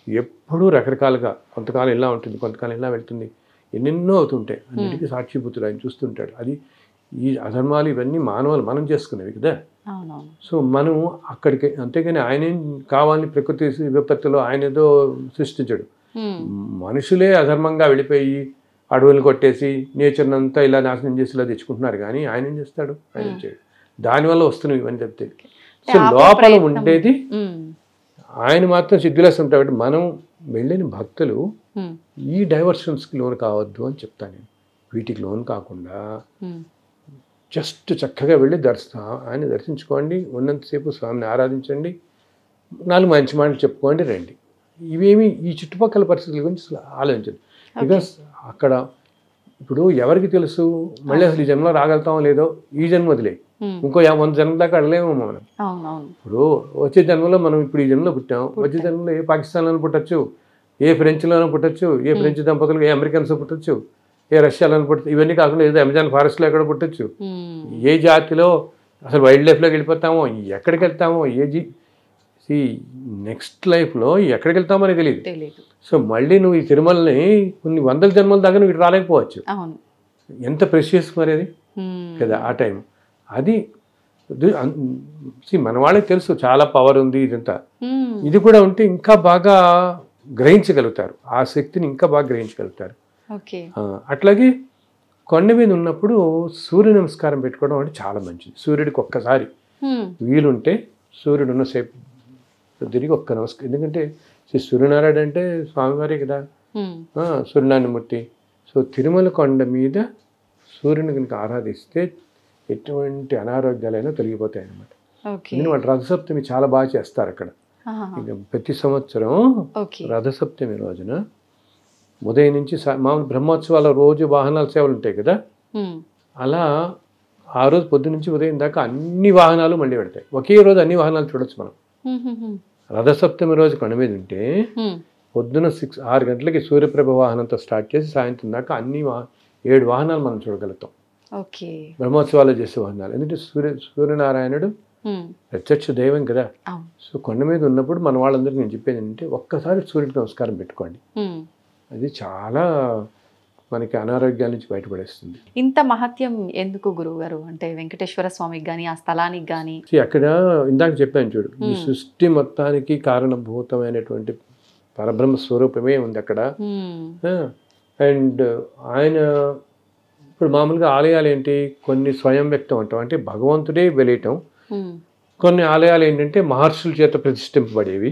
ఎప్పుడూ రకరకాలుగా, కొంతకాలం ఇలా ఉంటుంది, కొంతకాలం ఇలా వెళ్తుంది, ఎన్నెన్నో అవుతుంటాయి. అన్నిటికీ సాక్షిభూతుడు ఆయన చూస్తుంటాడు. అది ఈ అధర్మాలు ఇవన్నీ మనం చేసుకునేవి కదా. సో మనం అక్కడికి, అంతేగాని ఆయనేం కావాలని ప్రకృతి విపత్తులో ఆయన ఏదో సృష్టించడు. మనుషులే అధర్మంగా వెళ్ళిపోయి అడవులు కొట్టేసి నేచర్ని అంతా ఇలా నాశనం చేసి ఇలా తెచ్చుకుంటున్నారు. కానీ ఆయన ఏం చేస్తాడు, ఆయన చేయడు. దానివల్ల వస్తున్నవి ఇవన్నీ చెప్తే. సో లోపల ఉండేది ఆయన మాత్రం సిద్ధిలేసి ఉంటాడు. మనం వెళ్ళిన భక్తులు ఈ డైవర్షన్స్కి లోన్ కావద్దు అని చెప్తాను నేను. వీటికి లోన్ కాకుండా జస్ట్ చక్కగా వెళ్ళి ఆయన దర్శించుకోండి, ఉన్నంతసేపు స్వామిని ఆరాధించండి, 4 మంచి మాటలు చెప్పుకోండి, రండి. ఇవేమి ఈ చుట్టుపక్కల పరిస్థితుల గురించి ఆలోచించండి. బికాస్ అక్కడ ఇప్పుడు ఎవరికి తెలుసు మళ్ళీ అసలు ఈ జన్మలో రాగలుగుతామో లేదో, ఈ జన్మ వదిలే ఇంకో 100 జన్మ దాకా అడలేమో మనం. ఇప్పుడు వచ్చే జన్మలో మనం ఇప్పుడు ఈ జన్మలో పుట్టాం, వచ్చే జన్మలో ఏ పాకిస్తాన్లోనూ పుట్టచ్చు, ఏ ఫ్రెంచ్లోనూ పుట్టచ్చు, ఏ ఫ్రెంచ్ దంపతులు ఏ అమెరికన్స్ పుట్టచ్చు, ఏ రష్యాలో పుట్టచ్చు. ఇవన్నీ కాకుండా ఏదో అమెజాన్ ఫారెస్ట్లో ఎక్కడ పుట్టచ్చు. ఏ జాతిలో అసలు వైల్డ్ లైఫ్లోకి వెళ్ళిపోతామో, ఎక్కడికి వెళ్తామో, నెక్స్ట్ లైఫ్లో ఎక్కడికి వెళ్తామో అనేది తెలియదు. సో మళ్ళీ నువ్వు ఈ తిరుమలని కొన్ని 100 జన్మల దాకా నువ్వు ఇటు రాలేకపోవచ్చు. ఎంత ప్రెషియస్ మరి అది కదా ఆ టైం. అది మన వాళ్ళకి తెలుసు చాలా పవర్ ఉంది ఇదంతా. ఇది కూడా ఉంటే ఇంకా బాగా గ్రహించగలుగుతారు, ఆ శక్తిని ఇంకా బాగా గ్రహించగలుగుతారు. అట్లాగే కొండ మీద ఉన్నప్పుడు సూర్య నమస్కారం పెట్టుకోవడం అంటే చాలా మంచిది. సూర్యుడికి ఒక్కసారి వీలుంటే సూర్యుడు ఉన్న సేపు తిరిగి ఒక్క నమస్కారం. ఎందుకంటే సూర్యనారాయణ అంటే స్వామివారే కదా, సూర్యనారాయణమూర్తి. సో తిరుమల కొండ మీద సూర్యుని కనుక ఆరాధిస్తే ఎటువంటి అనారోగ్యాలైనా తొలగిపోతాయి అన్నమాట. ఎందుకంటే వాళ్ళు రథసప్తమి చాలా బాగా చేస్తారు అక్కడ. ఇక ప్రతి సంవత్సరం ఓకే. రథసప్తమి రోజున ఉదయం నుంచి మామూలు బ్రహ్మోత్సవాల రోజు వాహనాల సేవలు ఉంటాయి కదా, అలా ఆ రోజు పొద్దు నుంచి ఉదయం దాకా అన్ని వాహనాలు మళ్ళీ పెడతాయి. ఒకే రోజు అన్ని వాహనాలు చూడొచ్చు మనం. రథసప్తమి రోజు కొండ మీద ఉంటే పొద్దున 6 గంటలకి సూర్యప్రభ వాహనంతో స్టార్ట్ చేసి సాయంత్రం దాకా అన్ని 7 వాహనాలు మనం చూడగలుగుతాం. ఓకే. బ్రహ్మోత్సవాలు చేసే వాహనాలు. ఎందుకంటే సూర్యనారాయణుడు ప్రత్యక్ష దైవం కదా. సో కొండ మీద ఉన్నప్పుడు మన వాళ్ళందరికీ నేను చెప్పేది ఏంటంటే ఒక్కసారి సూర్యుడికి నమస్కారం పెట్టుకోండి. అది చాలా మనకి అనారోగ్యాల నుంచి బయటపడేస్తుంది. ఇంత మహత్యం ఎందుకు గురువు గారు? అంటే వెంకటేశ్వర స్వామికి కానీ ఆ స్థలానికి కానీ అక్కడ ఇందాక చెప్పాను చూడు, ఈ సృష్టి మొత్తానికి కారణభూతమైనటువంటి పరబ్రహ్మ స్వరూపమే ఉంది అక్కడ. అండ్ ఆయన ఇప్పుడు మామూలుగా ఆలయాలు ఏంటి, కొన్ని స్వయం వ్యక్తం అంటాం, అంటే భగవంతుడే వెలియటం. కొన్ని ఆలయాలు ఏంటంటే మహర్షుల చేత ప్రతిష్ఠింపబడేవి,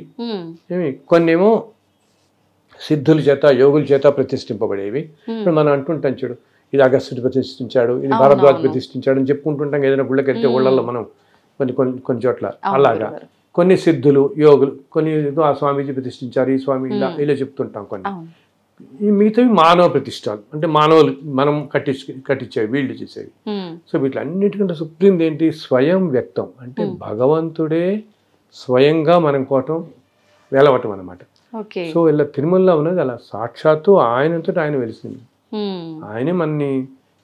కొన్ని ఏమో సిద్ధుల చేత యోగుల చేత ప్రతిష్ఠింపబడేవి. ఇప్పుడు మనం అంటుంటాం చూడు, ఇది అగస్త్యుడు ప్రతిష్ఠించాడు, ఇది భరద్వాజ్ ప్రతిష్ఠించాడు అని చెప్పుకుంటుంటాం ఏదైనా గుళ్ళకి వెళ్తే ఊళ్ళల్లో మనం కొన్ని చోట్ల. అలాగా కొన్ని సిద్ధులు యోగులు, కొన్ని ఆ స్వామీజీ ప్రతిష్ఠించారు, ఈ స్వామి ఇలా చెప్తుంటాం. కొన్ని ఈ మిగతావి మానవ ప్రతిష్టాలు, అంటే మానవులు మనం కట్టించేవి, వీళ్ళు చేసేవి. సో వీటిలన్నిటికంటే సుప్రీం ఏంటి, స్వయం వ్యక్తం, అంటే భగవంతుడే స్వయంగా మనం కోటం వేలవటం అనమాట. సో ఇలా తిరుమలలో ఉన్నది అలా సాక్షాత్తు ఆయనతో ఆయన వెలిసింది. ఆయనే మనని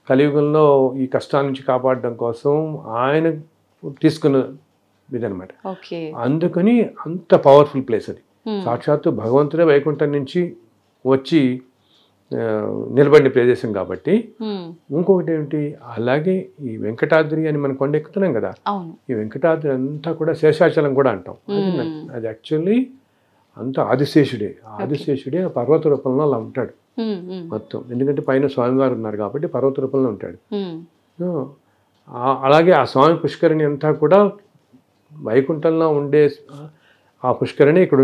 కలియుగంలో ఈ కష్టాల నుంచి కాపాడడం కోసం ఆయన తీసుకున్న ఇదనమాట. అందుకని అంత పవర్ఫుల్ ప్లేస్ అది. సాక్షాత్తు భగవంతుడే వైకుంఠం నుంచి వచ్చి నిలబడిన ప్రదేశం కాబట్టి. ఇంకొకటి ఏమిటి, అలాగే ఈ వెంకటాద్రి అని మనం కొండ ఎక్కుతున్నాం కదా, ఈ వెంకటాద్రి అంతా కూడా శేషాచలం కూడా అంటాం. అది యాక్చువల్లీ అంతా ఆదిశేషుడే. ఆదిశేషుడే పర్వత రూపంలో అలా ఉంటాడు మొత్తం. ఎందుకంటే పైన స్వామివారు ఉన్నారు కాబట్టి పర్వత రూపంలో ఉంటాడు. అలాగే ఆ స్వామి పుష్కరిణి అంతా కూడా వైకుంఠంలో ఉండే ఆ పుష్కరిణి ఇక్కడ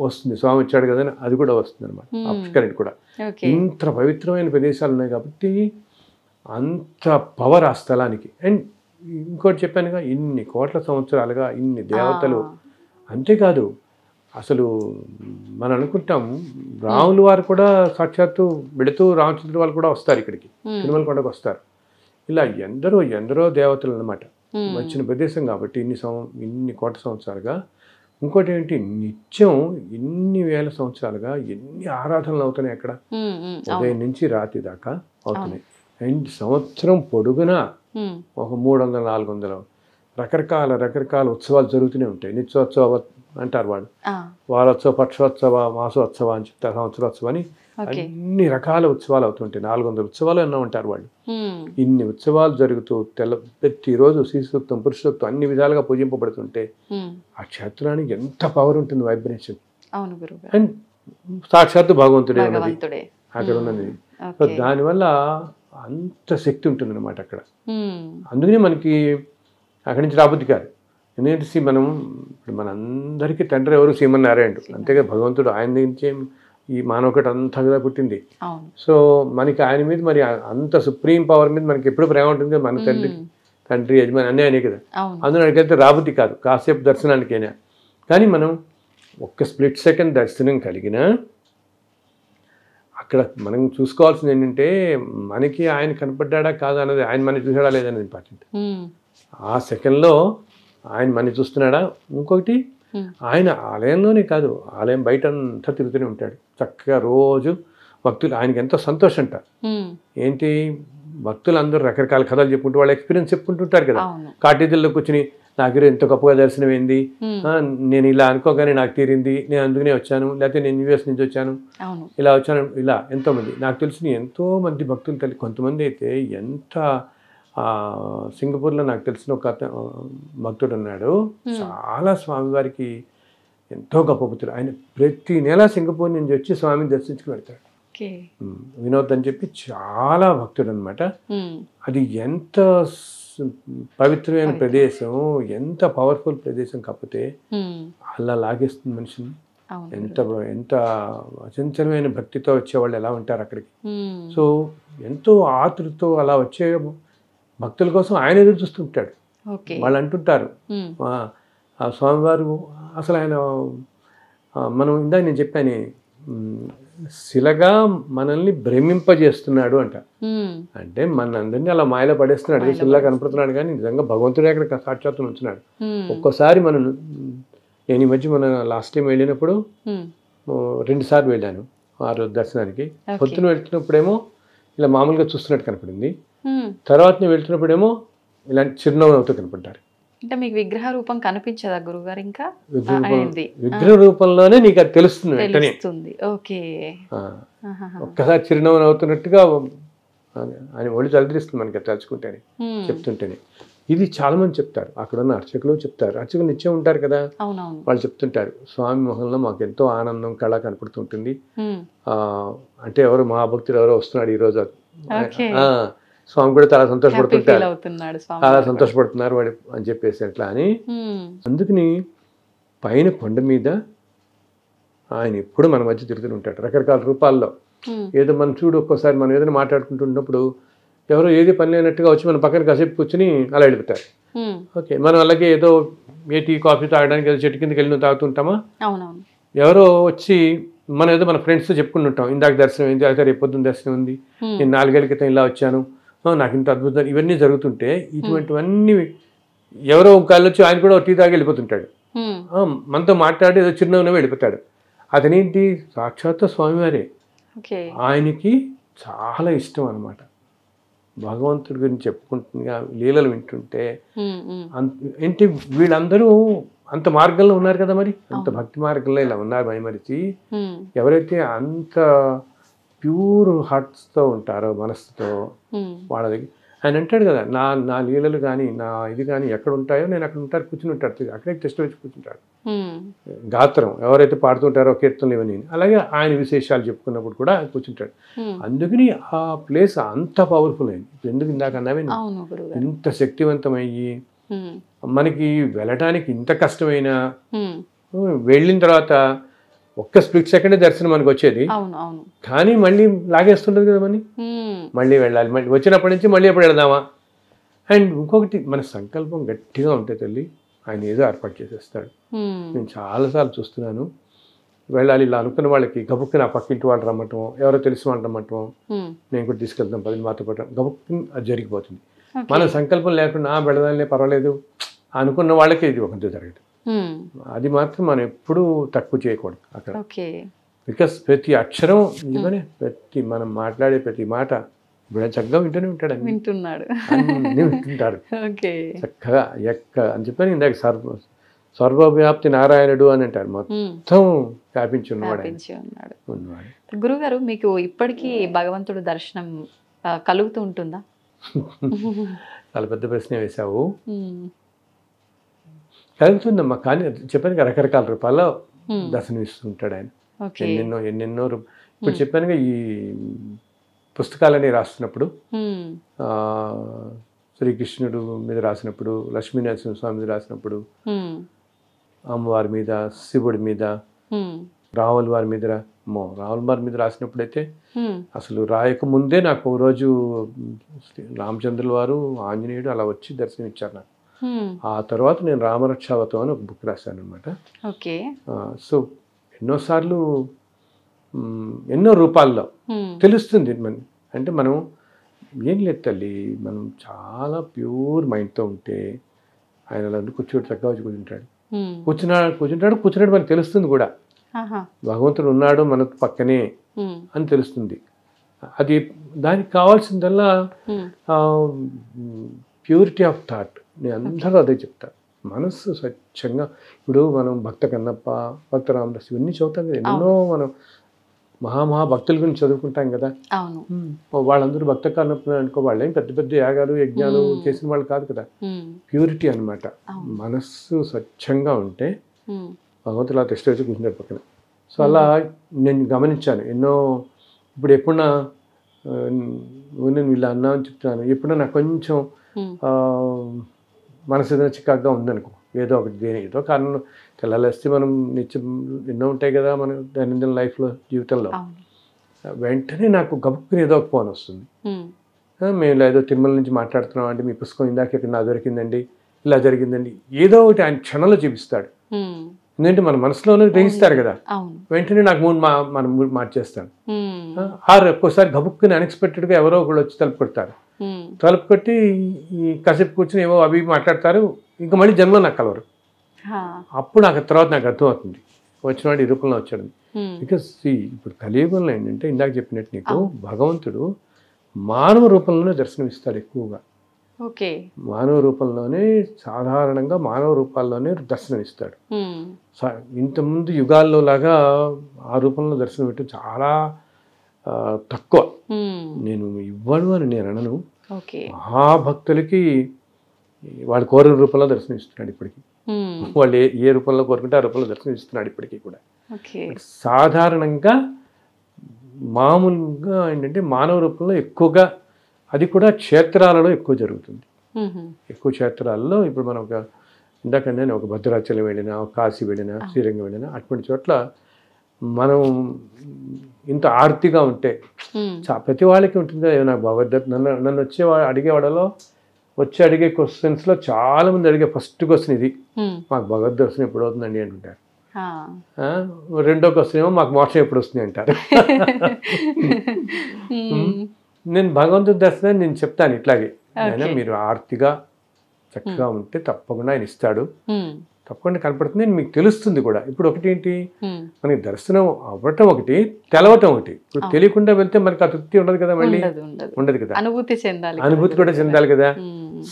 వస్తుంది. స్వామి వచ్చాడు కదా, అది కూడా వస్తుంది అనమాట. ఆ పుష్కరిణి కూడా ఇంత పవిత్రమైన ప్రదేశాలు ఉన్నాయి కాబట్టి అంత పవర్ ఆ స్థలానికి. అండ్ ఇంకోటి చెప్పానుగా, ఇన్ని కోట్ల సంవత్సరాలుగా ఇన్ని దేవతలు. అంతేకాదు, అసలు మనం అనుకుంటాం రాములు వారు కూడా సాక్షాత్తు వెళుతూ రామచంద్ర వాళ్ళు కూడా వస్తారు ఇక్కడికి, తిరుమల కొండకు వస్తారు. ఇలా ఎందరో దేవతలు అన్నమాట వచ్చిన ప్రదేశం కాబట్టి ఇన్ని కోట్ల సంవత్సరాలుగా. ఇంకోటి ఏంటి, నిత్యం ఇన్ని వేల సంవత్సరాలుగా ఎన్ని ఆరాధనలు అవుతున్నాయి అక్కడ, ఉదయం నుంచి రాత్రి దాకా అవుతున్నాయి. అండ్ సంవత్సరం పొడుగున ఒక 300-400 రకరకాల ఉత్సవాలు జరుగుతూనే ఉంటాయి. నిత్యోత్సవ అంటారు వాళ్ళు, వారోత్సవ, పక్షోత్సవ, మాసోత్సవ అని చెప్తారు, సంవత్సరోత్సవం అని అన్ని రకాల ఉత్సవాలు అవుతుంటాయి. 400 ఉత్సవాలు ఎన్నో ఉంటారు వాళ్ళు. ఇన్ని ఉత్సవాలు జరుగుతూ ప్రతిరోజు శ్రీసూక్తం, పురుషోక్తం అన్ని విధాలుగా పూజింపబడుతుంటే ఆ క్షేత్రానికి ఎంత పవర్ ఉంటుంది, వైబ్రేషన్. అండ్ సాక్షాత్తు భగవంతుడే ఉన్నది అక్కడ ఉన్నది. సో దానివల్ల అంత శక్తి ఉంటుంది అనమాట అక్కడ. అందుకనే మనకి అక్కడి నుంచి రాబుద్ది కాదు. ఎందుకంటే మనం ఇప్పుడు మనందరికీ తండ్రి ఎవరు, శ్రీమన్నారాయణుడు. అంతేగా భగవంతుడు ఆయన నుంచే ఈ మానవకట అంతా కదా పుట్టింది. సో మనకి ఆయన మీద మరి అంత సుప్రీం పవర్ మీద మనకి ఎప్పుడు ప్రేమ ఉంటుంది కదా. మన తండ్రి యజమాని అన్నీ ఆయనే కదా. అందులో అడిగితే రాబుద్ది కాదు కాసేపు దర్శనానికైనా. కానీ మనం ఒక్క స్ప్లిట్ సెకండ్ దర్శనం కలిగినా అక్కడ మనం చూసుకోవాల్సింది ఏంటంటే మనకి ఆయన కనపడ్డా కాదా అన్నది, ఆయన మనని చూసాడా లేదనేది ఇంపార్టెంట్. ఆ సెకండ్లో ఆయన మనని చూస్తున్నాడా. ఇంకొకటి, ఆయన ఆలయంలోనే కాదు, ఆలయం బయట అంతా తిరుగుతూనే ఉంటాడు చక్కగా రోజు. భక్తులు ఆయనకి ఎంతో సంతోషం అంట. ఏంటి, భక్తులు అందరూ రకరకాల కథలు చెప్పుకుంటూ వాళ్ళ ఎక్స్పీరియన్స్ చెప్పుకుంటుంటారు కదా. కాటేజీల్లో కూర్చుని నాకు ఎంతో గొప్పగా దర్శనం అయింది, నేను ఇలా అనుకోగానే నాకు తీరింది, నేను అందుకనే వచ్చాను, లేకపోతే నేను యూఎస్ నుంచి వచ్చాను, ఇలా వచ్చాను, ఇలా ఎంతోమంది నాకు తెలిసిన ఎంతోమంది భక్తులు. కొంతమంది అయితే ఎంత సింగపూర్లో నాకు తెలిసిన ఒక భక్తుడు ఉన్నాడు, చాలా స్వామివారికి ఎంతో గొప్ప భక్తుడు. ఆయన ప్రతి నెల సింగపూర్ నుంచి వచ్చి స్వామిని దర్శించుకుని వెళ్తాడు. వినోద్ అని చెప్పి చాలా భక్తుడు అనమాట. అది ఎంత పవిత్రమైన ప్రదేశం, ఎంత పవర్ఫుల్ ప్రదేశం కాకపోతే అలా లాగేస్తుంది మనిషిని. ఎంత అచంచలమైన భక్తితో వచ్చేవాళ్ళు ఎలా ఉంటారు అక్కడికి. సో ఎంతో ఆతృతో అలా వచ్చే భక్తుల కోసం ఆయన ఎదురు చూస్తుంటాడు. వాళ్ళు అంటుంటారు ఆ స్వామివారు అసలు ఆయన మనం ఇందాక నేను చెప్పాను శిలగా మనల్ని భ్రమింపజేస్తున్నాడు అంట. అంటే మనందరినీ అలా మాయలో పడేస్తున్నాడు, శిలగా కనపడుతున్నాడు, కానీ నిజంగా భగవంతుడే అక్కడ సాక్షాత్తు ఉంటున్నాడు. ఒక్కోసారి మనం, నేను ఈ మధ్య మన లాస్ట్ టైం వెళ్ళినప్పుడు 2 సార్లు వెళ్ళాను ఆ రోజు దర్శనానికి. పొద్దున వెళ్తున్నప్పుడేమో ఇలా మామూలుగా చూస్తున్నట్టు కనపడింది, తర్వాత నేను వెళ్తున్నప్పుడేమో ఇలాంటి చిరునవ్వు అవుతూ కనపడ్డారు. అంటే మీకు విగ్రహ రూపం కనిపించదా గురుగారు? ఇంకా విగ్రహ రూపంలోనే నీకు అది తెలుస్తుంది వెంటనే. ఓకే, ఒక్కసారి చిరునవ్వు అవుతున్నట్టుగా ఆయన ఒళ్ళు చదిరిస్తుంది మనకి తలుచుకుంటేనే, చెప్తుంటేనే. ఇది చాలా మంది చెప్తారు, అక్కడ ఉన్న అర్చకులు చెప్తారు, అర్చకులు నిత్యం ఉంటారు కదా, వాళ్ళు చెప్తుంటారు స్వామి మొహంలో మాకు ఎంతో ఆనందం కళ కనపడుతుంటుంది. అంటే ఎవరు మహాభక్తులు ఎవరో వస్తున్నాడు ఈరోజు, స్వామి కూడా చాలా సంతోషపడుతుంటారు, చాలా సంతోషపడుతున్నారు వాడు అని చెప్పేసి అట్లా అని. అందుకని పైన కొండ మీద ఆయన ఎప్పుడు మన మధ్య తిరుగుతూ ఉంటాడు రకరకాల రూపాల్లో. ఏదో మనం చూడు, ఒక్కోసారి మనం ఏదైనా మాట్లాడుకుంటున్నప్పుడు ఎవరో ఏది పని లేనట్టుగా వచ్చి మన పక్కన కాసేపు కూర్చుని అలా వెళ్ళిపోతారు. ఓకే, మనం అలాగే ఏదో ఏ టీ కాఫీ తాగడానికి ఏదో చెట్టు కిందకి వెళ్ళి తాగుతుంటామా, ఎవరో వచ్చి మనం ఏదో మన ఫ్రెండ్స్తో చెప్పుకుంటుంటాం, ఇందాక దర్శనం అయింది, అయితే రేపు పొద్దున్న దర్శనం ఉంది, నేను 4 ఏళ్ల క్రితం ఇలా వచ్చాను, నాకు ఇంత అద్భుతం, ఇవన్నీ జరుగుతుంటే ఇటువంటివన్నీ ఎవరో ఒక కాళ్ళు వచ్చి ఆయన కూడా టీ తాగి వెళ్ళిపోతుంటాడు, మనతో మాట్లాడి ఏదో చిరునవ్వునే వెళ్ళిపోతాడు. అతనేంటి సాక్షాత్తు స్వామివారే. ఆయనకి చాలా ఇష్టం అనమాట భగవంతుడి గురించి చెప్పుకుంటున్నా లీలలు వింటుంటే. ఏంటి వీళ్ళందరూ అంత మార్గంలో ఉన్నారు కదా, మరి అంత భక్తి మార్గంలో ఇలా ఉన్నారు మైమరిచి. ఎవరైతే అంత ప్యూర్ హార్ట్స్తో ఉంటారో, మనస్సుతో, వాళ్ళ దగ్గర ఆయన అంటాడు కదా, నా లీలలు కానీ నా ఇది కానీ ఎక్కడ ఉంటాయో నేను అక్కడ ఉంటారు, కూర్చుని ఉంటాడు, అక్కడే టెస్ట్ వచ్చి కూర్చుంటాడు. గాత్రం ఎవరైతే పాడుతుంటారో కీర్తనలు ఇవన్నీ, అలాగే ఆయన విశేషాలు చెప్పుకున్నప్పుడు కూడా కూర్చుంటాడు. అందుకని ఆ ప్లేస్ అంత పవర్ఫుల్ అయింది. ఎందుకు ఇందాక అన్నావే, ఇంత శక్తివంతమయ్యి మనకి వెళ్ళటానికి ఇంత కష్టమైనా వెళ్ళిన తర్వాత ఒక్క స్ప్లిట్ సెకండ్ దర్శనం మనకు వచ్చేది, కానీ మళ్ళీ లాగేస్తుంటది కదా, మళ్ళీ వెళ్ళాలి, మళ్ళీ వచ్చినప్పటి నుంచి మళ్ళీ ఎప్పుడు వెళదామా. అండ్ ఇంకొకటి, మన సంకల్పం గట్టిగా ఉంటే తల్లి ఆయన ఏదో ఏర్పాటు చేసేస్తాడు. నేను చాలాసార్లు చూస్తున్నాను, వెళ్ళాలి ఇలా అనుకున్న వాళ్ళకి గబుక్కుని ఆ పక్కింటి వాళ్ళు రమ్మటం, ఎవరో తెలిసిన వాళ్ళు రమ్మటం, నేను కూడా తీసుకెళ్తాం 10 మాతో పాటు, గబుక్కుని అది జరిగిపోతుంది. మన సంకల్పం లేకుండా వెళదాలే పర్వాలేదు అనుకున్న వాళ్ళకి ఇది ఒకటి జరగదు. అది మాత్రం మనం ఎప్పుడూ తక్కువ చేయకూడదు అక్కడ. బికాస్ ప్రతి అక్షరం నిజమనే, ప్రతి మనం మాట్లాడే ప్రతి మాట చక్కగా వింటూనే వింటున్నాడు, అన్నీ వింటుంటాడు చక్కగా అని చెప్పని. ఇందాక సర్వవ్యాప్తి నారాయణుడు అని అంటారు, మొత్తం వ్యాపించి ఉన్నవాడు. గురుగారు, మీకు ఇప్పటికీ భగవంతుడు దర్శనం కలుగుతూ ఉంటుందా? చాలా పెద్ద ప్రశ్న వేశావు. కలుగుతుందమ్మా, కానీ చెప్పాను రకరకాల రూపాల్లో దర్శనం ఇస్తుంటాడు ఆయన. ఎన్నెన్నో ఇప్పుడు చెప్పానుగా, ఈ పుస్తకాలని రాస్తున్నప్పుడు శ్రీకృష్ణుడు మీద రాసినప్పుడు, లక్ష్మీనరసింహ స్వామి మీద రాసినప్పుడు, అమ్మవారి మీద, శివుడి మీద, రాముల వారి మీద, రాముల వారి మీద రాసినప్పుడు అయితే అసలు రాయక ముందే నాకు ఒక రోజు రామచంద్రుల వారు, ఆంజనేయుడు అలా వచ్చి దర్శనం ఇచ్చారు నాకు. ఆ తర్వాత నేను రామరక్షావతం అని ఒక బుక్ రాశాను అనమాట. సో ఎన్నోసార్లు ఎన్నో రూపాల్లో తెలుస్తుంది. అంటే మనం ఏం లేదు తల్లి, మనం చాలా ప్యూర్ మైండ్తో ఉంటే ఆయన అలా కూర్చోడు, చక్కగా వచ్చి కూర్చున్నాడు మనకు తెలుస్తుంది కూడా, భగవంతుడు ఉన్నాడు మన పక్కనే అని తెలుస్తుంది. అది దానికి కావాల్సిందల్లా ప్యూరిటీ ఆఫ్ థాట్. నేను అందరూ అదే చెప్తాను, మనస్సు స్వచ్ఛంగా. ఇప్పుడు మనం భక్త కన్నప్ప, భక్త రామదాస్ ఇవన్నీ చదువుతాం కదా, ఎన్నో మనం మహాభక్తుల గురించి చదువుకుంటాం కదా. వాళ్ళందరూ భక్త కన్నప్ప అనుకో, వాళ్ళేం పెద్ద పెద్ద యాగాలు యజ్ఞాలు చేసిన వాళ్ళు కాదు కదా. ప్యూరిటీ అనమాట. మనస్సు స్వచ్ఛంగా ఉంటే భగవంతుడు టెస్ట్ వచ్చి కూర్చున్నాడు పక్కన. సో అలా నేను గమనించాను ఎన్నో. ఇప్పుడు ఎప్పుడన్నా నేను ఇలా అన్నా అని చెప్తున్నాను, ఎప్పుడన్నా నాకు కొంచెం మనసు ఏదైనా చికాగ్గా ఉందనుకో, ఏదో ఒకటి ఏదో కారణం తెల్లాలేస్తే మనం నిత్యం ఎన్నో ఉంటాయి కదా మన దైనందిన లైఫ్లో, జీవితంలో. వెంటనే నాకు గబుక్కుని ఏదో ఒక ఫోన్ వస్తుంది, మేము ఏదో తిరుమల నుంచి మాట్లాడుతున్నాం అంటే మీ పుస్తకం ఇందాక ఇక్కడ నాకు దొరికిందండి, ఇలా జరిగిందండి, ఏదో ఒకటి ఆయన క్షణంలో చూపిస్తాడు. ఎందుకంటే మన మనసులోనే గ్రహిస్తారు కదా, అవును. వెంటనే నాకు మన మూడ్ మార్చేస్తాను. ఆరు ఒక్కోసారి గబుక్కుని అన్ఎక్స్పెక్టెడ్గా ఎవరో ఒకళ్ళు వచ్చి తలుపు కొడతారు. తలుపు కొట్టి ఈ కాసేపు కూర్చొని ఏవో అవి మాట్లాడతారు, ఇంకా మళ్ళీ జన్మలో నాకు కలవరు. అప్పుడు నాకు తర్వాత నాకు అర్థమవుతుంది వచ్చినవాడు ఈ రూపంలో వచ్చాడు. బికాస్ ఇప్పుడు కలియుగంలో ఏంటంటే ఇందాక చెప్పినట్టు నీకు భగవంతుడు మానవ రూపంలోనే దర్శనమిస్తాడు ఎక్కువగా. ఓకే. మానవ రూపంలోనే, సాధారణంగా మానవ రూపాల్లోనే దర్శనమిస్తాడు. ఇంతకుముందు యుగాల్లో లాగా ఆ రూపంలో దర్శనం పెట్టడం చాలా తక్కువ. నేను ఇవ్వను అని నేను అనను. మహాభక్తులకి వాడు కోరిన రూపంలో దర్శనమిస్తున్నాడు ఇప్పటికీ. వాళ్ళు ఏ రూపంలో కోరుకుంటే ఆ రూపంలో దర్శనమిస్తున్నాడు ఇప్పటికీ కూడా. సాధారణంగా మామూలుగా ఏంటంటే మానవ రూపంలో ఎక్కువగా, అది కూడా క్షేత్రాలలో ఎక్కువ జరుగుతుంది. ఎక్కువ క్షేత్రాల్లో ఇప్పుడు మనం ఇందాక నేను ఒక భద్రాచలం వెళ్ళినా, ఒక కాశీ వెళ్ళినా, శ్రీరంగం వెళ్ళినా, అటువంటి చోట్ల మనం ఇంత ఆర్తిగా ఉంటే ప్రతి వాళ్ళకి ఉంటుందో నాకు భగవద్గీత. నన్ను అడిగేవాడలో వచ్చి అడిగే క్వశ్చన్స్లో చాలా మంది అడిగే ఫస్ట్ క్వశ్చన్ ఇది, మాకు భగవద్ దర్శనం ఎప్పుడు అవుతుందండి అంటుంటారు. రెండో క్వశ్చన్ ఏమో మాకు మోక్షం ఎప్పుడు వస్తుంది అంటారు. నేను భగవంతుడి దర్శనం నేను చెప్తాను ఇట్లాగే, అయినా మీరు ఆర్తిగా చక్కగా ఉంటే తప్పకుండా ఆయన ఇస్తాడు, తప్పకుండా కనపడుతుంది, మీకు తెలుస్తుంది కూడా. ఇప్పుడు ఒకటి ఏంటి, మనకి దర్శనం అవ్వటం ఒకటి, తెలవటం ఒకటి. ఇప్పుడు తెలియకుండా వెళ్తే మనకి ఆ తృప్తి ఉండదు కదా, మళ్ళీ ఉండదు కదా, అనుభూతి కూడా చెందాలి కదా.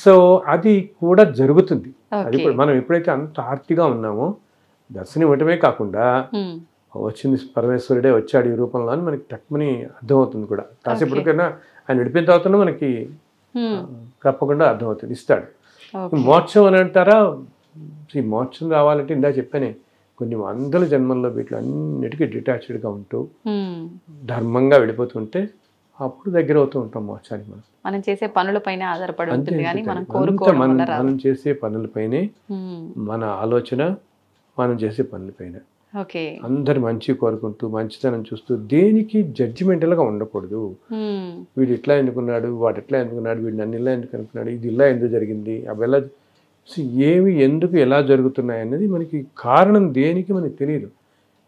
సో అది కూడా జరుగుతుంది. అది కూడా మనం ఎప్పుడైతే అంత ఆర్తిగా ఉన్నామో దర్శనం ఇవ్వటమే కాకుండా వచ్చింది పరమేశ్వరుడే వచ్చాడు ఈ రూపంలో అని మనకి తక్కువని అర్థమవుతుంది కూడా. కాసేపటికైనా ఆయన విడిపోయిన తర్వాత మనకి తప్పకుండా అర్థమవుతుంది, ఇస్తాడు. మోక్షం అని అంటారా, ఈ మోక్షం రావాలంటే ఇందా చెప్పానే కొన్ని వందల జన్మల్లో వీటిలో అన్నిటికీ డిటాచ్డ్గా ఉంటూ ధర్మంగా వెళ్ళిపోతుంటే అప్పుడు దగ్గర అవుతూ ఉంటాం మోక్షానికి. మనం చేసే పనులపైన ఆధారపడి ఉంటుంది కానీ మనం చేసే పనులపైనే, మన ఆలోచన మనం చేసే పనులపైన. అందరు మంచి కోరుకుంటూ మంచితనం చూస్తూ దేనికి జడ్జిమెంటల్గా ఉండకూడదు. వీడు ఇట్లా ఎందుకున్నాడు, వాడు ఎట్లా ఎందుకున్నాడు, వీడు నన్ను ఇలా ఎందుకు అనుకున్నాడు, ఇది ఇలా ఎందుకు జరిగింది, అవి ఎలా ఏమి ఎందుకు ఎలా జరుగుతున్నాయి అన్నది మనకి కారణం దేనికి మనకి తెలియదు.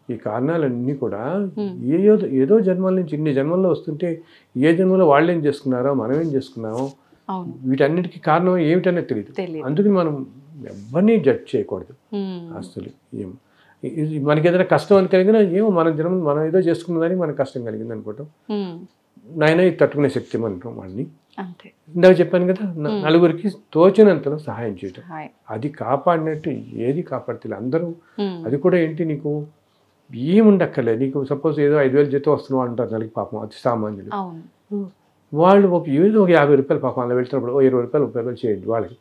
ఈ కారణాలన్నీ కూడా ఏదో జన్మల నుంచి ఇన్ని జన్మల్లో వస్తుంటే ఏ జన్మలో వాళ్ళు ఏం చేసుకున్నారో మనం ఏం చేసుకున్నామో వీటన్నిటికీ కారణం ఏమిటనే తెలియదు. అందుకని మనం ఎవరిని జడ్జ్ చేయకూడదు. అసలు ఏం మనకి ఏదైనా కష్టం అని కలిగినా ఏమో మన జన్మ మనం ఏదో చేసుకున్నదని మనకు కష్టం కలిగింది అనుకోవటం, నాయన ఇది తట్టుకునే శక్తి అంటాం వాడిని. ఇందాక చెప్పాను కదా, నలుగురికి తోచినంతలో సహాయం చేయటం, అది కాపాడినట్టు ఏది కాపాడుతుంది అందరూ. అది కూడా ఏంటి, నీకు ఏముండక్కర్లేదు. నీకు సపోజ్ ఏదో 5,000 జీతం వస్తున్నావు అంటారు నెలకి, పాపం అతి సామాన్యులు. వాళ్ళు ఏదో ఒక 50 రూపాయలు పాపం అలా వెళ్తున్నప్పుడు 20 రూపాయలు 30 రూపాయలు చేయండి వాళ్ళకి.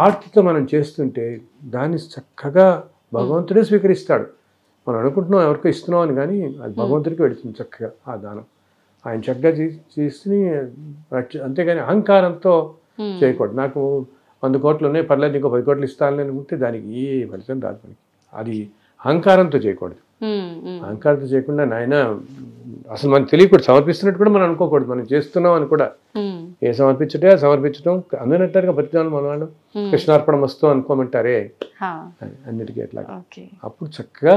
ఆర్తితో మనం చేస్తుంటే దాన్ని చక్కగా భగవంతుడే స్వీకరిస్తాడు. మనం అనుకుంటున్నాం ఎవరికో ఇస్తున్నాం అని, కానీ అది భగవంతుడికి వెళుతుంది చక్కగా ఆ దానం. ఆయన చక్కగా చేసి, అంతేగాని అహంకారంతో చేయకూడదు. నాకు 100 కోట్లు ఉన్నాయి పర్లేదు ఇంకో 10 కోట్లు ఇస్తానని అనుకుంటే దానికి ఏ ఫలితం రాదు మనకి. అది అహంకారంతో చేయకూడదు. అహంకారంతో చేయకుండా నాయన అసలు మనకు తెలియకూడదు, సమర్పిస్తున్నట్టు కూడా మనం అనుకోకూడదు. మనం చేస్తున్నాం అని కూడా ఏ సమర్పించటే సమర్పించడం అందునంటారుగా ప్రతిదానం మన వాళ్ళు కృష్ణార్పణ వస్తూ అనుకోమంటారే అన్నిటికీ అట్లా. అప్పుడు చక్కగా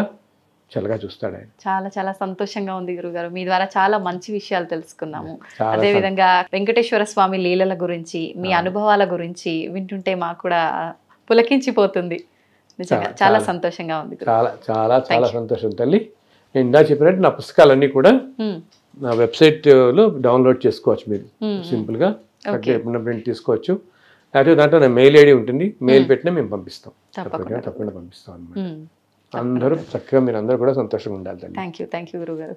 చల్లగా చూస్తాడు ఆయన. చాలా చాలా సంతోషంగా ఉంది గురుగారు, మీ ద్వారా చాలా మంచి విషయాలు తెలుసుకున్నాము. అదే విధంగా వెంకటేశ్వర స్వామి లీలల గురించి, మీ అనుభవాల గురించి వింటుంటే మాకు కూడా పులకించిపోతుంది. నిజంగా చాలా సంతోషంగా ఉంది. చాలా చాలా చాలా సంతోషం తల్లి. నేను ఇందా చెప్పినట్టు నా పుస్తకాలన్నీ కూడా నా వెబ్సైట్లో డౌన్లోడ్ చేసుకోవచ్చు. మీరు సింపుల్గా ప్రింట్ తీసుకోవచ్చు. లేకపోతే దాంట్లో నా మెయిల్ ఐడి ఉంటుంది, మెయిల్ పెట్టినా మేము పంపిస్తాం, తప్పకుండా పంపిస్తాం అన్నమాట. అందరూ చక్కగా మీరు అందరూ కూడా సంతోషంగా ఉండాలి. థ్యాంక్ యూ గురుగారు.